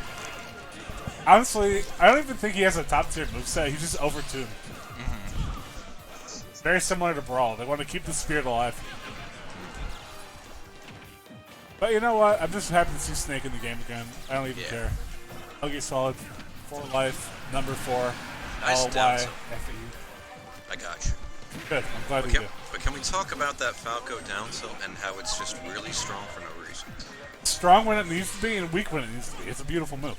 Honestly, I don't even think he has a top tier moveset. He's just overtuned. It's very similar to Brawl. They want to keep the spirit alive. But you know what? I'm just happy to see Snake in the game again. I don't even care. I'll get solid. 4 life, number 4. Nice down tilt. F-E. I got you. Good. I'm glad you do. But can we talk about that Falco down tilt and how it's just really strong for no reason? Strong when it needs to be and weak when it needs to be. It's a beautiful move.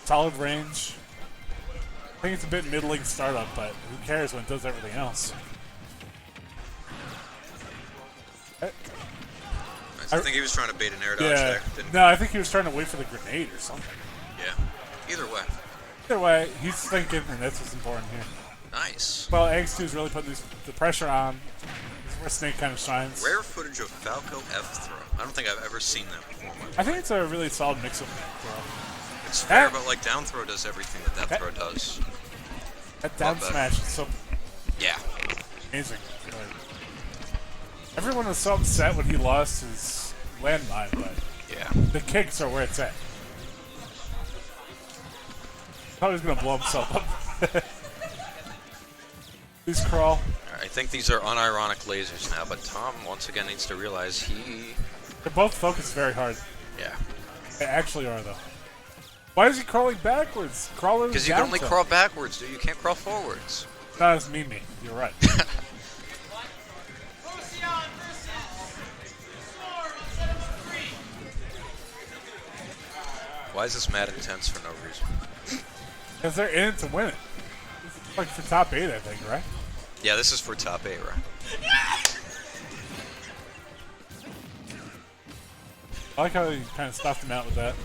Solid range. I think it's a bit middling startup, but who cares when it does everything else? I think he was trying to bait an air dodge there. No, I think he was trying to wait for the grenade or something. Yeah. Either way. Either way, he's thinking, and that's what's important here. Nice. Well, X2 is really putting the pressure on. This is where Snake kind of shines. Rare footage of Falco F throw. I don't think I've ever seen that before. I think it's a really solid mix of throw. It's fair, but like down throw does everything that throw does. That down smash is so amazing. Everyone was so upset when he lost his landmine, but the kicks are where it's at. Thought he was gonna blow himself up. Please crawl. I think these are unironic lasers now, but Tom once again needs to realize they're both focused very hard. Yeah. They actually are though. Why is he crawling backwards? Crawling because you can only crawl backwards, dude. You can't crawl forwards. Not as me. You're right. Why is this mad intense for no reason? Because they're in it to win it. This is like for top 8, I think, right? Yeah, this is for top 8, right? I like how he kind of stuffed him out with that.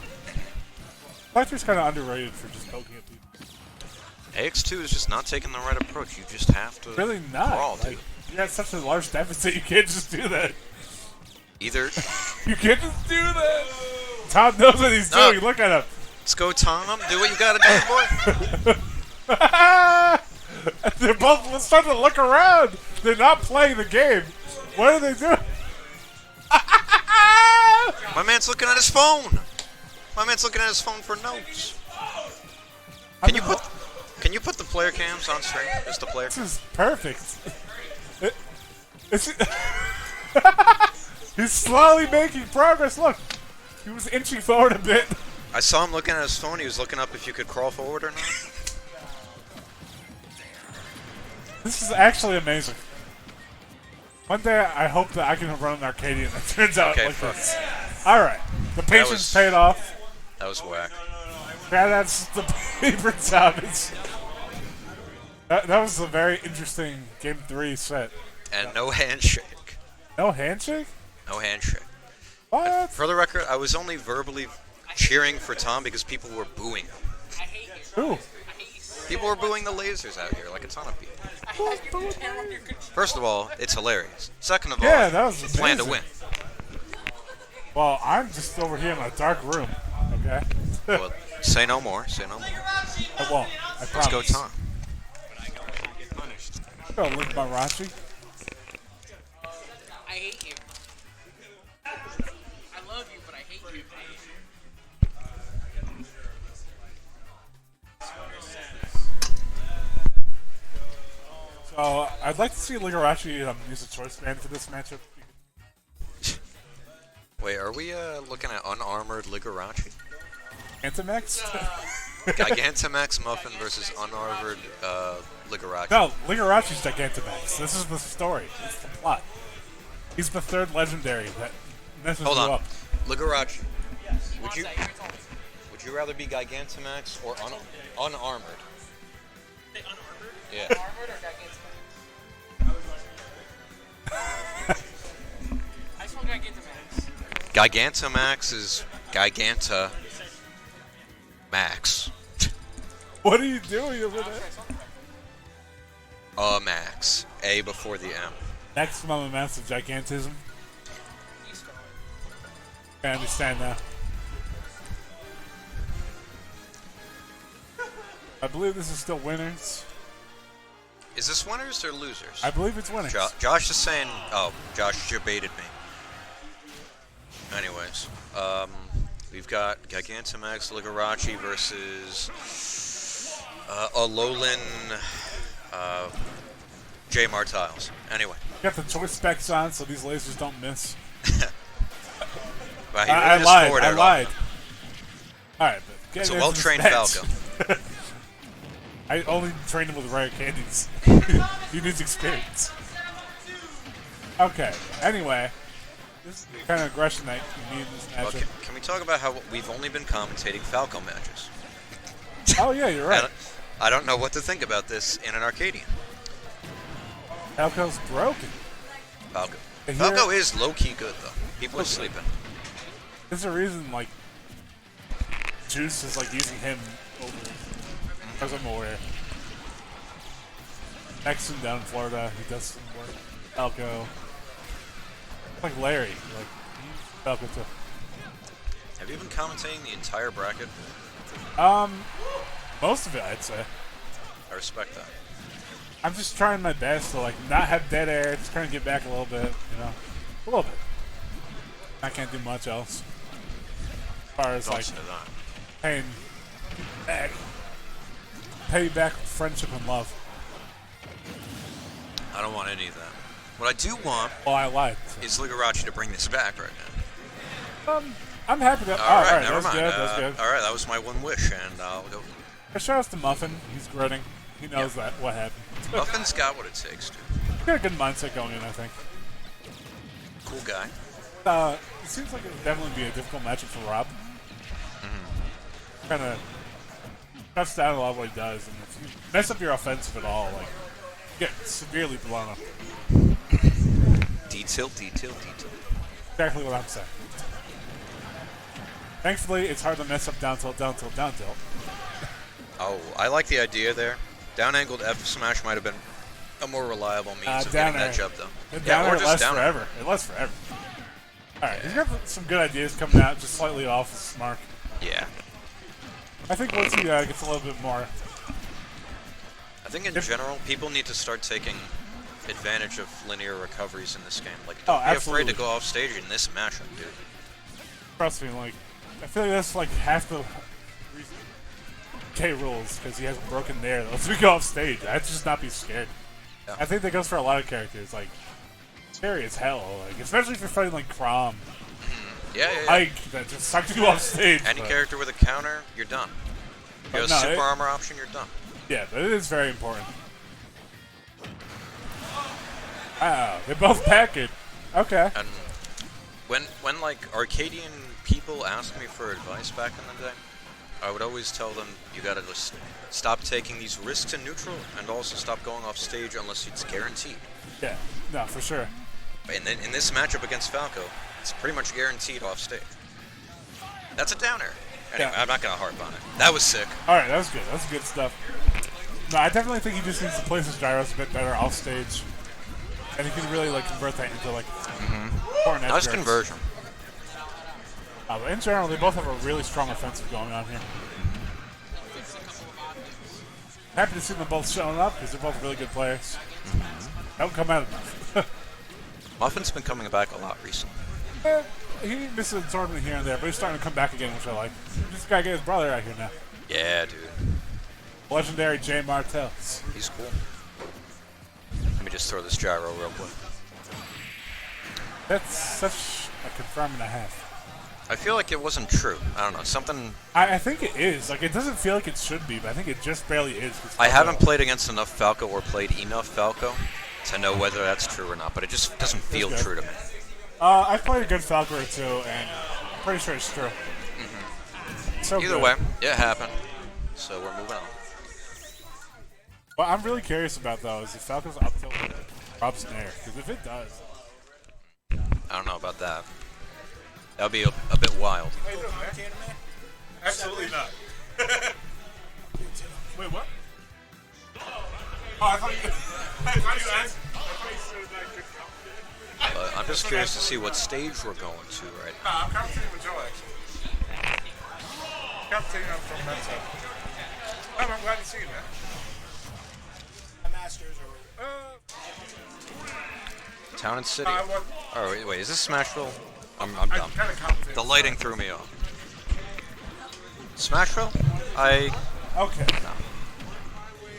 Collector's kind of underrated for just poking at people. AX2 is just not taking the right approach. You just have to Really not. crawl, Like, dude. you got such a large deficit, you can't just do that. Either. You can't just do that. Tom knows what he's No. doing. Look at him. Let's go, Tom. Do what you gotta do, boy. They're both starting to look around. They're not playing the game. What are they doing? My man's looking at his phone. My man's looking at his phone for notes. Can you put the player cams on screen? Just the player. This is perfect. He's slowly making progress. Look, he was inching forward a bit. I saw him looking at his phone. He was looking up if you could crawl forward or not. This is actually amazing. One day I hope that I can run an Arcadian that turns out Okay, like fuck. this. Alright, the patience paid off. That was whack. Yeah, that's the paper Thomas. That was a very interesting Game 3 set. And no handshake. No handshake? No handshake. What? For the record, I was only verbally cheering for Tom because people were booing him. Who? People were booing the lasers out here like a ton of people. First of all, it's hilarious. Second of all, Yeah, that was you plan to amazing. win. Well, I'm just over here in a dark room, okay? Well, say no more. Say no more. I won't. I promise. Let's go, Tom. Go lick my Rachi. I hate you. I love you, but I hate you. So, I'd like to see Ligarachi use a choice band for this matchup. Wait, are we looking at unarmored Ligarachi? Antamax? Gigantamax Muffin versus unarmored Ligarachi. No, Ligarachi's Gigantamax. This is the story. It's the plot. He's the third legendary that messes Hold you on. up. Ligarachi. Would you rather be Gigantamax or unarmored? Yeah. Armored or Gigantamax? I just want Gigantamax. Gigantamax is Giganta Max. What are you doing over there? Max. A before the M. Maximum amounts of gigantism. I understand now. I believe this is still winners. Is this winners or losers? I believe it's winners. Josh is saying... Oh, Josh debated me. Anyways. We've got Gigantamax Ligarachi versus... Alolan... J. Martiles. Anyway. Got the choice specs on so these lasers don't miss. Wow, he really I just lied. forwarded I it all. lied. Alright, but get It's a into the well-trained specs. Falco. I only trained him with rare candies. He needs experience. Okay, anyway. This is the kind of aggression that you need in this Well, matchup. can we talk about how we've only been commentating Falco matches? Oh yeah, you're right. I don't know what to think about this in an Arcadian. Falco's broken. Falco. And Falco here- is low-key good, though. People are sleeping. There's a reason, like, Juice is, like, using him over as I'm aware. Nexon down in Florida, he does some work. Falco. Like Larry, like, Falco too. Have you been commentating the entire bracket? Most of it, I'd say. I respect that. I'm just trying my best to, like, not have dead air, just trying to get back a little bit, you know? A little bit. I can't do much else. As far as, like, paying back. Pay you back with friendship and love. I don't want any of that. What I do want Well, I lied. is Ligarachi to bring this back right now. I'm happy that. All right, that never was mind. good. That was good. All right, that was my one wish, and I'll go. Shout out to Muffin. He's gritting. He knows that what happened. Muffin's got what it takes, dude. He's got a good mindset going in, I think. Cool guy. It seems like it would definitely be a difficult matchup for Rob. kind of cuts down a lot of what he does, and if you mess up your offensive at all, like, you get severely blown up. Detail. Exactly what I'm saying. Thankfully, it's hard to mess up down tilt. Oh, I like the idea there. Down angled F smash might have been a more reliable means of down getting that job done. Down or it just lasts down forever. It lasts forever. Alright, he's got some good ideas coming out, just slightly off his mark. Yeah. I think once he gets a little bit more... I think in general, people need to start taking advantage of linear recoveries in this game. Like, Oh, don't be absolutely. afraid to go off stage in this matchup, dude. Trust me, like, I feel like that's like half the reason K rules, because he hasn't broken there. Let's we go off stage. I'd just not be scared. Yeah. I think that goes for a lot of characters. Like, scary as hell. Like, especially if you're fighting like Crom, Yeah. Ike, that just sucks you off stage. Any but- character with a counter, you're done. You But have a no, super it- armor option, you're done. Yeah, but it is very important. Wow, they both pack it. Okay. And when like Arcadian people asked me for advice back in the day, I would always tell them you gotta just stop taking these risks in neutral, and also stop going off stage unless it's guaranteed. Yeah, no, for sure. And then in this matchup against Falco, it's pretty much guaranteed off stage. That's a downer. Anyway, Yeah. I'm not gonna harp on it. That was sick. Alright, that was good. That's good stuff. No, I definitely think he just needs to place his gyros a bit better off stage. And he can really like convert that into like important edge Nice guards. conversion. But in general, they both have a really strong offensive going on here. Happy to see them both showing up because they're both really good players. Don't come out enough. Muffin's been coming back a lot recently. He missed a tournament here and there, but he's starting to come back again, which I like. Just gotta get his brother out here now. Yeah, dude. Legendary Jay Martell. He's cool. Let me just throw this gyro real quick. That's such a confirm and a half. I feel like it wasn't true. I don't know. Something. I think it is. Like, it doesn't feel like it should be, but I think it just barely is. 'Cause I Falco- haven't played against enough Falco or played enough Falco to know whether that's true or not, but it just doesn't feel good. true to me. I've played a good Falco or two, and I'm pretty sure it's true. So Either good. way, it happened. So we're moving on. What I'm really curious about, though, is if Falco's up tilt drops snare. Because if it does... I don't know about that. That would be a bit wild. Absolutely not. Wait, what? Oh, I thought you asked. I'm just curious to see what stage we're going to right now. I'm commentating with Joe, actually. Commentating on from that side. I'm glad to see you, man. Town and City. what? Oh, wait, is this Smashville? I'm dumb. kind of commentating. The lighting threw me off. Smashville? Okay.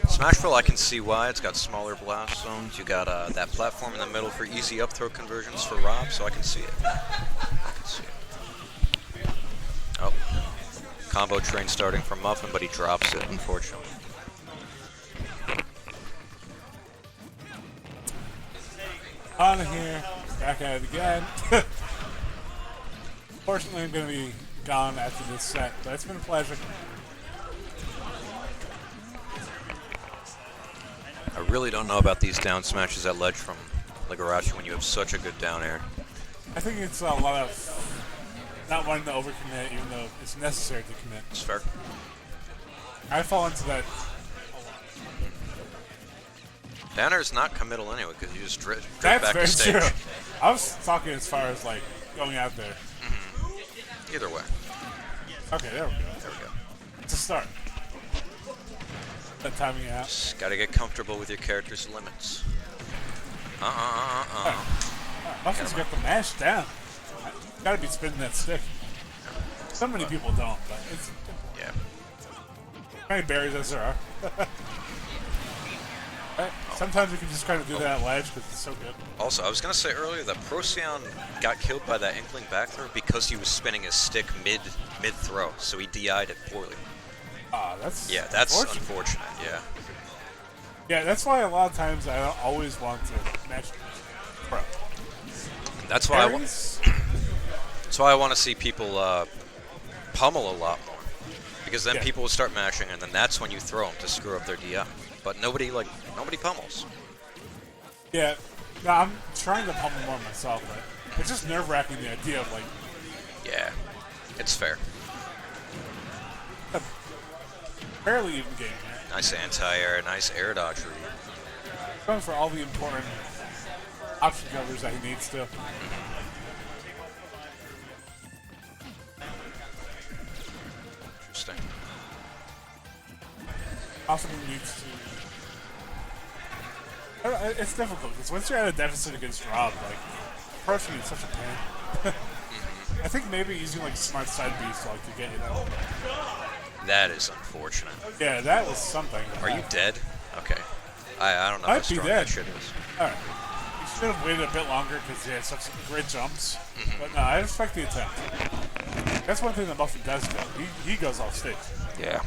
Smashville, I can see why. It's got smaller blast zones. You got that platform in the middle for easy up throw conversions for Rob, so I can see it. I can see it. Oh. Combo train starting from Muffin, but he drops it, unfortunately. On here, back at it again. Fortunately, I'm going to be gone after this set, but it's been a pleasure. I really don't know about these down smashes at ledge from Ligarashi when you have such a good down air. I think it's a lot of not wanting to overcommit, even though it's necessary to commit. It's fair. I fall into that. Down air is not committal anyway because you just drift That's back very to stage. true. I was talking as far as like going out there. Either way. Okay, there we go. There we go. It's a start. That timing out. Just gotta get comfortable with your character's limits. Muffin's got the mash down. Gotta be spinning that stick. So many people don't, but it's Yeah. many berries as there are. Sometimes you can just kind of do that at ledge because it's so good. Also, I was gonna say earlier that Procyon got killed by that Inkling back throw because he was spinning his stick mid throw, so he DI'd it poorly. That's That's unfortunate. Yeah. Yeah, that's why a lot of times I don't always want to match pro. That's why Berries? that's why I want to see people pummel a lot more Because then Yeah. people will start mashing, and then that's when you throw them to screw up their DI. But nobody pummels. Yeah, no, I'm trying to pummel more myself, but it's just nerve-wracking the idea of like Yeah, it's fair. a fairly even game here. Nice anti-air, nice air dodge read. Going for all the important option covers that he needs to. Interesting. Also needs to. I don't know, it's difficult because once you're at a deficit against Rob, like approaching is such a pain. I think maybe using like smart side Bs to like to get you that. That is unfortunate. Yeah, that was something. Are you dead? Okay. I don't know Might how be strong dead. that shit is. Alright. You should have waited a bit longer because he had such great jumps. But no, I respect the attempt. That's one thing that Muffin does go. He goes off stage. Yeah.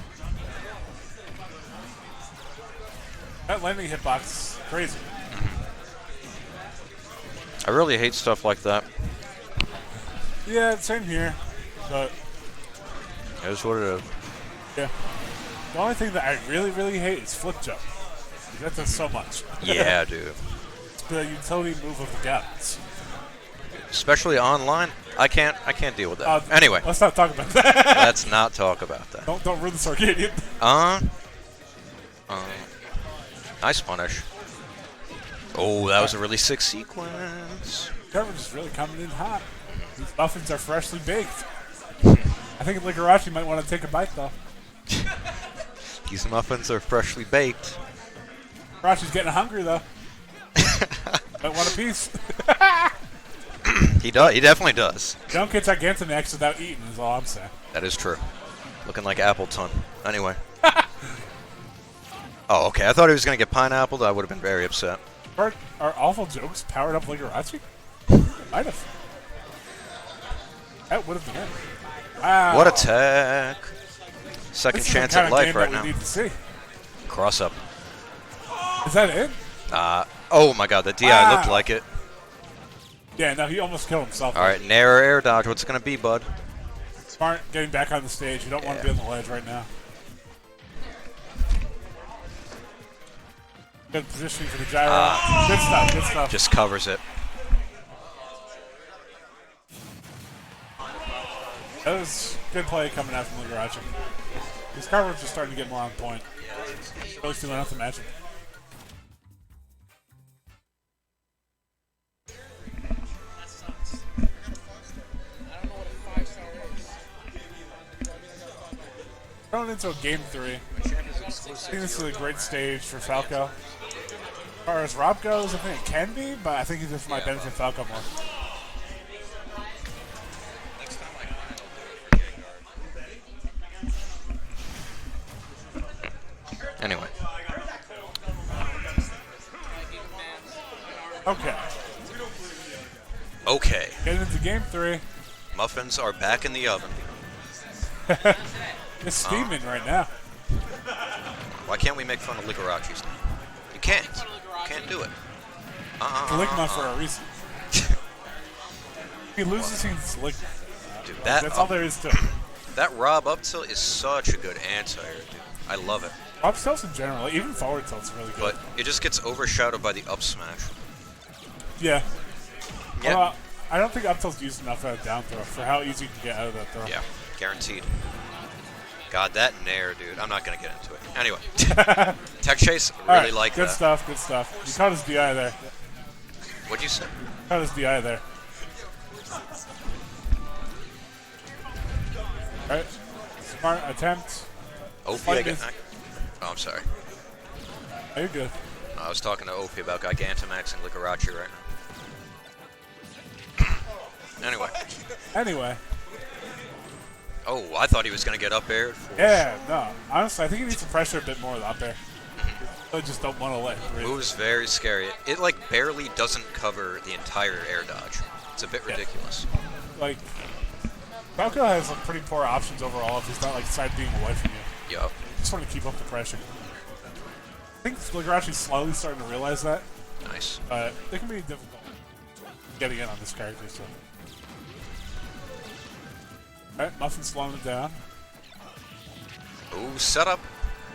That landing hitbox is crazy. I really hate stuff like that. Yeah, same here. But It is what it is. yeah. The only thing that I really, really hate is flip jump. That does so much. Yeah, dude. It's the utility move of the gods. Especially online, I can't deal with that. Anyway, Let's not talk about that. let's not talk about that. Don't ruin this Arcadian. Nice punish. Oh, that was a really sick sequence. Coverage is really coming in hot. These muffins are freshly baked. I think Ligarachi might want to take a bite though. These muffins are freshly baked. Ligarachi's getting hungry though. Might want a piece. He does. He definitely does. Don't get Gigantamax without eating is all I'm saying. That is true. Looking like Appleton. Anyway. Oh, okay. I thought he was going to get pineappled. I would have been very upset. Are awful jokes powered up Ligarachi? Might have. That would have been it. Wow. What attack. Second This is chance the kind at of life game right that now. we need to see. Cross up. Is that it? Oh my god, the DI looked like it. Yeah, no, he almost killed himself. Alright, Nair or air dodge. What's it going to be, bud? Smart getting back on the stage. You don't want to be on the ledge right now. Good positioning for the gyro. Good stuff, good stuff. Just covers it. That was good play coming out from Ligarachi. His coverage is starting to get more on point. Really feeling out the matchup. Going into a game 3. I think this is a great stage for Falco. As far as Rob goes, I think it can be, but I think this might benefit Falco more. Anyway. Okay. Okay. Getting into game 3. Muffins are back in the oven. It's steaming right now. Why can't we make fun of Ligarachi's? You can't. You can't do it. Ligma for a reason. He loses, he's Ligma. Dude, That's all there is to it. That Rob up tilt is such a good anti-air, dude. I love it. Up tilts in general, even forward tilts, really good. But it just gets overshadowed by the up smash. Yeah. Yeah. Well, I don't think up tilt's used enough at a down throw for how easy you can get out of that throw. Yeah, guaranteed. God, that Nair, dude. I'm not going to get into it. Anyway. Tech Chase, really All right, like good that. stuff, good stuff. You caught his DI there. What'd you say? Caught his DI there. Alright. Smart attempt. OP, Fight is- Oh, I'm sorry. Oh, you're good. No, I was talking to OP about Gigantamax and Ligarachi right now. Anyway. Anyway. Oh, I thought he was going to get up aired. Yeah, no. Honestly, I think he needs to pressure a bit more up there. I just don't want to let him breathe. Move's very scary. It like barely doesn't cover the entire air dodge. It's a bit ridiculous. Like, Falco has like, pretty poor options overall if he's not like side being away from you. Yup. Just want to keep up the pressure. I think Ligarachi's slowly starting to realize that. Nice. But it can be difficult getting in on this character, so. Alright, Muffin slowing it down. Ooh, setup.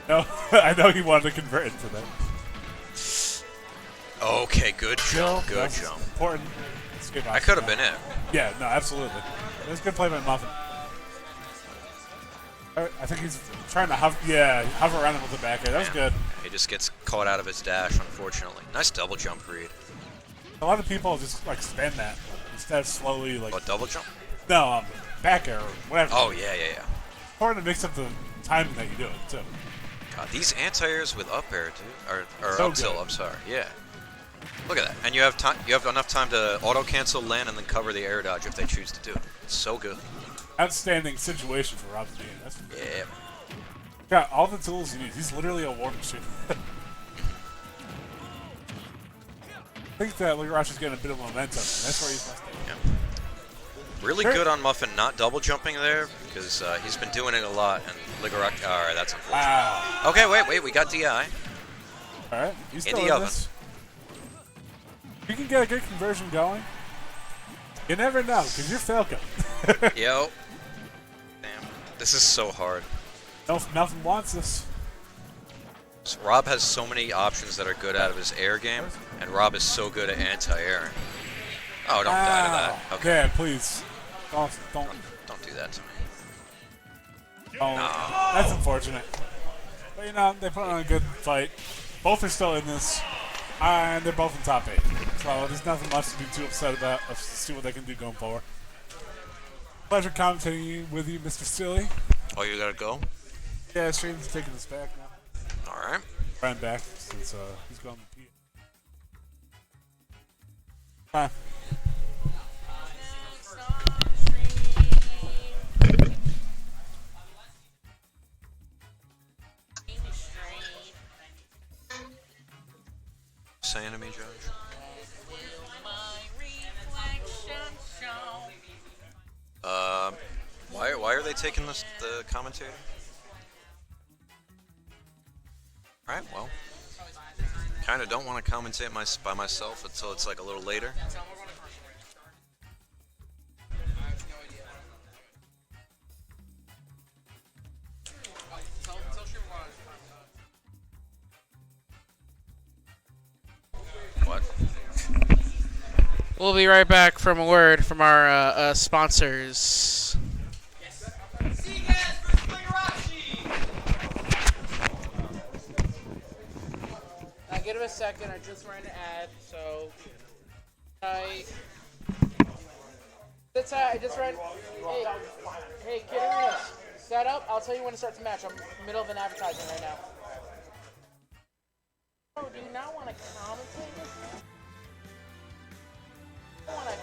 No, I know he wanted to convert into that. Okay, good jump. Good That's jump. important. Escape That option. could have been it. Yeah, no, absolutely. It was a good play by Muffin. I think he's trying to hover around him with the back air. That was good. He just gets caught out of his dash, unfortunately. Nice double jump read. A lot of people just like spin that instead of slowly like. What, double jump? No, back air or whatever. Oh, yeah. Important to mix up the timing that you do it too. God, these anti-airs with up air, dude. Or So up tilt, good. I'm sorry. Yeah. Look at that. And you have time. You have enough time to auto-cancel, land, and then cover the air dodge if they choose to do it. It's so good. Outstanding situation for Rob's game. That's Yeah. got all the tools he needs. He's literally a war machine. I think that Ligarash is getting a bit of momentum, and that's where he's messed up. Yeah. Really good on Muffin not double jumping there because he's been doing it a lot. And Ligarash. All right, that's unfortunate. Wow. Okay, wait. We got DI. All right, he's still In in the oven. this. You can get a good conversion going. You never know, because you're Falco. Yo. Damn. This is so hard. Nothing wants this. So Rob has so many options that are good out of his air game, and Rob is so good at anti-air. Oh, don't die to that. Okay. Yeah, please. Don't. Don't do that to me. Oh, that's unfortunate. But you know, they put on a good fight. Both are still in this, and they're both in top 8. So there's nothing much to be too upset about. Let's see what they can do going forward. Pleasure commentating with you, Mr. Silly. Oh, you gotta go? Yeah, Stream's taking us back now. Alright. Brian back since he's going to pee. Huh. Saying to me, Josh? Why are they taking this, the commentator? Alright, well. Kinda don't want to commentate by myself until it's like a little later. What? We'll be right back from a word from our sponsors. Give him a second. I just ran an ad, so I just ran. Hey, Kid Arenas, set up. I'll tell you when to start the match. I'm in the middle of an advertising right now. Oh, do you not want to commentate this? I want to.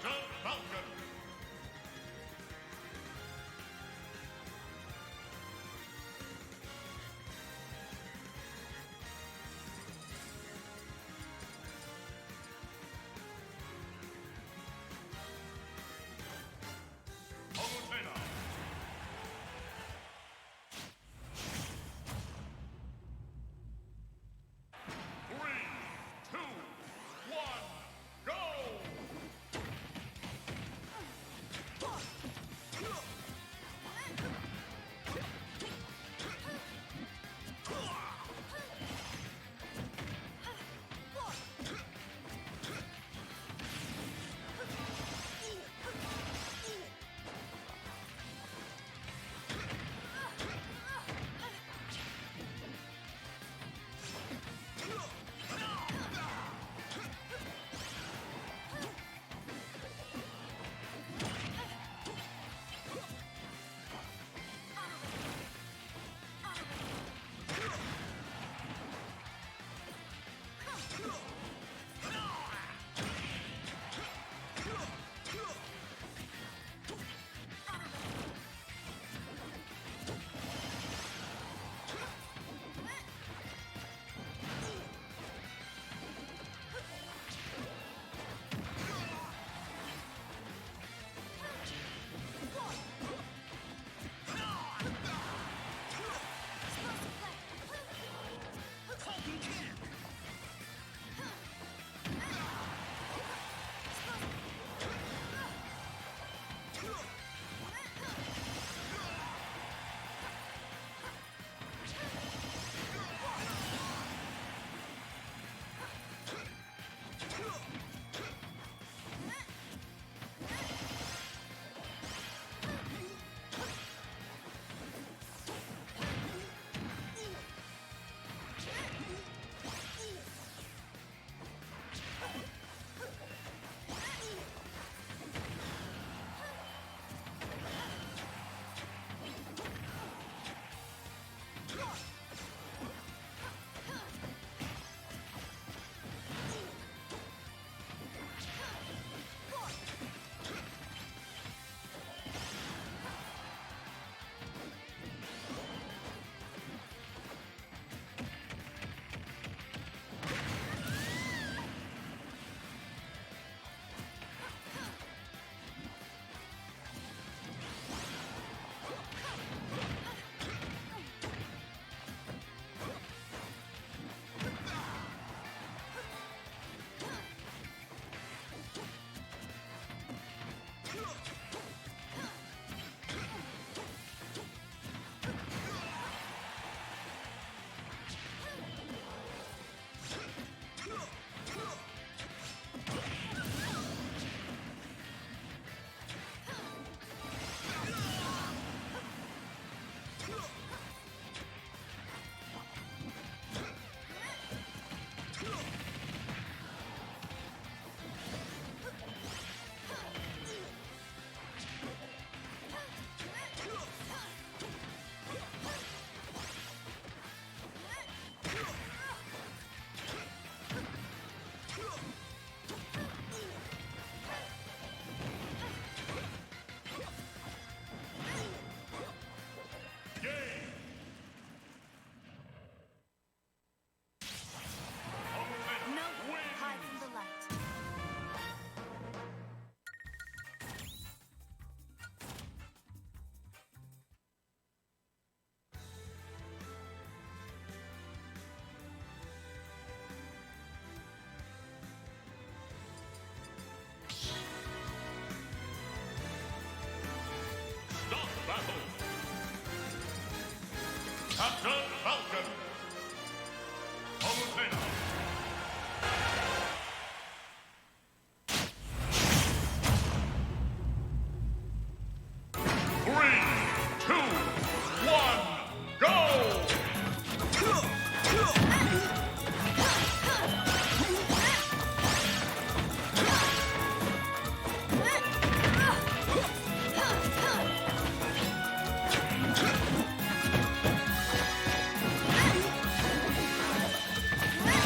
Captain Falcon. Palutena. 3, 2, 1, go! Captain Falcon. Palutena. 3, 2, 1, go! Huh?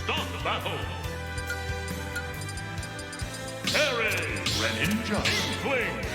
Start battle. Parry. Greninja. Inkling.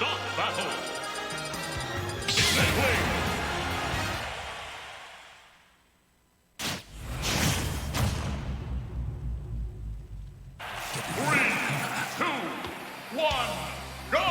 Start battle. Snake. 3, 2, 1, go!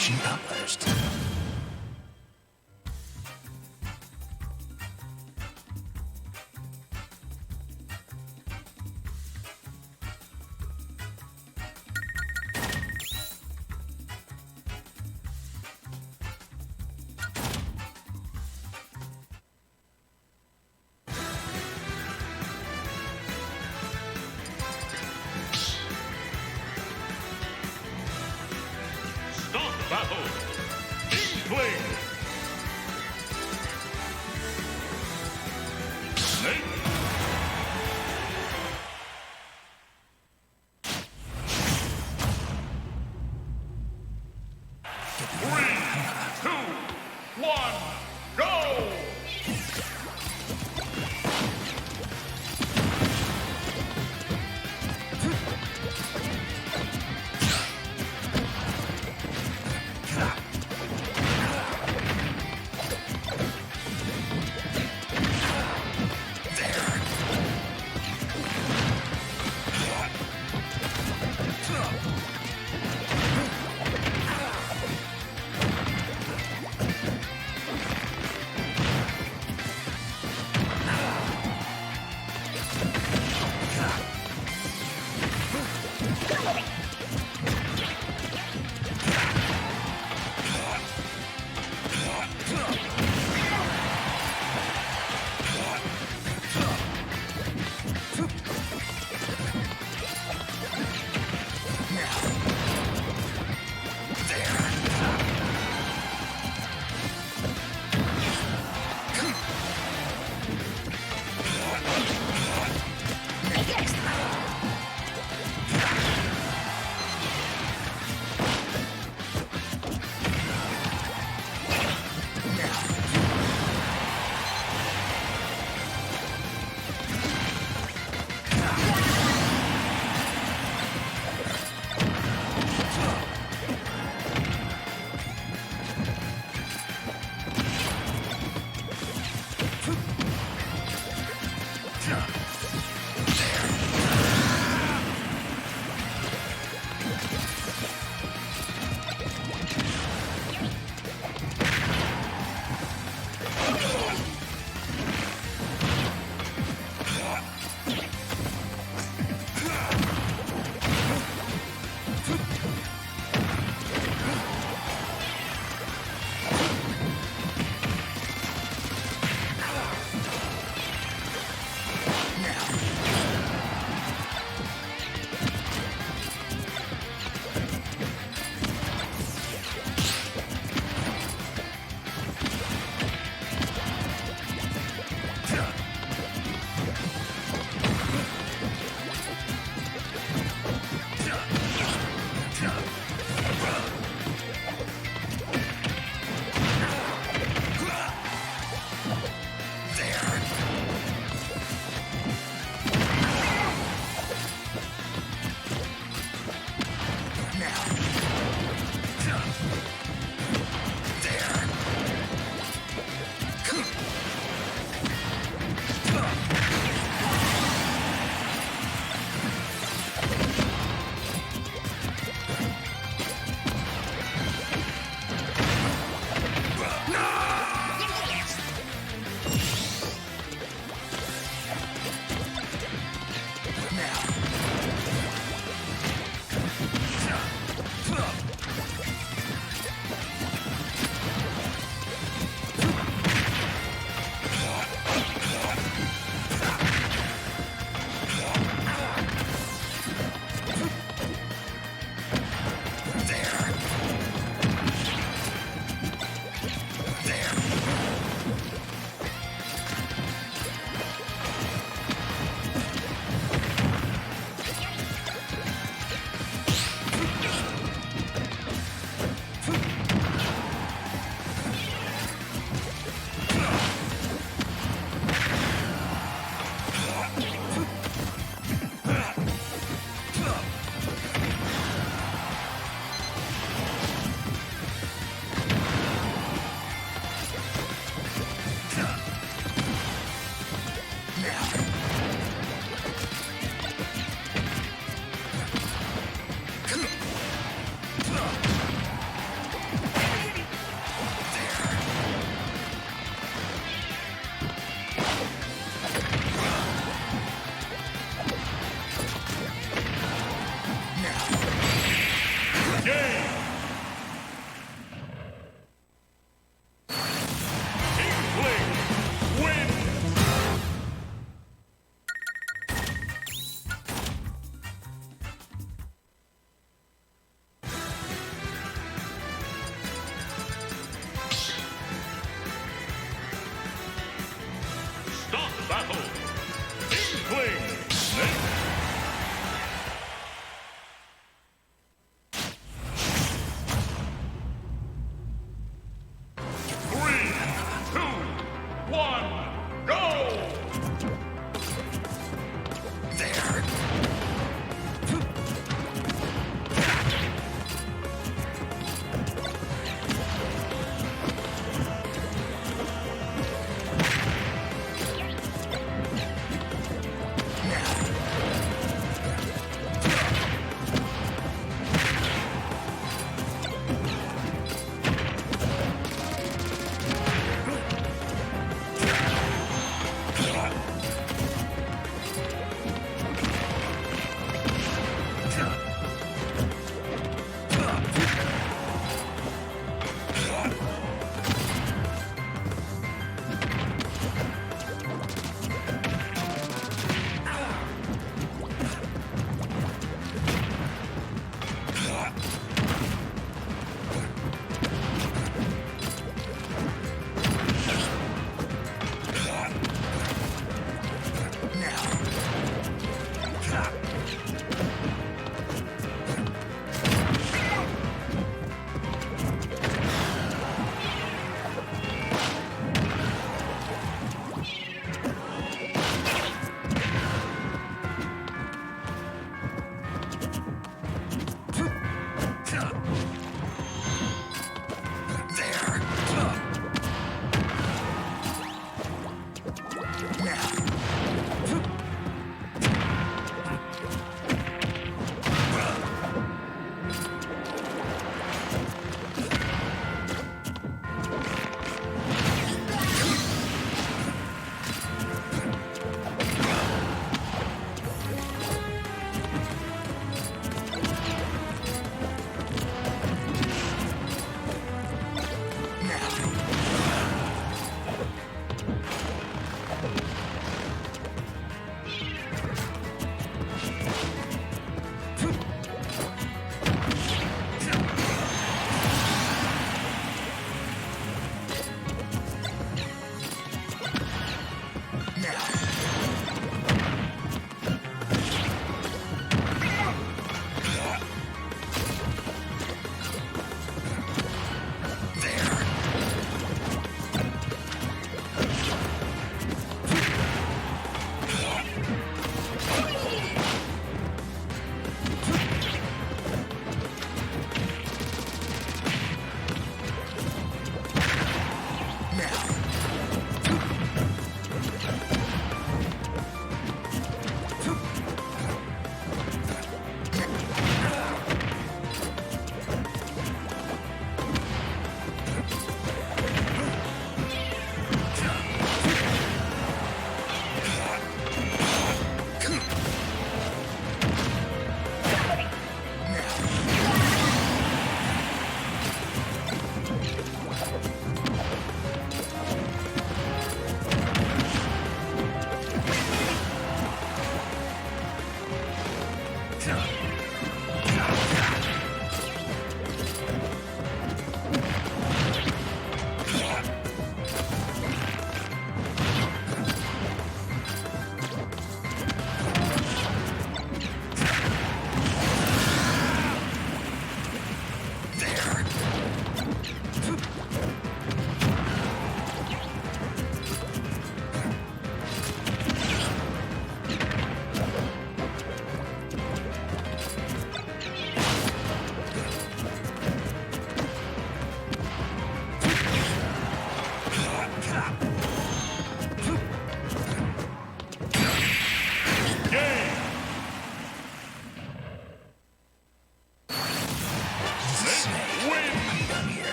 Mission accomplished. Start battle. Inkling. Snake. 3, 2, 1, go!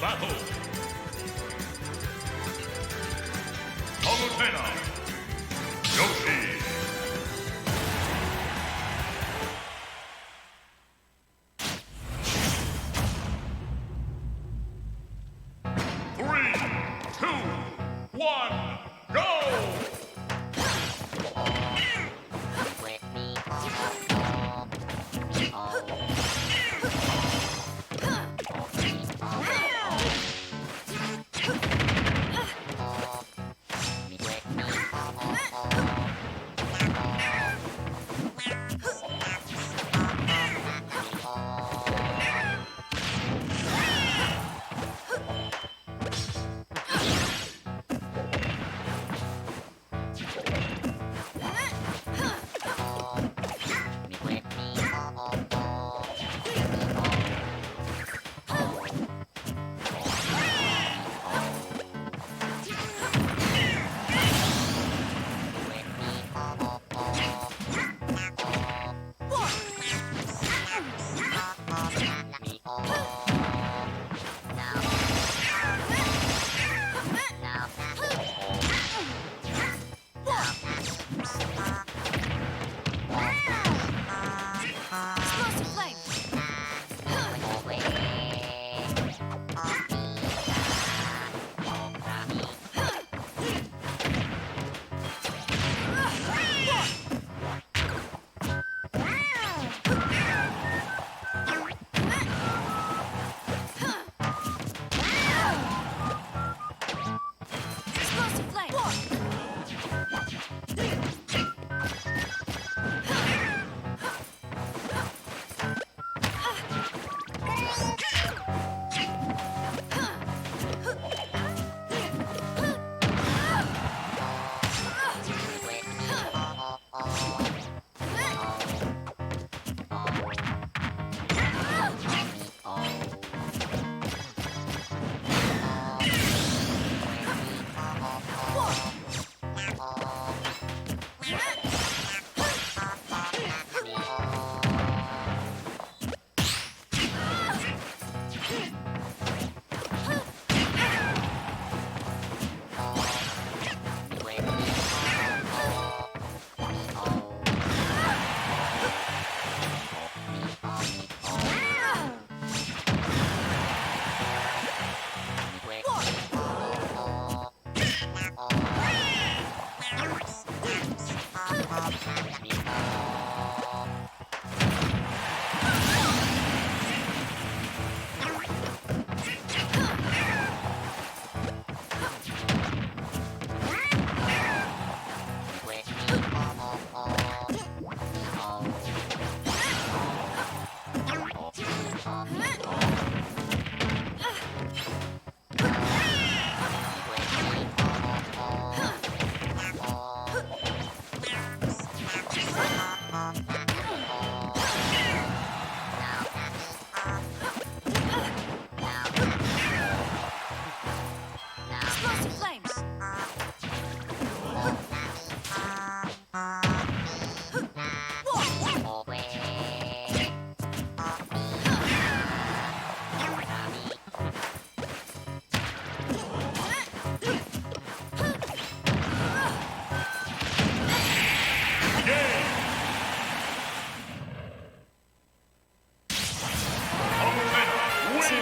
battle. Palutena. Yoshi. Three, two, one, go!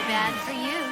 Bad for you.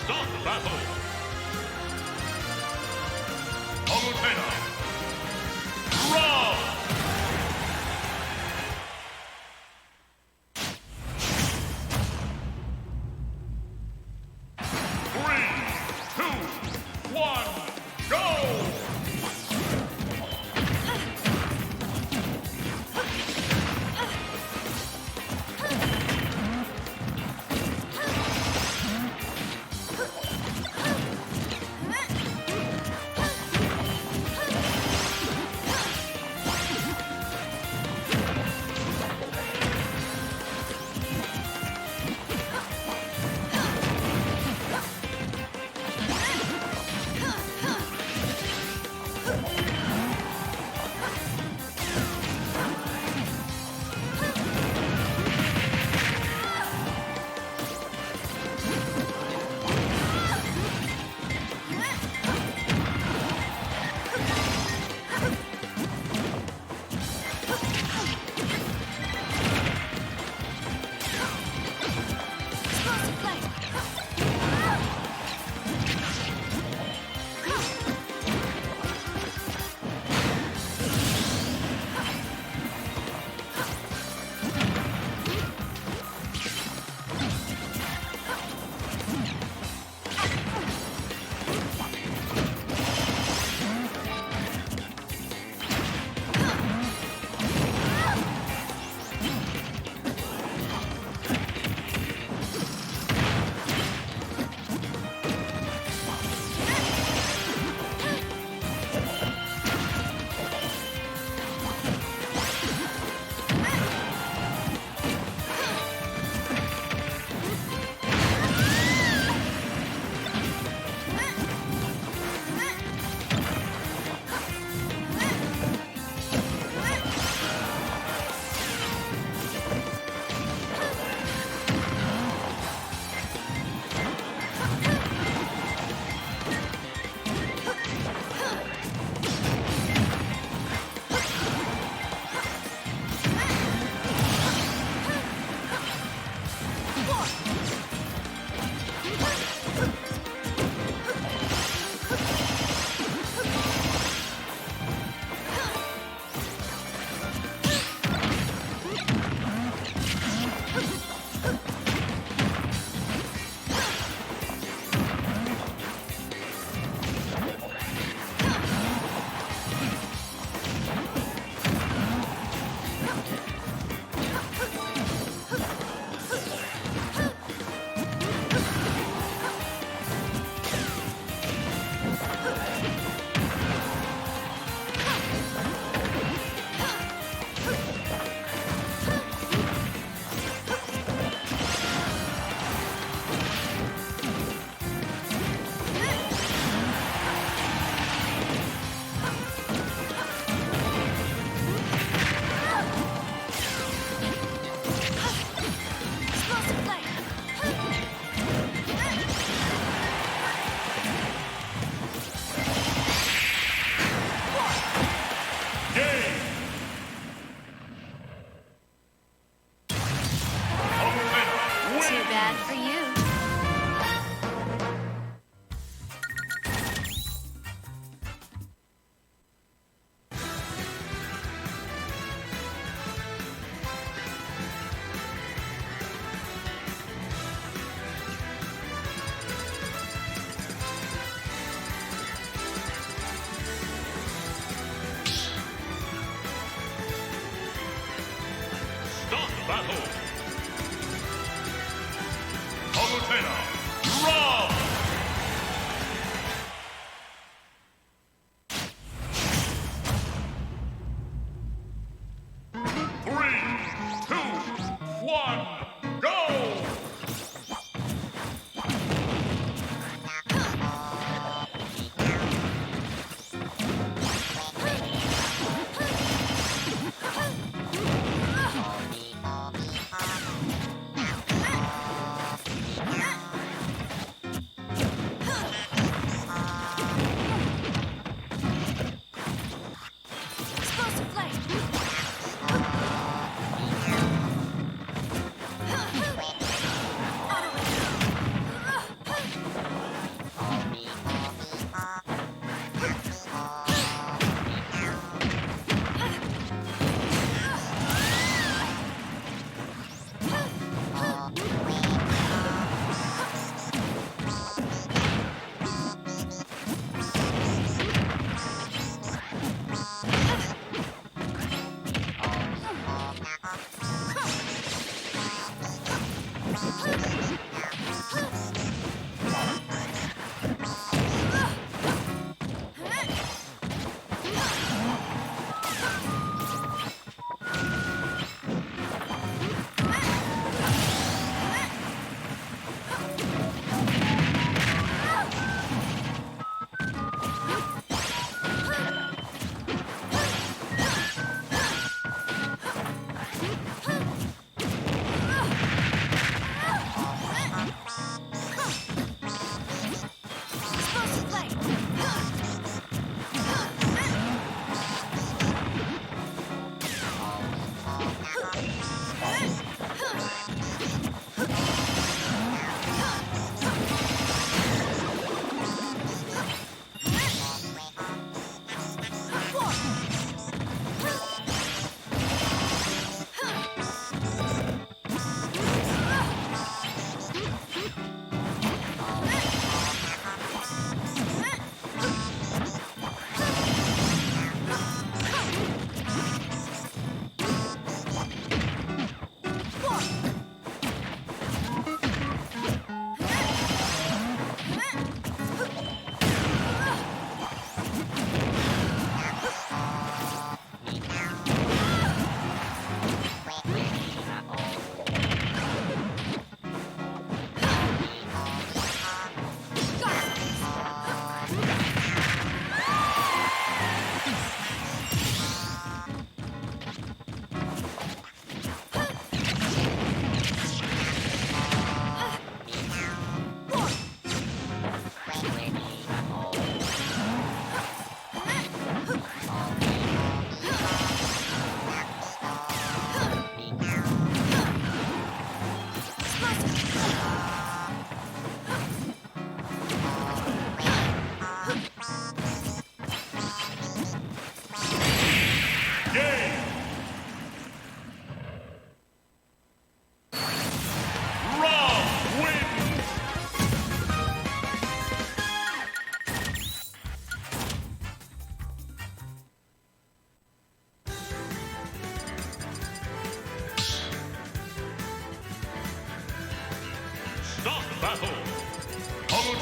Start battle. Palutena. Round.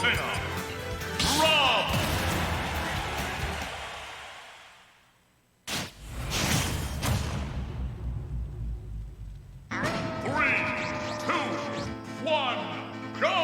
Ultima. Rob. Three, two, one, go!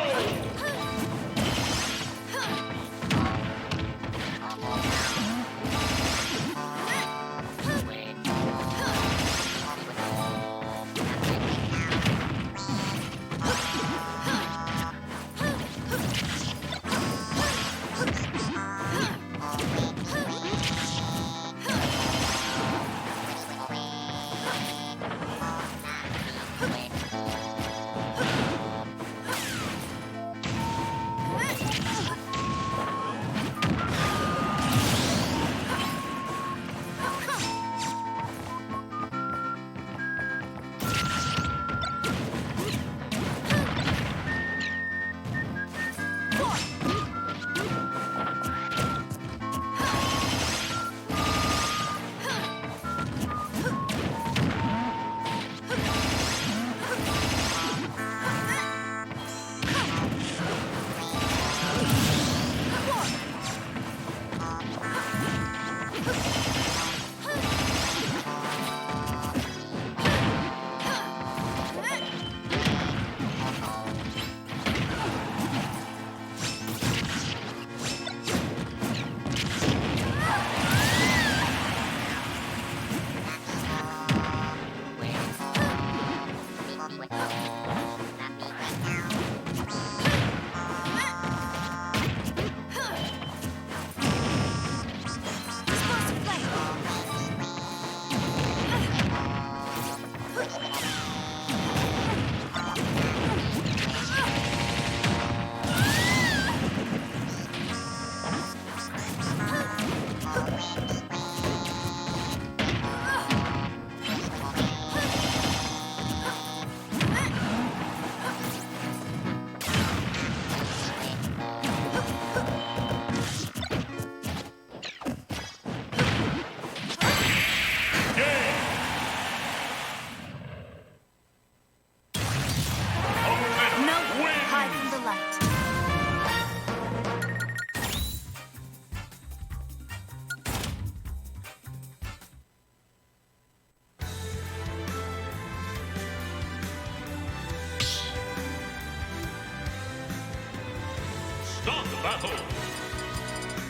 Start the battle.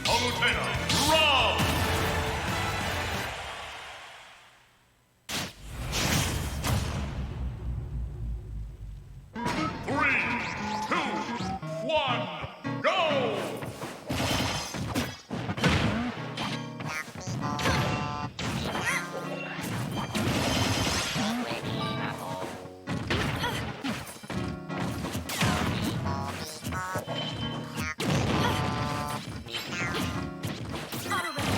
Ultima. Rob. Three, two, one, go! Auto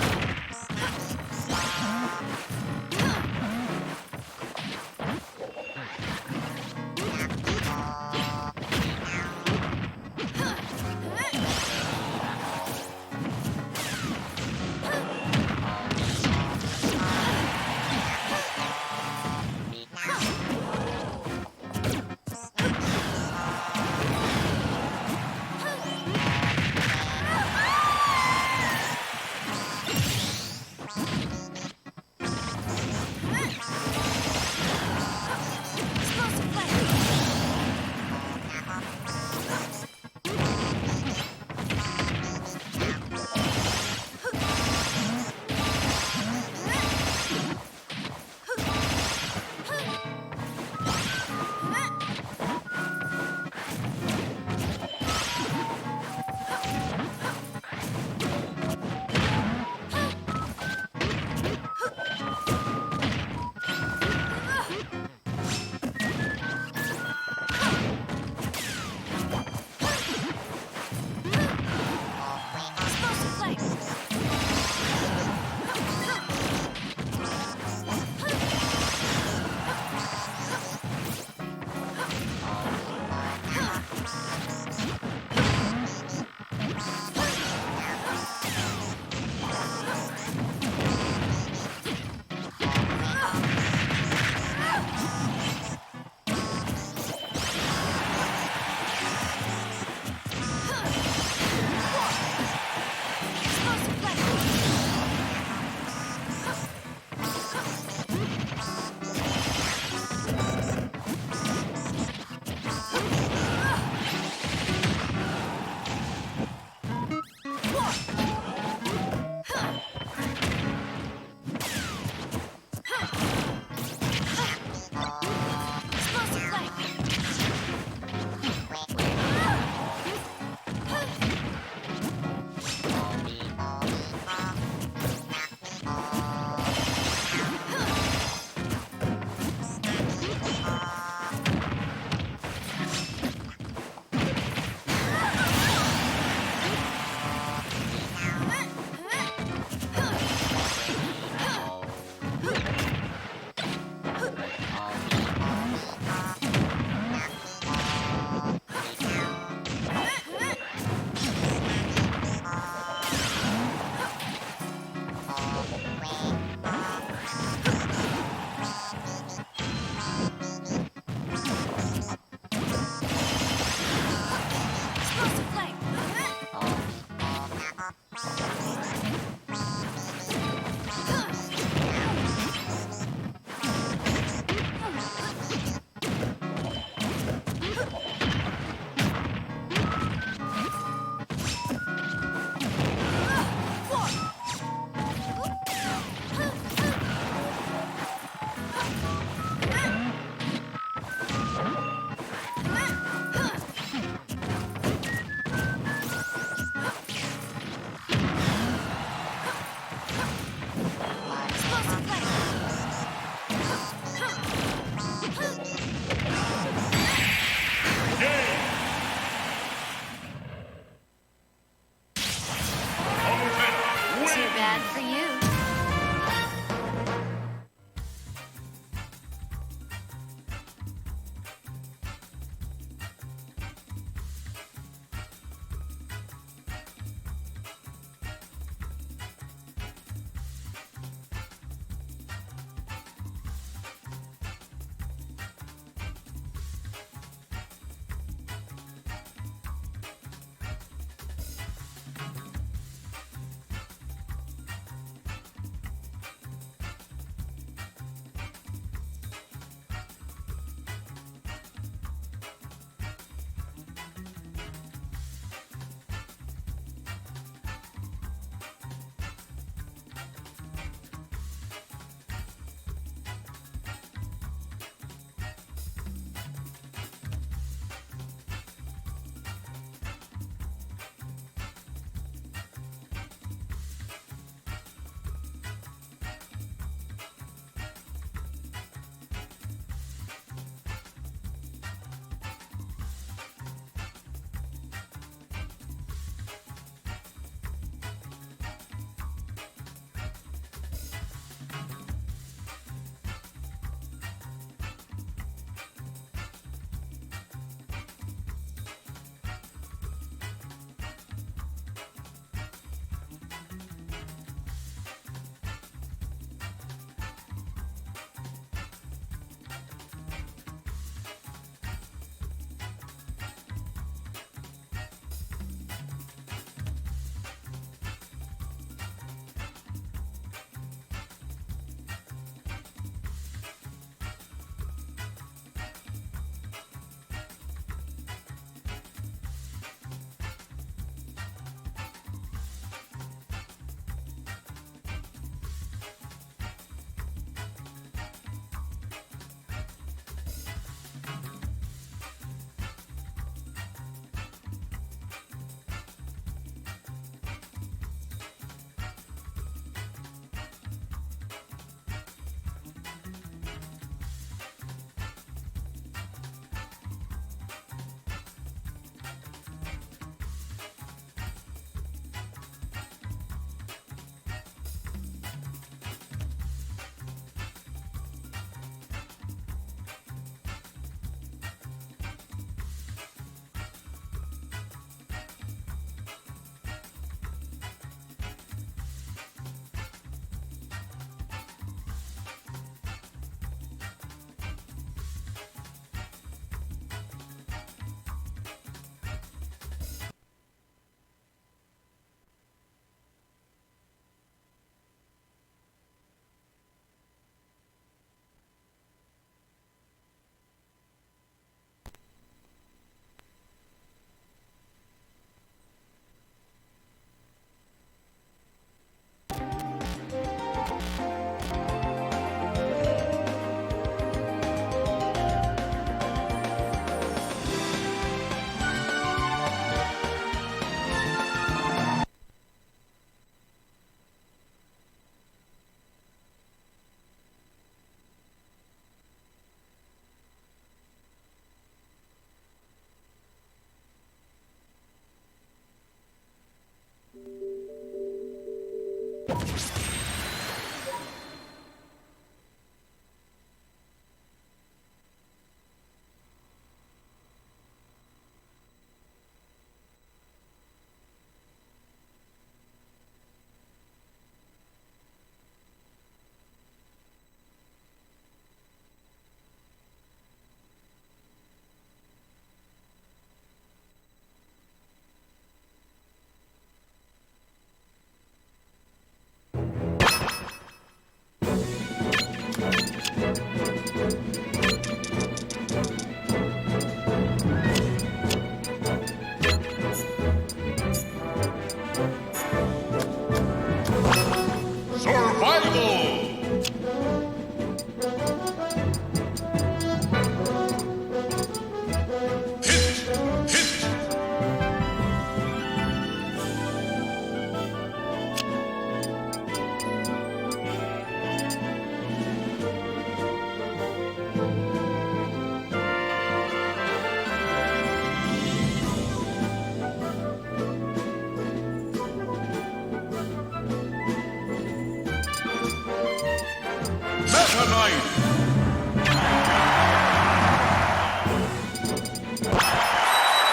Meta Knight.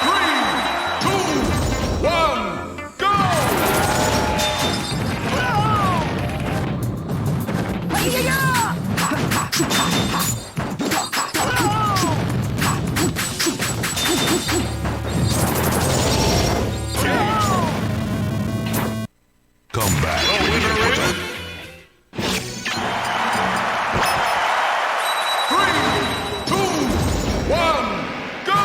3, 2, 1, go! Come back. The winner is 3, 2, 1, go!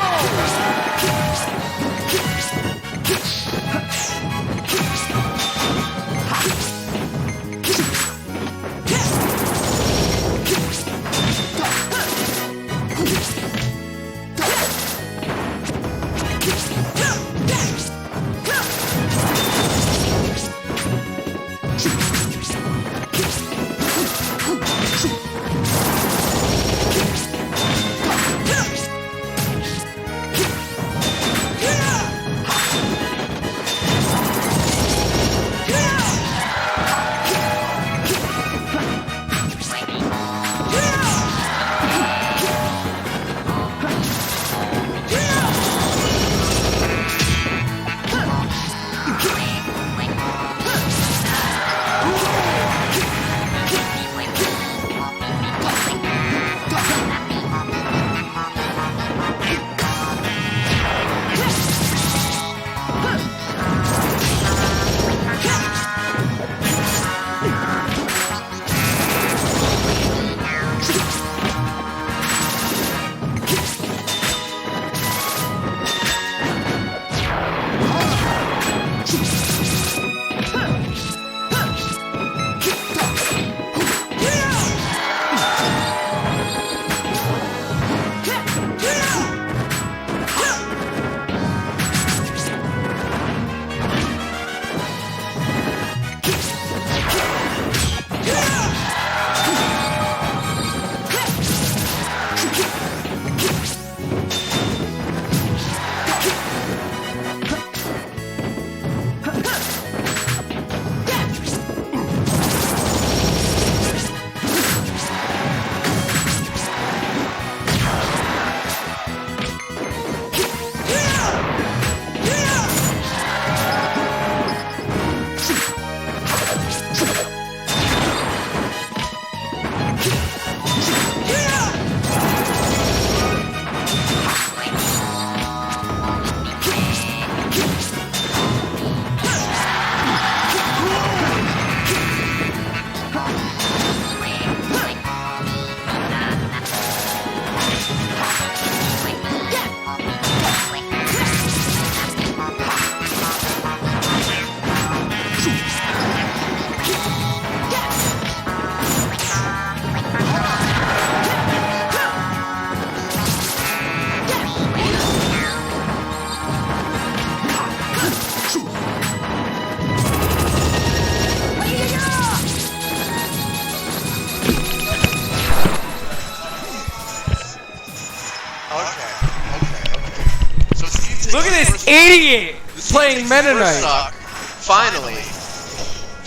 Look at this idiot playing Meta Knight. Finally.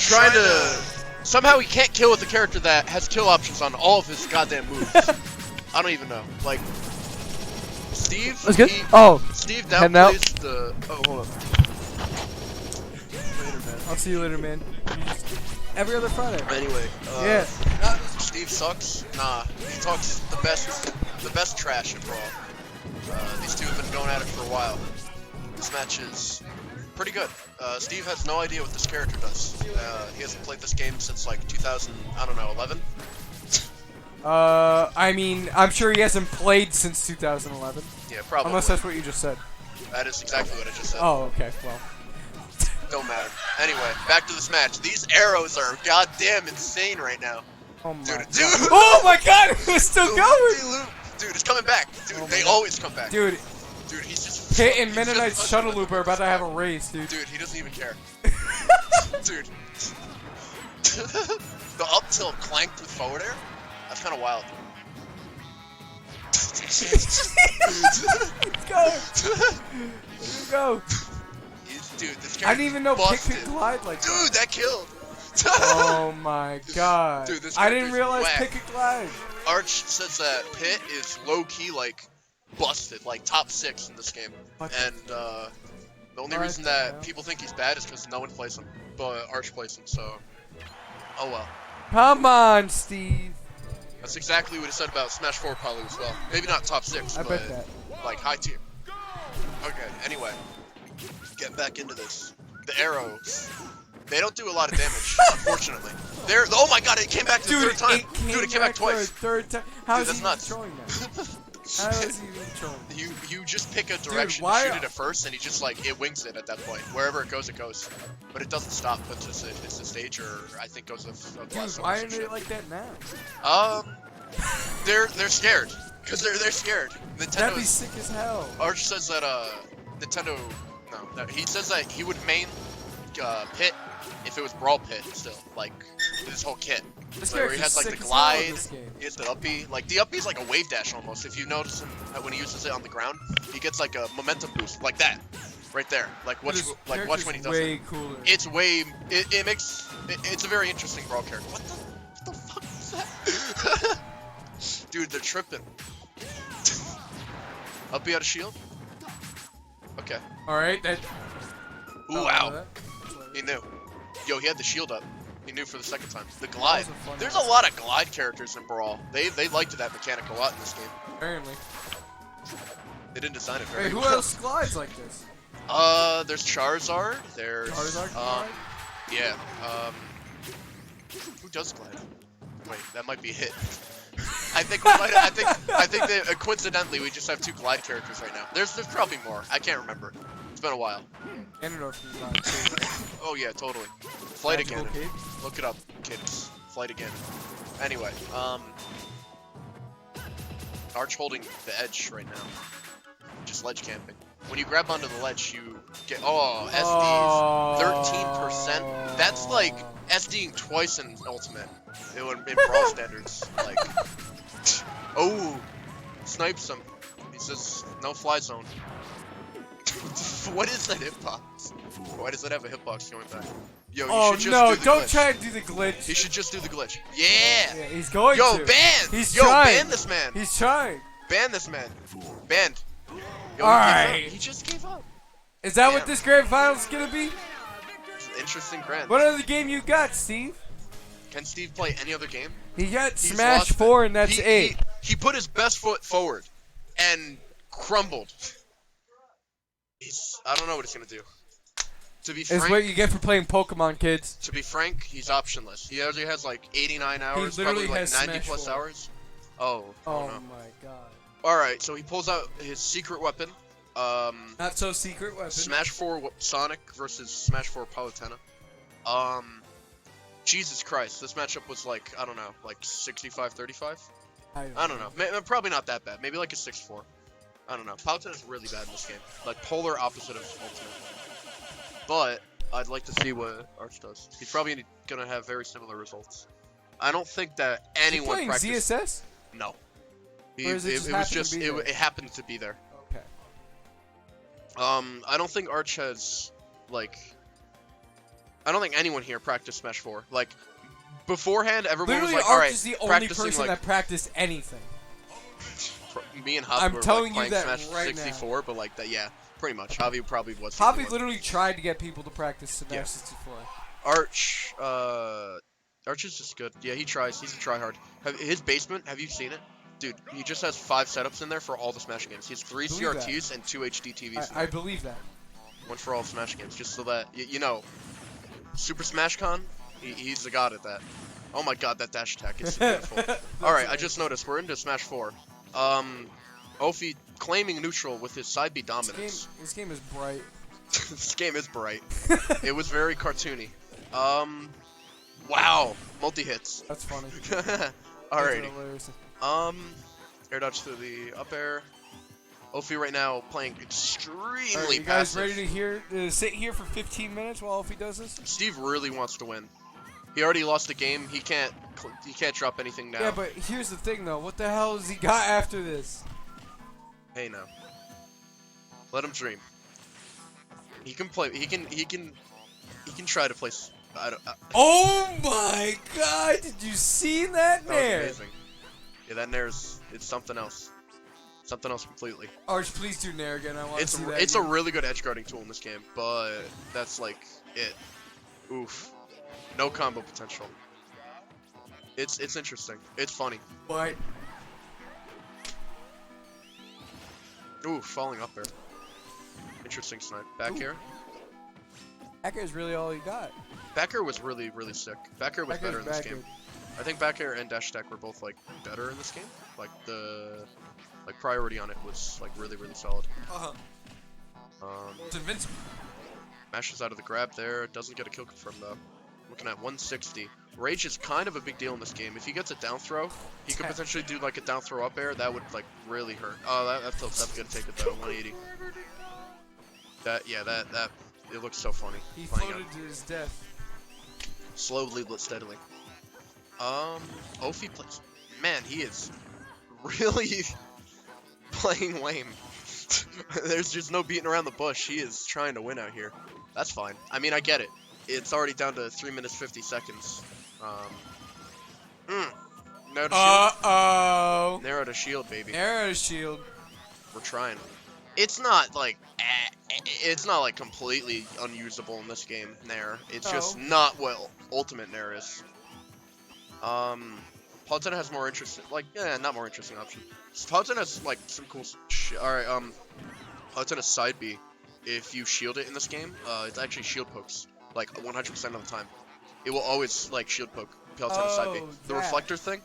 trying to... Somehow he can't kill with a character that has kill options on all of his goddamn moves. I don't even know. Like, Steve... That's good. Steve heading out. downplays the... Oh, hold on. Later, man. I'll see you later, man. Every other Friday. Anyway, yeah. Steve sucks. Nah, he talks the best trash in Brawl. These two have been going at it for a while. This match is pretty good. Steve has no idea what this character does. He hasn't played this game since like 2000, I don't know, 11? I mean, I'm sure he hasn't played since 2011. Yeah, probably. Unless that's what you just said. That is exactly what I just said. Oh, okay, well. Don't matter. Anyway, back to this match. These arrows are goddamn insane right now. Oh my god. Dude. Oh my god, it was still going! Dude, it's coming back. Dude, they always come back. Dude, he's just... Pit and Mennonite's shuttle loop are about to have a race, dude. Dude, he doesn't even care. Dude. The up tilt clanked with forward air? That's kind of wild. Let's go! Let's go! Dude, this I didn't even know busted. Pit could glide like that. Dude, that killed! Oh my god. Dude, this I didn't character's realize whack. Pit could glide. Arch says that Pit is low-key, like, busted, like top 6 in this game. And the only reason that people think he's bad is because no one plays him, but Arch plays him, so oh well. Come on, Steve. That's exactly what he said about Smash 4 probably as well. Maybe not top 6, I but bet that. like high tier. Okay, anyway. Getting back into this. The arrows. They don't do a lot of damage, unfortunately. Oh my god, it came back the third time. Dude, it came back twice. Third time. How Dude, is that's he nuts. throwing that? How is he even throwing? You just pick a direction, why- shoot it at first, and he just like it wings it at that point. Wherever it goes, but it doesn't stop until it's the stage, or I think goes of Dude, blast why or aren't some they shit. like that now? They're scared because they're scared. That'd be sick as hell. Arch says that Nintendo no, he says that he would main Pit if it was Brawl Pit still, like this whole kit. This Where he character's has like the sick as hell in glide, this game. he has the uppy. Like the uppy's like a wave dash almost. If you notice him when he uses it on the ground, he gets like a momentum boost like that, right there. Like watch when he does way it. Cooler. It's way it makes it's a very interesting Brawl character. What the fuck was that? Dude, they're tripping. Uppy out of shield. Okay. All right, that. Ooh, wow. He knew. Yo, he had the shield up. He knew for the second time. The glide. There's a lot of glide characters in Brawl. They liked that mechanic a lot in this game. Apparently. They didn't design it very Hey, who well. else glides like this? There's Charizard. There's Charizard glide? yeah. Who does glide? Wait, that might be Hit. I think that coincidentally we just have 2 glide characters right now. There's probably more. I can't remember. It's been a while. Ganondorf can glide too. Oh yeah, totally. Flight Magical again. cape? Look it up, kids. Flight again. Anyway, Arch holding the edge right now. Just ledge camping. When you grab onto the ledge, you get SDs 13%. That's like SDing twice in Ultimate. In Brawl standards, like oh, snipes him. He says no fly zone. What is that hitbox? Why does it have a hitbox going back? Yo, you should just do the don't glitch. try to do the glitch. He should just do the glitch. Yeah. Yeah, he's going Yo, to. ban. He's Yo, trying. ban this man. He's trying. Ban this man. Banned. Yo, Alright. he just gave up. Is that what Damn. this grand final's gonna be? It's an interesting grand. What other game you got, Steve? Can Steve play any other game? He got He's Smash lost 4 it. and that's he, it. He put his best foot forward and crumbled. I don't know what he's gonna do. To be It's frank, what you get for playing Pokemon, kids. To be frank, he's optionless. He already has like 89 hours, literally probably like has 90 Smash plus 4. hours. Oh Oh no. my god. Alright, so he pulls out his secret weapon. Not so secret weapon. Smash 4 Sonic versus Smash 4 Palutena. Jesus Christ, this matchup was like, I don't know, like 65-35? I don't know. Probably not that bad. Maybe like a 6-4. I don't know. Palutena's really bad in this game. Like polar opposite of Ultimate. But I'd like to see what Arch does. He's probably gonna have very similar results. I don't think that anyone playing practiced. ZSS? No. Or is it just was happened just to be there? it happened to be there. Okay. I don't think Arch has like I don't think anyone here practiced Smash 4. Like, beforehand, everyone Literally, was like, all Arch right, is the only practicing person like that practiced anything. me and Javi I'm were telling like, you playing that Smash right 64, but like that, yeah, pretty much. Javi probably was. the only Javi one. literally tried to get people to practice Smash Yeah. 64. Arch is just good. Yeah, he tries. He's a tryhard. His basement, have you seen it? Dude, he just has 5 setups in there for all the Smash games. He has 3 Believe that. CRTs and 2 HD TVs. I believe that. One for all Smash games, just so that, you know, Super Smash Con, he's the god at that. Oh my god, that dash attack is beautiful. Alright, I just noticed, we're into Smash 4. Ophi claiming neutral with his side B dominance. This game is bright. This game is bright. It was very cartoony. Wow, multi-hits. That's funny. Alrighty. That's Air dodge through the up air. Ophi right now playing extremely Alright, you guys passive. ready to sit here for 15 minutes while Ophi does this? Steve really wants to win. He already lost the game. He can't drop anything now. Yeah, but here's the thing though. What the hell has he got after this? Hey now. Let him dream. He can play. He can try to play. Oh my god! Did you see that That was nair? amazing. Yeah, that nair's it's something else. Something else completely. Arch, please do nair again. I want to see that. It's a again. really good edge guarding tool in this game, but that's like it. Oof. No combo potential. It's interesting. It's funny. But Ooh, falling up there. Interesting snipe. Back air. Back air is really all he got. Back air was really sick. Back air was Back air's better in this back game. air. I think back air and dash attack were both like better in this game. Like the priority on it was like really solid. It's invincible. Mashes out of the grab there. Doesn't get a kill confirm though. Looking at 160. Rage is kind of a big deal in this game. If he gets a down throw, he could potentially do like a down throw up air. That would like really hurt. Oh, that tilt's definitely gonna take it though. 180. That it looks so funny. He playing floated to his death. Slowly but steadily. Ophi plays. Man, he is really playing lame. There's just no beating around the bush. He is trying to win out here. That's fine. I mean, I get it. It's already down to 3 minutes 50 seconds. Narrow to shield. Narrow to shield, baby. Narrow to shield. We're trying. It's not like completely unusable in this game. Nair. It's just not what Ultimate Nair is. Paladin has more interesting, not more interesting option. Paladin has like some cool shit. All right, Paladin has side B. If you shield it in this game, it's actually shield pokes like 100% of the time. It will always like shield poke Paladin has side B. The reflector thing,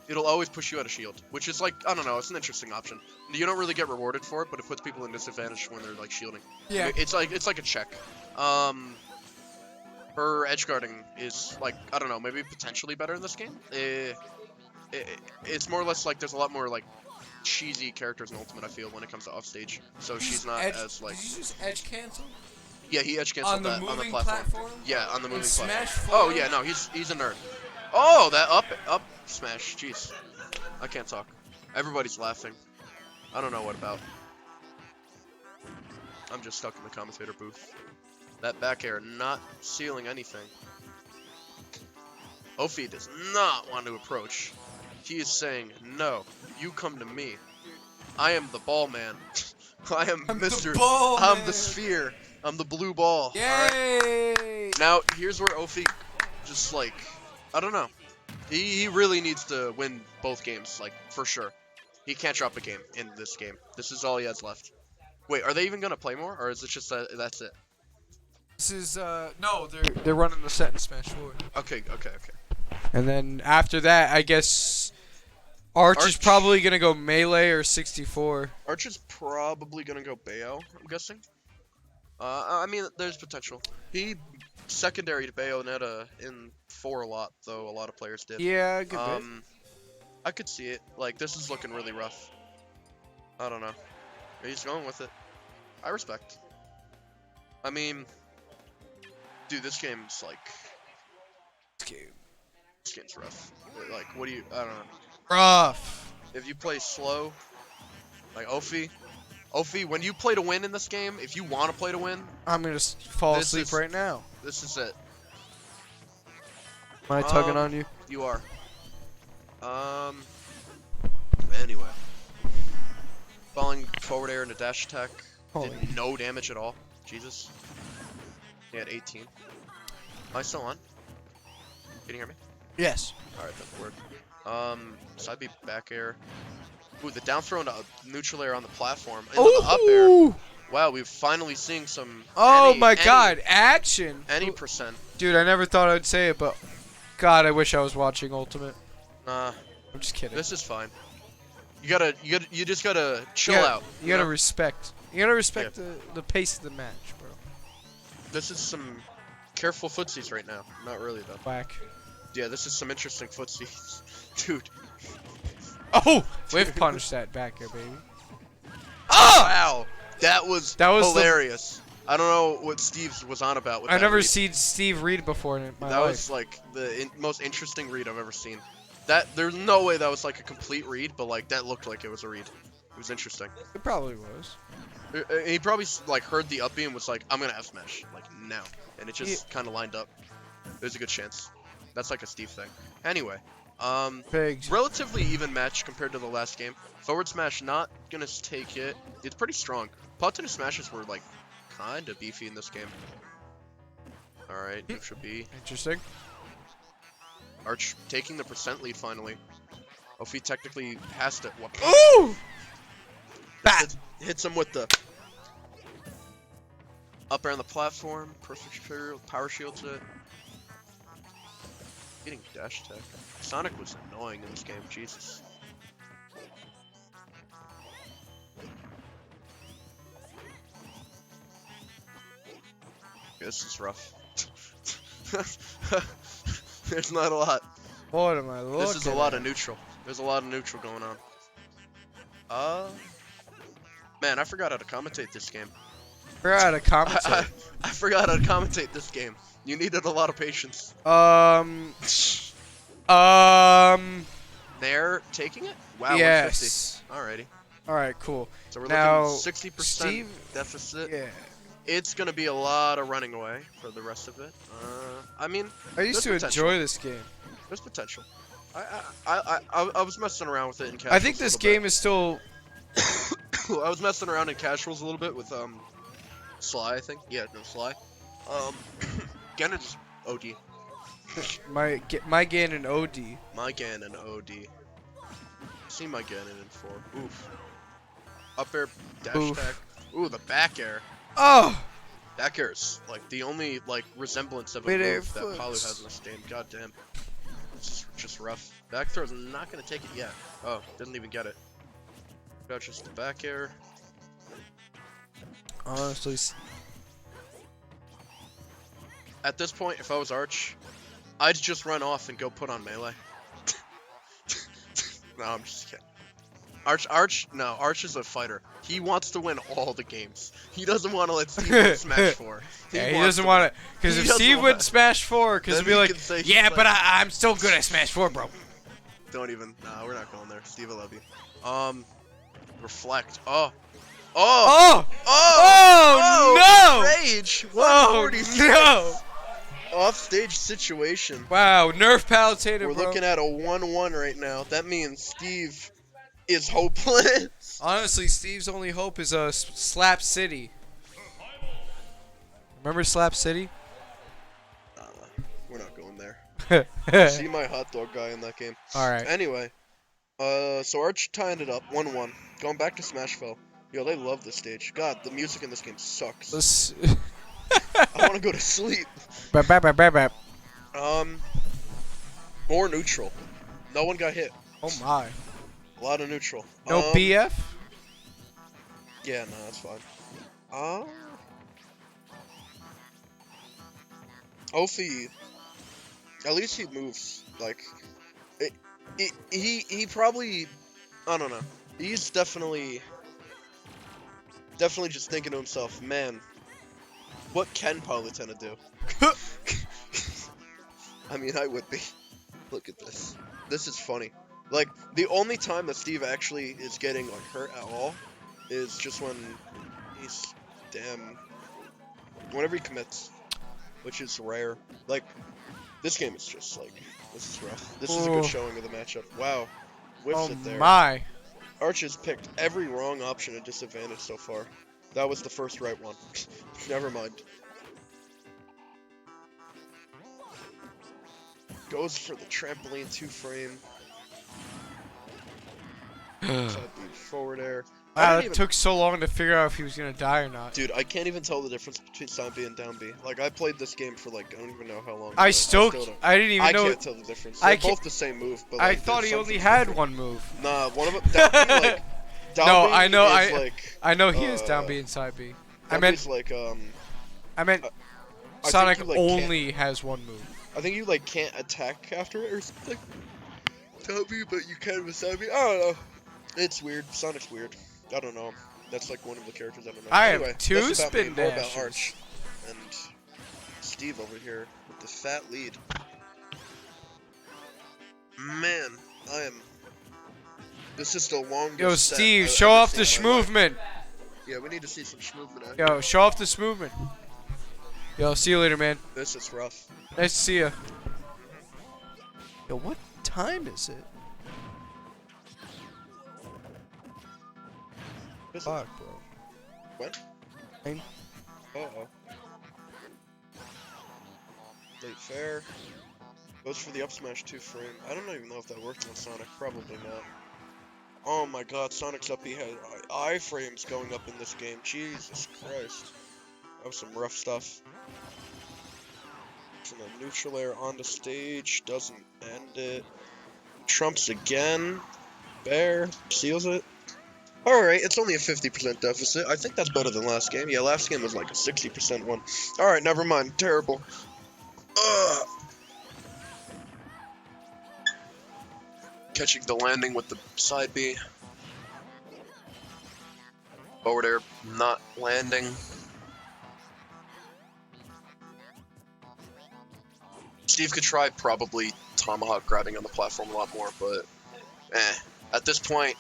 it'll always push you out of shield, which is like I don't know, it's an interesting option. You don't really get rewarded for it, but it puts people in disadvantage when they're like shielding. Yeah. It's like a check. Her edge guarding is like I don't know, maybe potentially better in this game. It's more or less like there's a lot more like cheesy characters in Ultimate. I feel when it comes to offstage, so she's not as like. Did you just edge cancel? Yeah, he edge canceled on the that moving on the platform. Yeah, on the moving platform. Smash 4? Oh yeah, no, he's a nerd. Oh, that up smash. Jeez, I can't talk. Everybody's laughing. I don't know what about. I'm just stuck in the commentator booth. That back air not sealing anything. Ophi does not want to approach. He is saying, no, you come to me. I am the ball man. I am Mr. I'm the sphere. I'm the blue ball. Yay! Right? Now, here's where Ophi just like, I don't know. He really needs to win both games, like, for sure. He can't drop a game in this game. This is all he has left. Wait, are they even going to play more? Or is it just that's it? This is, no, they're running the set in Smash 4. Okay. And then after that, I guess Arch is probably going to go Melee or 64. Arch is probably going to go Bayo, I'm guessing. I mean, there's potential. He secondary to Bayonetta in 4 a lot, though a lot of players did. Yeah, good bit. I could see it. Like, this is looking really rough. I don't know. He's going with it. I respect. I mean, dude, this game's like... This game's rough. Like, what do you... I don't know. Rough. If you play slow, like Ophi, when you play to win in this game, if you want to play to win... I'm going to fall asleep right now. This is it. Am I tugging on you? You are. Anyway. Falling forward air into dash attack. Did no damage at all. Jesus. He had 18. Am I still on? Can you hear me? Yes. Alright, that worked. Side B back air. Ooh, the down throw into neutral air on the platform. Into the up air. Wow, we're finally seeing some. Oh my god, action! Any percent. Dude, I never thought I'd say it, but God, I wish I was watching Ultimate. Nah. I'm just kidding. This is fine. You just gotta chill out. You gotta respect. You gotta respect the pace of the match, bro. This is some careful footsies right now. Not really though. Whack. Yeah, this is some interesting footsies, dude. Oh, whiff punish that back here, baby. Oh! Wow, that was hilarious. I don't know what Steve was on about. With I've that never read. seen Steve read before in my That life. was like the most interesting read I've ever seen. There's no way that was like a complete read, but like that looked like it was a read. It was interesting. It probably was. He probably like heard the up B and was like, "I'm gonna F smash like now," and it just kind of lined up. There's a good chance. That's like a Steve thing. Anyway, relatively even match compared to the last game. Forward smash not gonna take it. It's pretty strong. Platonic smashes were like kind of beefy in this game. All right, neutral B. Interesting. Arch taking the percent lead finally. Ophi technically has to. Ooh! Bat! Hits him with the up air on the platform. Perfect power shields it. Getting dash attack. Sonic was annoying in this game. Jesus. This is rough. There's not a lot. What am I looking This is a lot at? of neutral. There's a lot of neutral going on. Man, I forgot how to commentate this game. Forgot how to commentate. I forgot how to commentate this game. You needed a lot of patience. They're taking it? Wow, yes. 150. Alrighty. Alright, cool. So we're now, looking 60% Steve, deficit. Yeah. It's gonna be a lot of running away for the rest of it. I mean, I used to there's potential. enjoy this game. There's potential. I was messing around with it in casuals. I think this game is still. I was messing around in casuals a little bit with Sly. I think. Yeah, no Sly. Again, it's OD. my Ganon OD. My Ganon OD. See my Ganon in 4. Oof. Up air dash attack. Ooh, the back air. Oh! Back air is like the only like resemblance of a Mid-air move that flips. Palu has in this game. God damn. It's just rough. Back throw's not gonna take it yet. Oh, didn't even get it. Got just the back air. Honestly. At this point, if I was Arch, I'd just run off and go put on melee. No, I'm just kidding. Arch is a fighter. He wants to win all the games. He doesn't want to let Steve win Smash 4. He doesn't want to. Because if Steve wins Smash 4, because he'll be like, yeah, but I'm still good at Smash 4, bro. Don't even. Nah, we're not going there. Steve, I love you. Reflect. Oh, no! Rage! Oh, no! Off-stage situation. Wow, nerf palutator, We're bro. looking at a 1-1 right now. That means Steve is hopeless. Honestly, Steve's only hope is Slap City. Remember Slap City? We're not going there. See my hot dog guy in that game. Alright. Anyway, so Arch tying it up, 1-1. Going back to Smashville. Yo, they love this stage. God, the music in this game sucks. I want to go to sleep. More neutral. No one got hit. Oh my. A lot of neutral. No BF? Yeah, no, that's fine. Ophi, at least he moves. Like, he probably, I don't know. He's definitely just thinking to himself, man, what can Palutena do? I mean, I would be. Look at this. This is funny. Like, the only time that Steve actually is getting, like, hurt at all is just when he's, whenever he commits, which is rare. Like, This game is just like, this is rough. This is a good showing of the matchup. Wow. Whiffs it there. My. Arch has picked every wrong option at disadvantage so far. That was the first right one. Never mind. Goes for the trampoline 2-frame. Forward air. Wow, it took so long to figure out if he was gonna die or not. Dude, I can't even tell the difference between side B and down B. Like, I played this game for like, I don't even know how long. I didn't even know. I can't tell the difference. They're both the same move, but like, I thought he only had one move. Nah, one of them. Down B, like, down no, B I know. is like, I know he is down B and side B. I meant like I meant Sonic only has one move. I think you like can't attack after it or something. Down B, but you can with side B. I don't know. It's weird. Sonic's weird. I don't know. That's like one of the characters I don't know. I anyway, have 2 spin more about dashes. Arch and Steve over here with the fat lead. Man, I am. This is the longest. Yo, set Steve, I've show ever off seen the in my life. schmovement. Yeah, we need to see some schmovement. Yo, show off the schmovement. Yo, see you later, man. This is rough. Nice to see ya. Yo, what time is it? Fuck, bro. What? Uh-oh. Late fair. Goes for the up smash 2-frame. I don't even know if that worked on Sonic. Probably not. Oh my god, Sonic's up. He had iframes going up in this game. Jesus Christ. That was some rough stuff. From a neutral air onto stage. Doesn't end it. Trumps again. Bear. Seals it. Alright, it's only a 50% deficit. I think that's better than last game. Yeah, last game was like a 60% one. Alright, never mind. Terrible. Ugh. Catching the landing with the side B. Forward air not landing. Steve could try probably tomahawk grabbing on the platform a lot more, but at this point,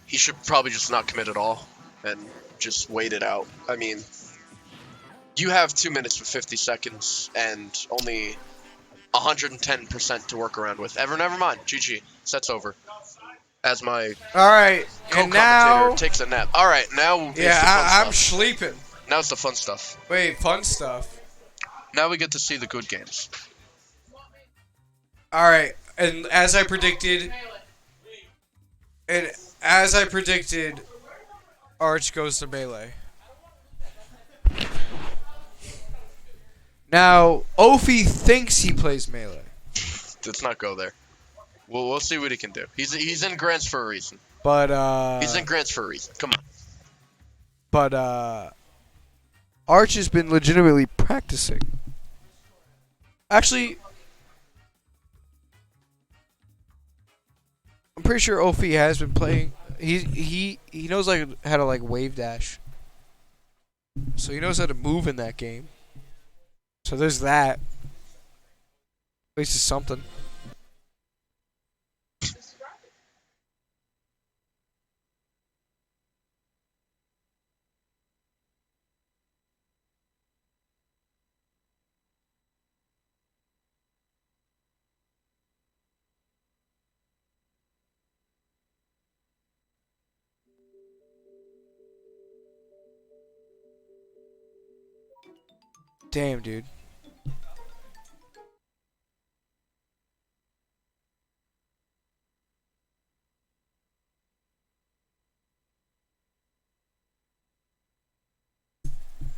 he should probably just not commit at all and just wait it out. I mean, you have 2 minutes and 50 seconds and only 110% to work around with. Never mind. GG. Set's over. As my Alright, and now takes a nap. Alright, now I'm sleeping. Now it's the fun stuff. Wait, fun stuff. Now we get to see the good games. Alright, and as I predicted, Arch goes to Melee. Now, Ophi thinks he plays Melee. Let's not go there. We'll see what he can do. He's in grants for a reason. But he's in grants for a reason. Come on. But Arch has been legitimately practicing. Actually, I'm pretty sure Ophi has been playing. He knows like how to like wave dash. So he knows how to move in that game. So there's that. At least it's something. Damn, dude.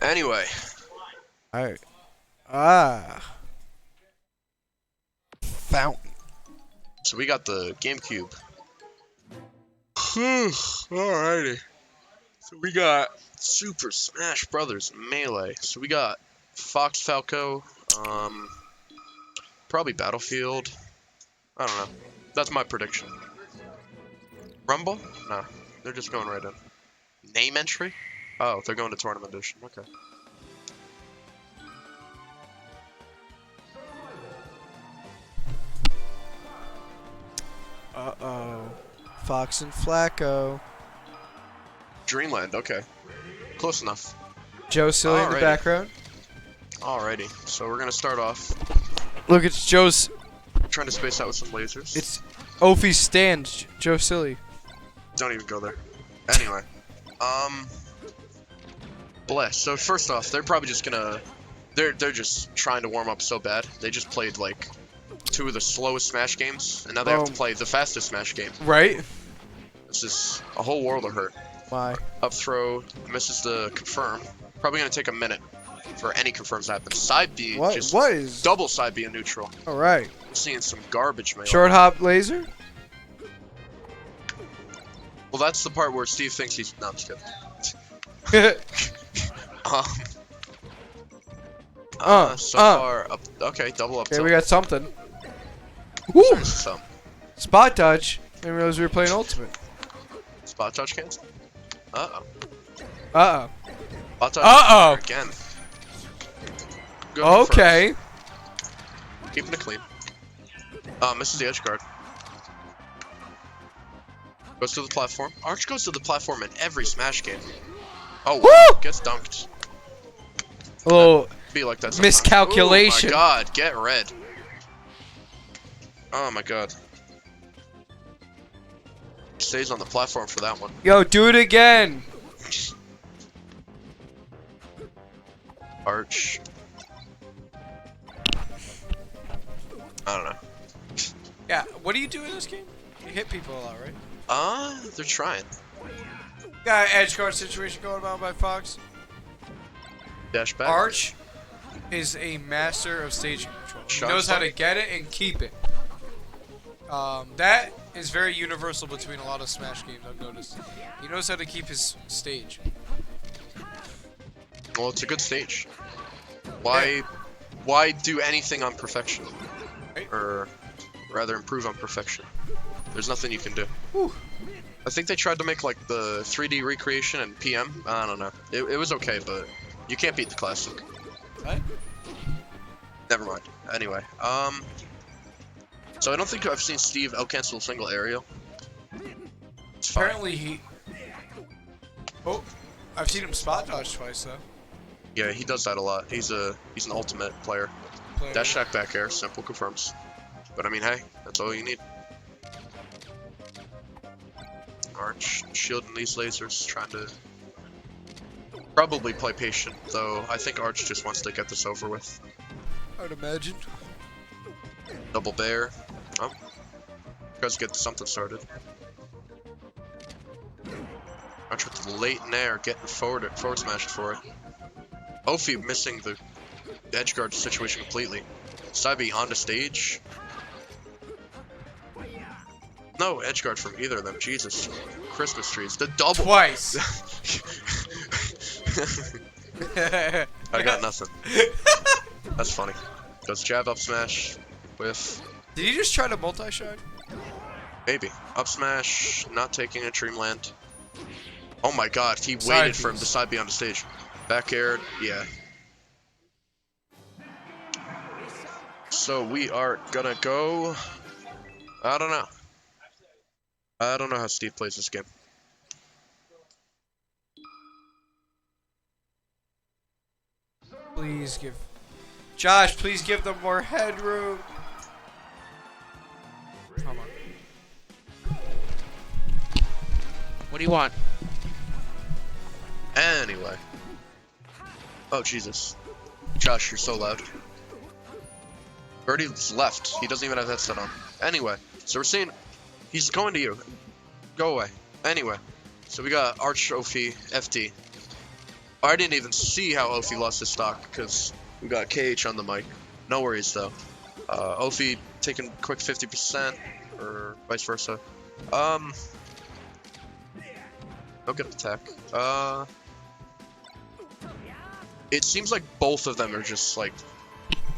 Anyway. Alright. Fountain. So we got the GameCube. Alrighty. So we got Super Smash Brothers Melee. So we got Fox Falco, probably Battlefield. I don't know. That's my prediction. Rumble? No, they're just going right in. Name entry? Oh, they're going to Tournament Edition. Okay. Uh-oh. Fox and Flacco. Dreamland, okay. Close enough. Joe Silly in the background. Alrighty, so we're gonna start off Look, it's Joe's. Trying to space out with some lasers. It's Ophi's stand, Joe Silly. Don't even go there. Anyway, bless. So first off, they're probably just gonna, they're just trying to warm up so bad. They just played like 2 of the slowest Smash games, and now they have to play the fastest Smash game. Right. This is a whole world of hurt. Why? Up throw misses the confirm. Probably gonna take a minute for any confirms to happen. Side B, What is double side B in neutral. All right. Seeing some garbage, man. Short hop laser. Well, that's the part where Steve thinks he's. No, I'm just kidding. So far up. Okay, double up. Okay, we got something. Woo! Spot dodge. I didn't realize we were playing ultimate. Spot dodge cancel. Uh oh. Uh oh. Spot dodge again. Good Okay. Keeping it clean. Misses the edge guard. Goes to the platform. Arch goes to the platform in every Smash game. Oh, wow. Gets dunked. Oh, be like that sometimes. miscalculation. Oh my god, get red. Oh my god. Stays on the platform for that one. Yo, do it again. Arch. I don't know. Yeah, what do you do in this game? You hit people a lot, right? They're trying. Got an edge guard situation going on by Fox. Dash back. Arch is a master of stage control. He knows how to get it and keep it. That is very universal between a lot of Smash games, I've noticed. He knows how to keep his stage. Well, it's a good stage. Why do anything on perfection? Or rather improve on perfection. There's nothing you can do. Whew. I think they tried to make like the 3D recreation and PM. I don't know. It was okay, but you can't beat the classic. What? Never mind. Anyway, so I don't think I've seen Steve out-cancel a single aerial. Apparently he... Oh, I've seen him spot dodge twice though. Yeah, he does that a lot. He's an ultimate player. Dash attack back air, simple confirms. But I mean, hey, that's all you need. Arch shielding these lasers, trying to probably play patient, though I think Arch just wants to get this over with. I would imagine. Double bear. Oh. Tries to get something started. Arch with the late nair, getting forward smashed for it. Ophi missing the edge guard situation completely. Saibi on the stage. No edge guard from either of them. Jesus. Christmas trees. The double. Twice. I got nothing. That's funny. Goes jab up smash with. Did he just try to multi-shot? Maybe. Up smash, not taking a Dreamland. Oh my god, he waited for him to side B on the stage. Back air, yeah. So we are gonna go. I don't know. I don't know how Steve plays this game. Please give... Josh, please give them more headroom. Come on. What do you want? Anyway. Oh, Jesus. Josh, you're so loud. Birdie's left. He doesn't even have that set on. Anyway, so we're seeing... He's going to you. Go away. Anyway, so we got Arch, Ophi, FD. I didn't even see how Ophi lost his stock because we got KH on the mic. No worries though. Ophi taking quick 50% or vice versa. No good attack. It seems like both of them are just like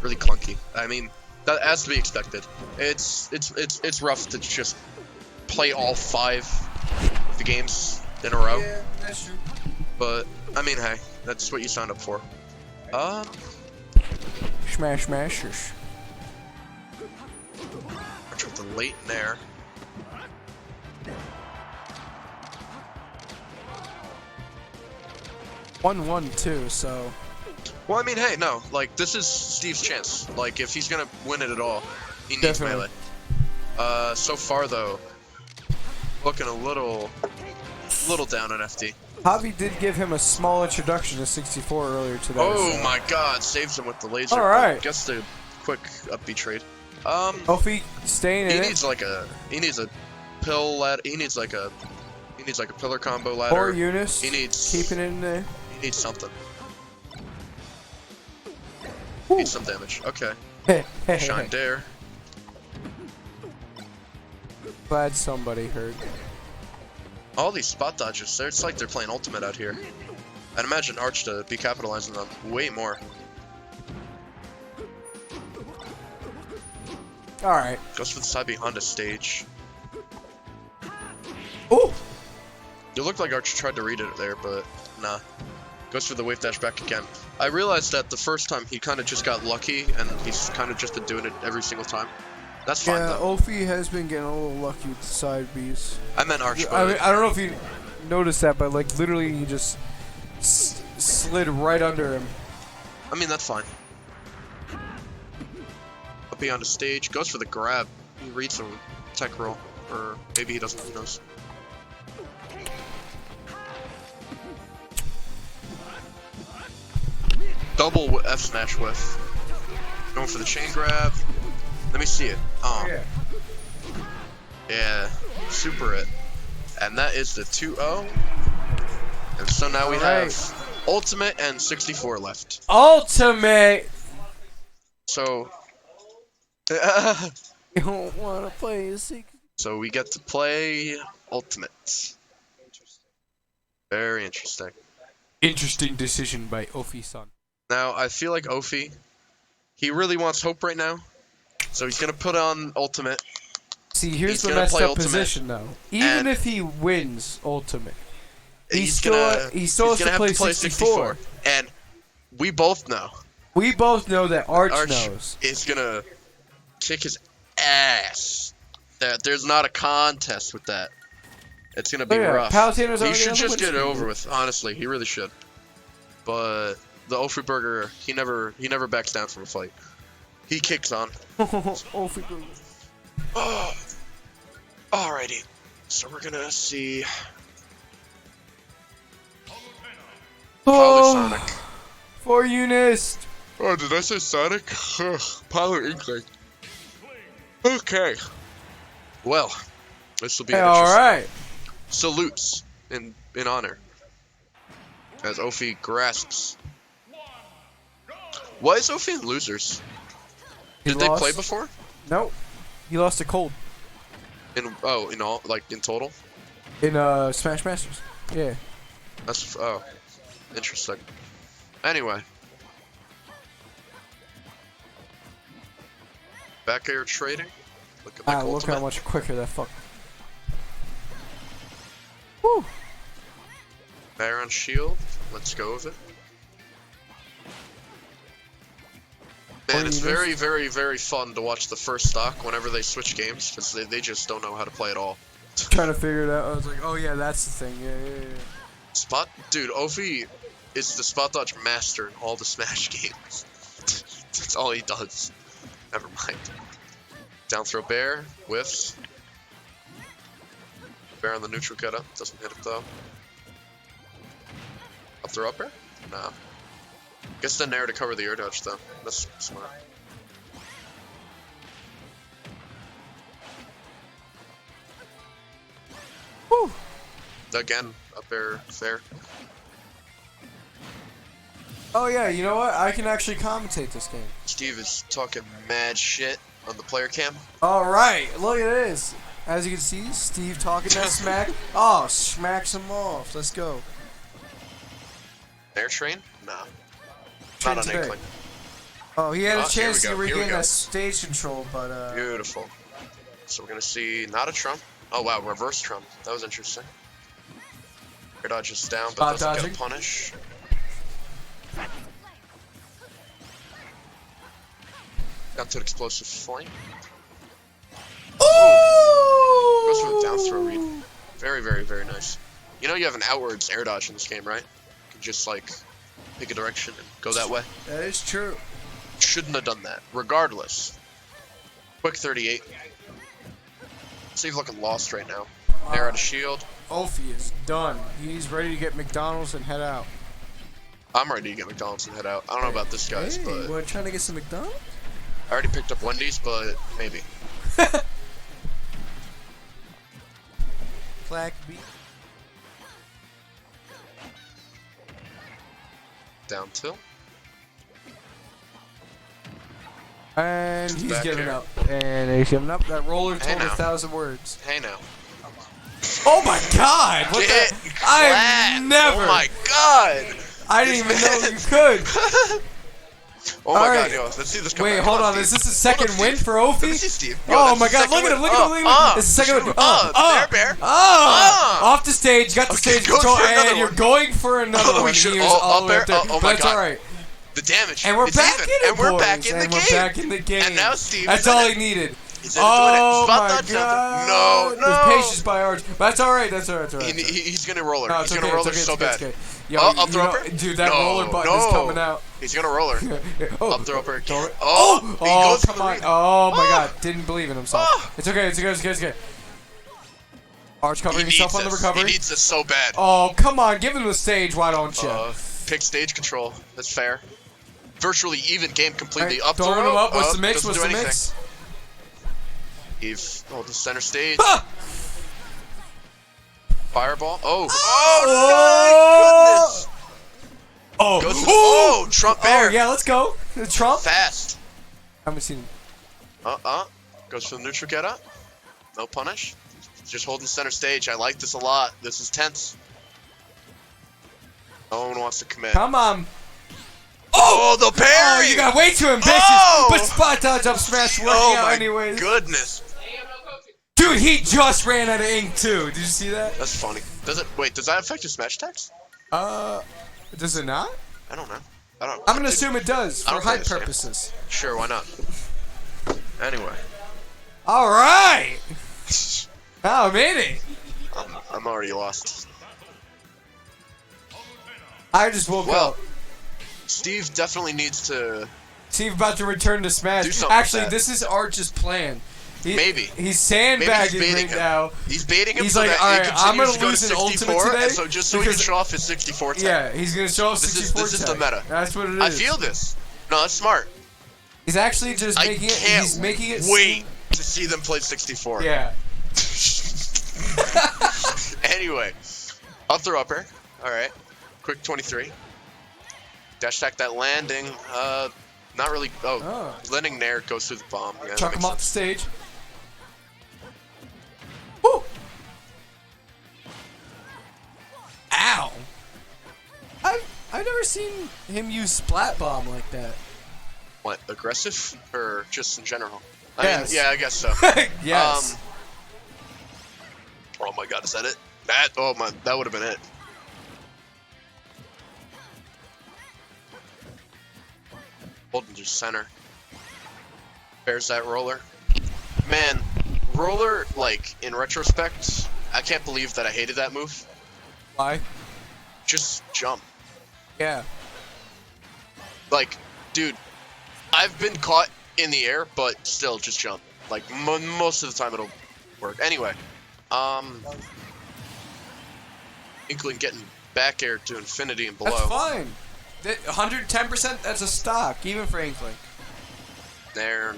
really clunky. I mean, that as to be expected. It's rough to just play all 5 of the games in a row. Yeah, that's true. But I mean, hey, that's what you signed up for. Smash smashers. Arch with the late nair. One, 1, 2. So Well, I mean, hey, no, like, this is Steve's chance. Like, if he's gonna win it at all, he needs Definitely. melee. So far, though, looking a little down on FD. Javi did give him a small introduction to 64 earlier today. Oh so. my god, saves him with the laser. All right. Just a quick upbeat trade. Ophi staying in he it. needs a pill ladder. He needs like a pillar combo ladder. Or Eunice. He needs keeping it in there. He needs something. Needs some damage. Okay. Shine Dare. Glad somebody heard. All these spot dodges, it's like they're playing Ultimate out here. I'd imagine Arch to be capitalizing on way more. Alright. Goes for the side behind a stage. Oh! It looked like Arch tried to read it there, but nah. Goes for the wave dash back again. I realized that the first time he kind of just got lucky, and he's kind of just been doing it every single time. That's fine, Yeah, though. Ophi has been getting a little lucky with the side Bs. I meant Arch, I mean, I don't know if you noticed that, but like literally he just slid right under him. I mean, that's fine. Up beyond the stage, goes for the grab. He reads some tech roll, or maybe he doesn't, who knows. Double F smash whiff. Going for the chain grab. Let me see it. Oh. Yeah. Yeah. Super it. And that is the 2-0. And so now we have Ultimate and 64 left. Ultimate! So. You don't want to play a secret. So we get to play Ultimate. Very interesting. Interesting decision by Ophi-san. Now, I feel like Ophi, he really wants Hope right now. So he's going to put on Ultimate. See, here's He's the gonna messed play up Ultimate, position, though. Even and if he wins Ultimate, he he's still has to have play to play 64. And we both know. We both know that Arch knows. Is going to kick his ass. That there's not a contest with that. It's going to be rough. Palutena's He already should on the just get it win over with, honestly. He really should. But the Ophi Burger, he never backs down from a fight. He kicks on. Ophi Burger. Oh. Alrighty. So we're gonna see Oh, Polysonic. for Eunice. Oh, did I say Sonic? Poly Inkling. Okay. Well, this will be interesting. Alright. Salutes in honor. As Ophi grasps. Why is Ophi in losers? Did they play before? Nope. He lost a cold. In all, like in total? In Smash Masters. Yeah. That's interesting. Anyway. Back air trading. Looking like Look Ultimate. how much quicker that fuck. Woo. Baron Shield. Let's go with it. Man, it's very, very, very fun to watch the first stock whenever they switch games, because they just don't know how to play at all. Trying to figure it out. I was like, oh yeah, that's the thing. Yeah. Spot, dude, Ophi is the spot dodge master in all the Smash games. That's all he does. Never mind. Down throw bear, whiffs. Bear on the neutral get up, doesn't hit it though. Up throw up air? Nah. Gets the nair to cover the air dodge though. That's smart. Woo. Again, up air, fair. Oh yeah, you know what? I can actually commentate this game. Steve is talking mad shit on the player cam. Alright, look at this. As you can see, Steve talking that smack. Oh, smacks him off. Let's go. Air train? Nah. Train Not on today. Inkling. Oh, he had a Here chance we to go, here we regain go. that stage control, but Beautiful. So we're gonna see not a Trump. Oh wow, reverse Trump. That was interesting. Air dodge is down, but Spot doesn't dodging. get a punish. Got to explosive flame. Ooh! Goes for the down throw read. Very, very, very nice. You know you have an outwards air dodge in this game, right? You can just like pick a direction and go that way. That is true. Shouldn't have done that. Regardless. Quick 38. Steve looking lost right now. They're out of shield. Ophi is done. He's ready to get McDonald's and head out. I'm ready to get McDonald's and head out. I don't know about this guy's, Hey, but we're trying to get some McDonald's? I already picked up Wendy's, but maybe. Black beat. Down 2. And he's Back giving here. up. And he's giving up. That roller Hey told now. 1,000 words. Hey now. Oh my god! What Get the? clapped. I never. Oh my god! I didn't even know you could. Oh my All god, right. yo, let's see this come Wait, back. hold Come on. Steve. Is this the second Hold on, win Steve. for Let me Ophi? see, Steve. Yo, Oh that's my the god, second look at him, win. look at him. It's the second win. Bear. Off the stage, got the Okay, stage go control, for another and you're one. going for another Oh, we one. should He was all all up the way there. up there. Oh But my that's god. alright. The damage. And we're it's back even. in it, And we're boys. back in the And game. we're back in the game. And now Steve That's is in all it. he needed. He's in it, doing it. Oh Spot my dodge god. something. No, There's patience by Arch. But that's alright, that's alright, that's alright. He's gonna roller. No, He's it's gonna okay, roller it's okay, so it's okay, bad. it's okay. Yo, Up you throw know- upper. dude, that no, roller button no. is coming out. He's gonna roller. Oh, Up throw upper. throw it. Oh, he Oh, goes for come the on. read. Oh my god, didn't believe in himself. It's okay, it's okay, it's okay, it's okay. Arch He covering needs himself on the this. recovery. He needs this so bad. Oh, come on, give him the stage, why don't you? Pick stage control. That's fair. Virtually even game completely. Alright, Up throwing throw. him up. What's Up, the mix? doesn't What's do the anything. mix? Eve, hold the center stage. Ha! Fireball. Oh. Oh, Oh, my goodness. Oh, Goes to the, oh, Trump Bear. Oh, yeah, let's go. Trump. Fast. Haven't seen him. Goes for the neutral get up. No punish. Just holding center stage. I like this a lot. This is tense. No one wants to commit. Come on. Oh, the parry! Oh, you got way too ambitious. Oh! But spot dodge up smash working Oh out my anyways. goodness. Dude, he just ran out of ink too. Did you see that? That's funny. Does it? Wait, does that affect your smash attacks? Does it not? I don't know. I don't. I'm gonna assume it does I for don't play hype this game. purposes. Sure, why not? Anyway. All right. Oh, I'm in it. I'm already lost. I just woke up. Steve definitely needs to. Steve about to return to Smash. Do something Actually, with that. this is Arch's plan. Maybe. He's sandbagging Maybe he's baiting right him. now. He's baiting him He's so like, that all he right, I'm continues gonna to go lose to an ultimate 64, today. and so just so he can because- show off his 64 tech. Yeah, he's gonna show off This 64 is the tech. meta. That's what it is. I feel this. No, that's smart. He's actually just I making it. can't He's making it. wait to see them play 64. Yeah. Anyway, up throw upper. All right, quick 23. Dash attack that landing. Not really. Oh, landing Nair goes through the bomb. Yeah, that Chuck makes him off the sense. stage. Woo! Ow! I've never seen him use splat bomb like that. What, aggressive or just in general? Yes. Yeah, I guess so. Yes. Oh my god, is that it? That would have been it. Holding just center. Bears that roller. Man, roller, like, in retrospect, I can't believe that I hated that move. Why? Just jump. Yeah. Like, dude, I've been caught in the air, but still, just jump. Like, most of the time it'll work. Anyway, Inkling getting back air to infinity and below. That's fine. 110%, that's a stock, even for Inkling. Nair.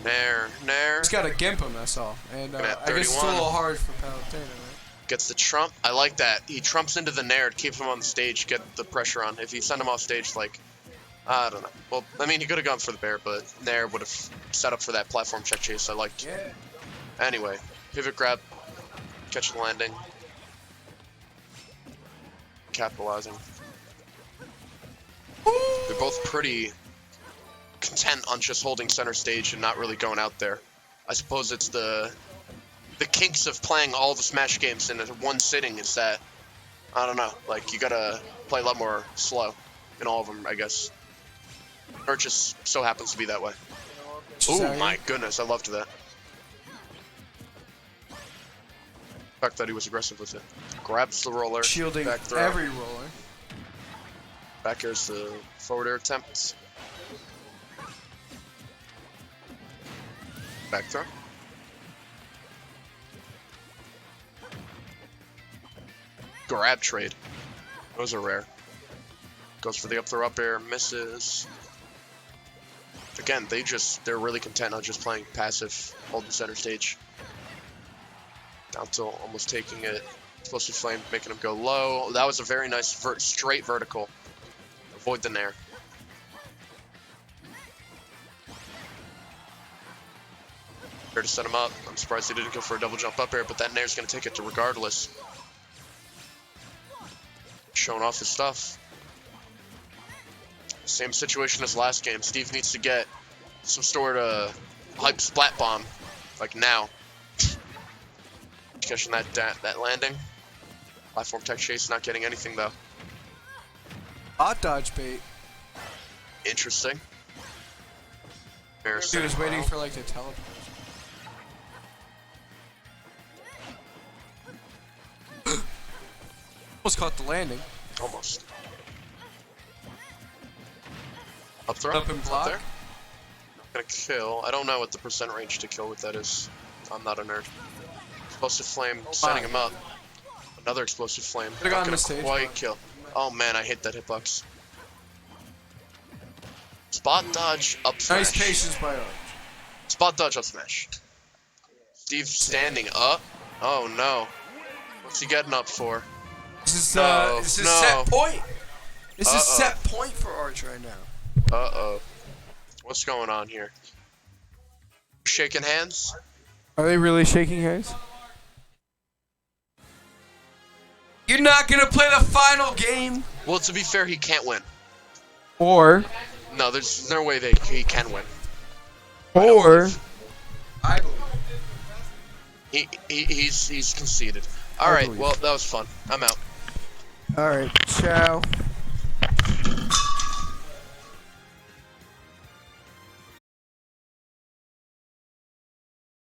Just gotta gimp him, that's all. And Looking at I guess it's a 31. little hard for Palutena, right? Gets the trump. I like that. He trumps into the Nair to keep him on the stage, get the pressure on. If you send him off stage, like, I don't know. Well, I mean, he could have gone for the bear, but Nair would have set up for that platform check chase. I liked. Yeah. Anyway, pivot grab, catch the landing, capitalizing. They're both pretty content on just holding center stage and not really going out there. I suppose it's the kinks of playing all the Smash games in one sitting is that, I don't know, like, you gotta play a lot more slow in all of them, I guess. Or it just so happens to be that way. Oh my goodness, I loved that. The fact that he was aggressive with it. Grabs the roller. Shielding back throw. every roller. Back here's the forward air attempt. Back throw. Grab trade. Those are rare. Goes for the up throw up air, misses. Again, they're really content on just playing passive, holding center stage. Down to almost taking it. Explosive flame, making him go low. That was a very nice straight vertical. Avoid the nair. Here to set him up. I'm surprised he didn't go for a double jump up air, but that nair's going to take it to regardless. Showing off his stuff. Same situation as last game. Steve needs to get some sort of hype splat bomb, like now. Catching that landing. Platform tech chase, not getting anything though. Hot dodge bait. Interesting. Dude was waiting for like the teleport. Almost caught the landing. Almost. Up throw. Up and block. Up there. Gonna kill. I don't know what the percent range to kill with that is. I'm not a nerd. Explosive flame, setting him up. Another explosive flame. Not gonna quite kill. Oh man, I hit that hitbox. Spot dodge up smash. Nice patience by Arch. Spot dodge up smash. Steve standing up. Oh no. What's he getting up for? This is set point. This is set point for Arch right now. Uh-oh. What's going on here? Shaking hands? Are they really shaking hands? You're not gonna play the final game? Well, to be fair, he can't win. Or no, there's no way he can win. Or I believe. He's conceded. All right, well that was fun. I'm out. All right, ciao.